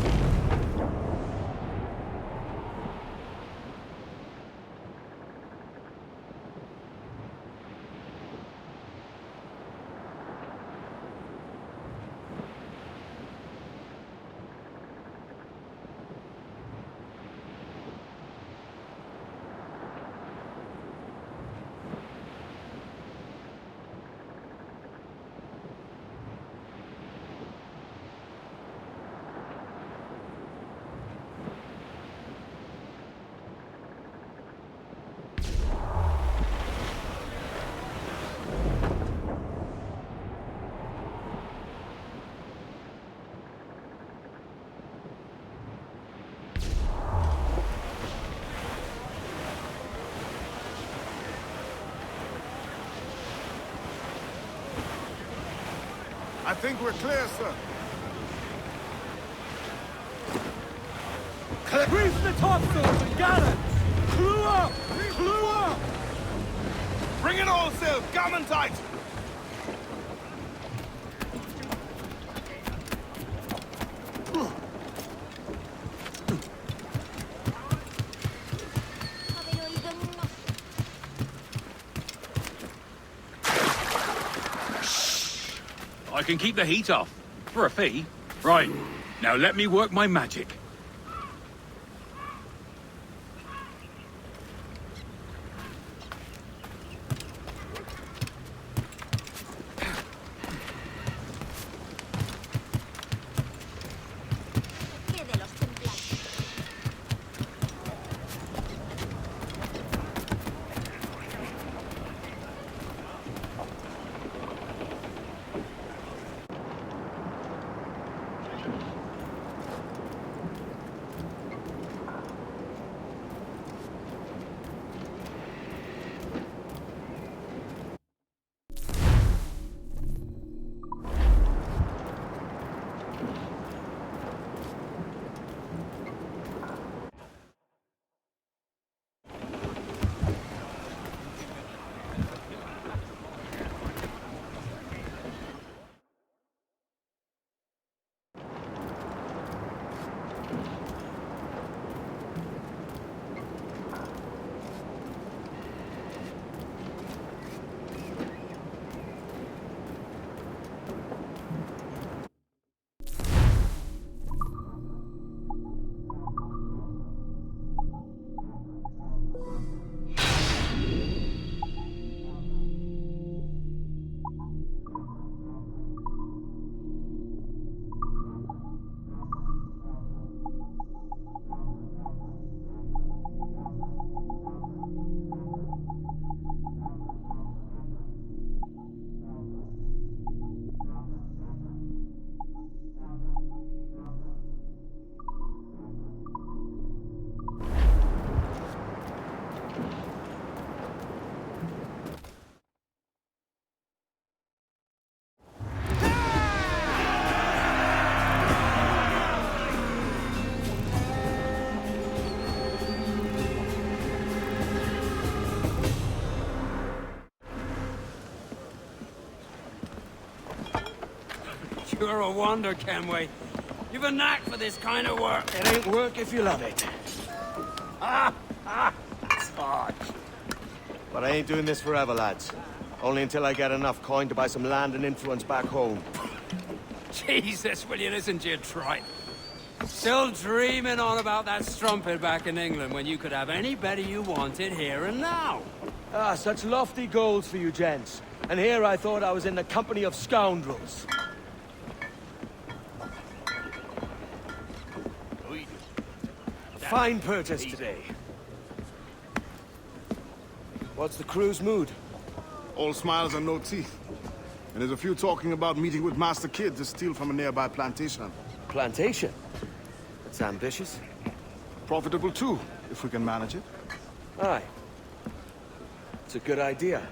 [SPEAKER 1] I think we're clear, sir. Grease the topsails and gallants! Clew up! Clew up! Bring it all sail! Gammon tight!
[SPEAKER 20] I can keep the heat off. For a fee. Right. Now let me work my magic.
[SPEAKER 21] You're a wonder, Kenway. You've a knack for this kind of work.
[SPEAKER 3] It ain't work if you love it.
[SPEAKER 21] It's hard.
[SPEAKER 3] But I ain't doing this forever, lads. Only until I get enough coin to buy some land and influence back home.
[SPEAKER 21] Jesus, will you listen to your tripe? Still dreaming on about that strumpet back in England when you could have anybody you wanted here and now.
[SPEAKER 3] Ah, such lofty goals for you gents. And here I thought I was in the company of scoundrels. Fine purchase today. What's the crew's mood?
[SPEAKER 1] All smiles and no teeth. And there's a few talking about meeting with Master Kid to steal from a nearby plantation.
[SPEAKER 3] Plantation? That's ambitious.
[SPEAKER 1] Profitable too, if we can manage it.
[SPEAKER 3] Aye. It's a good idea.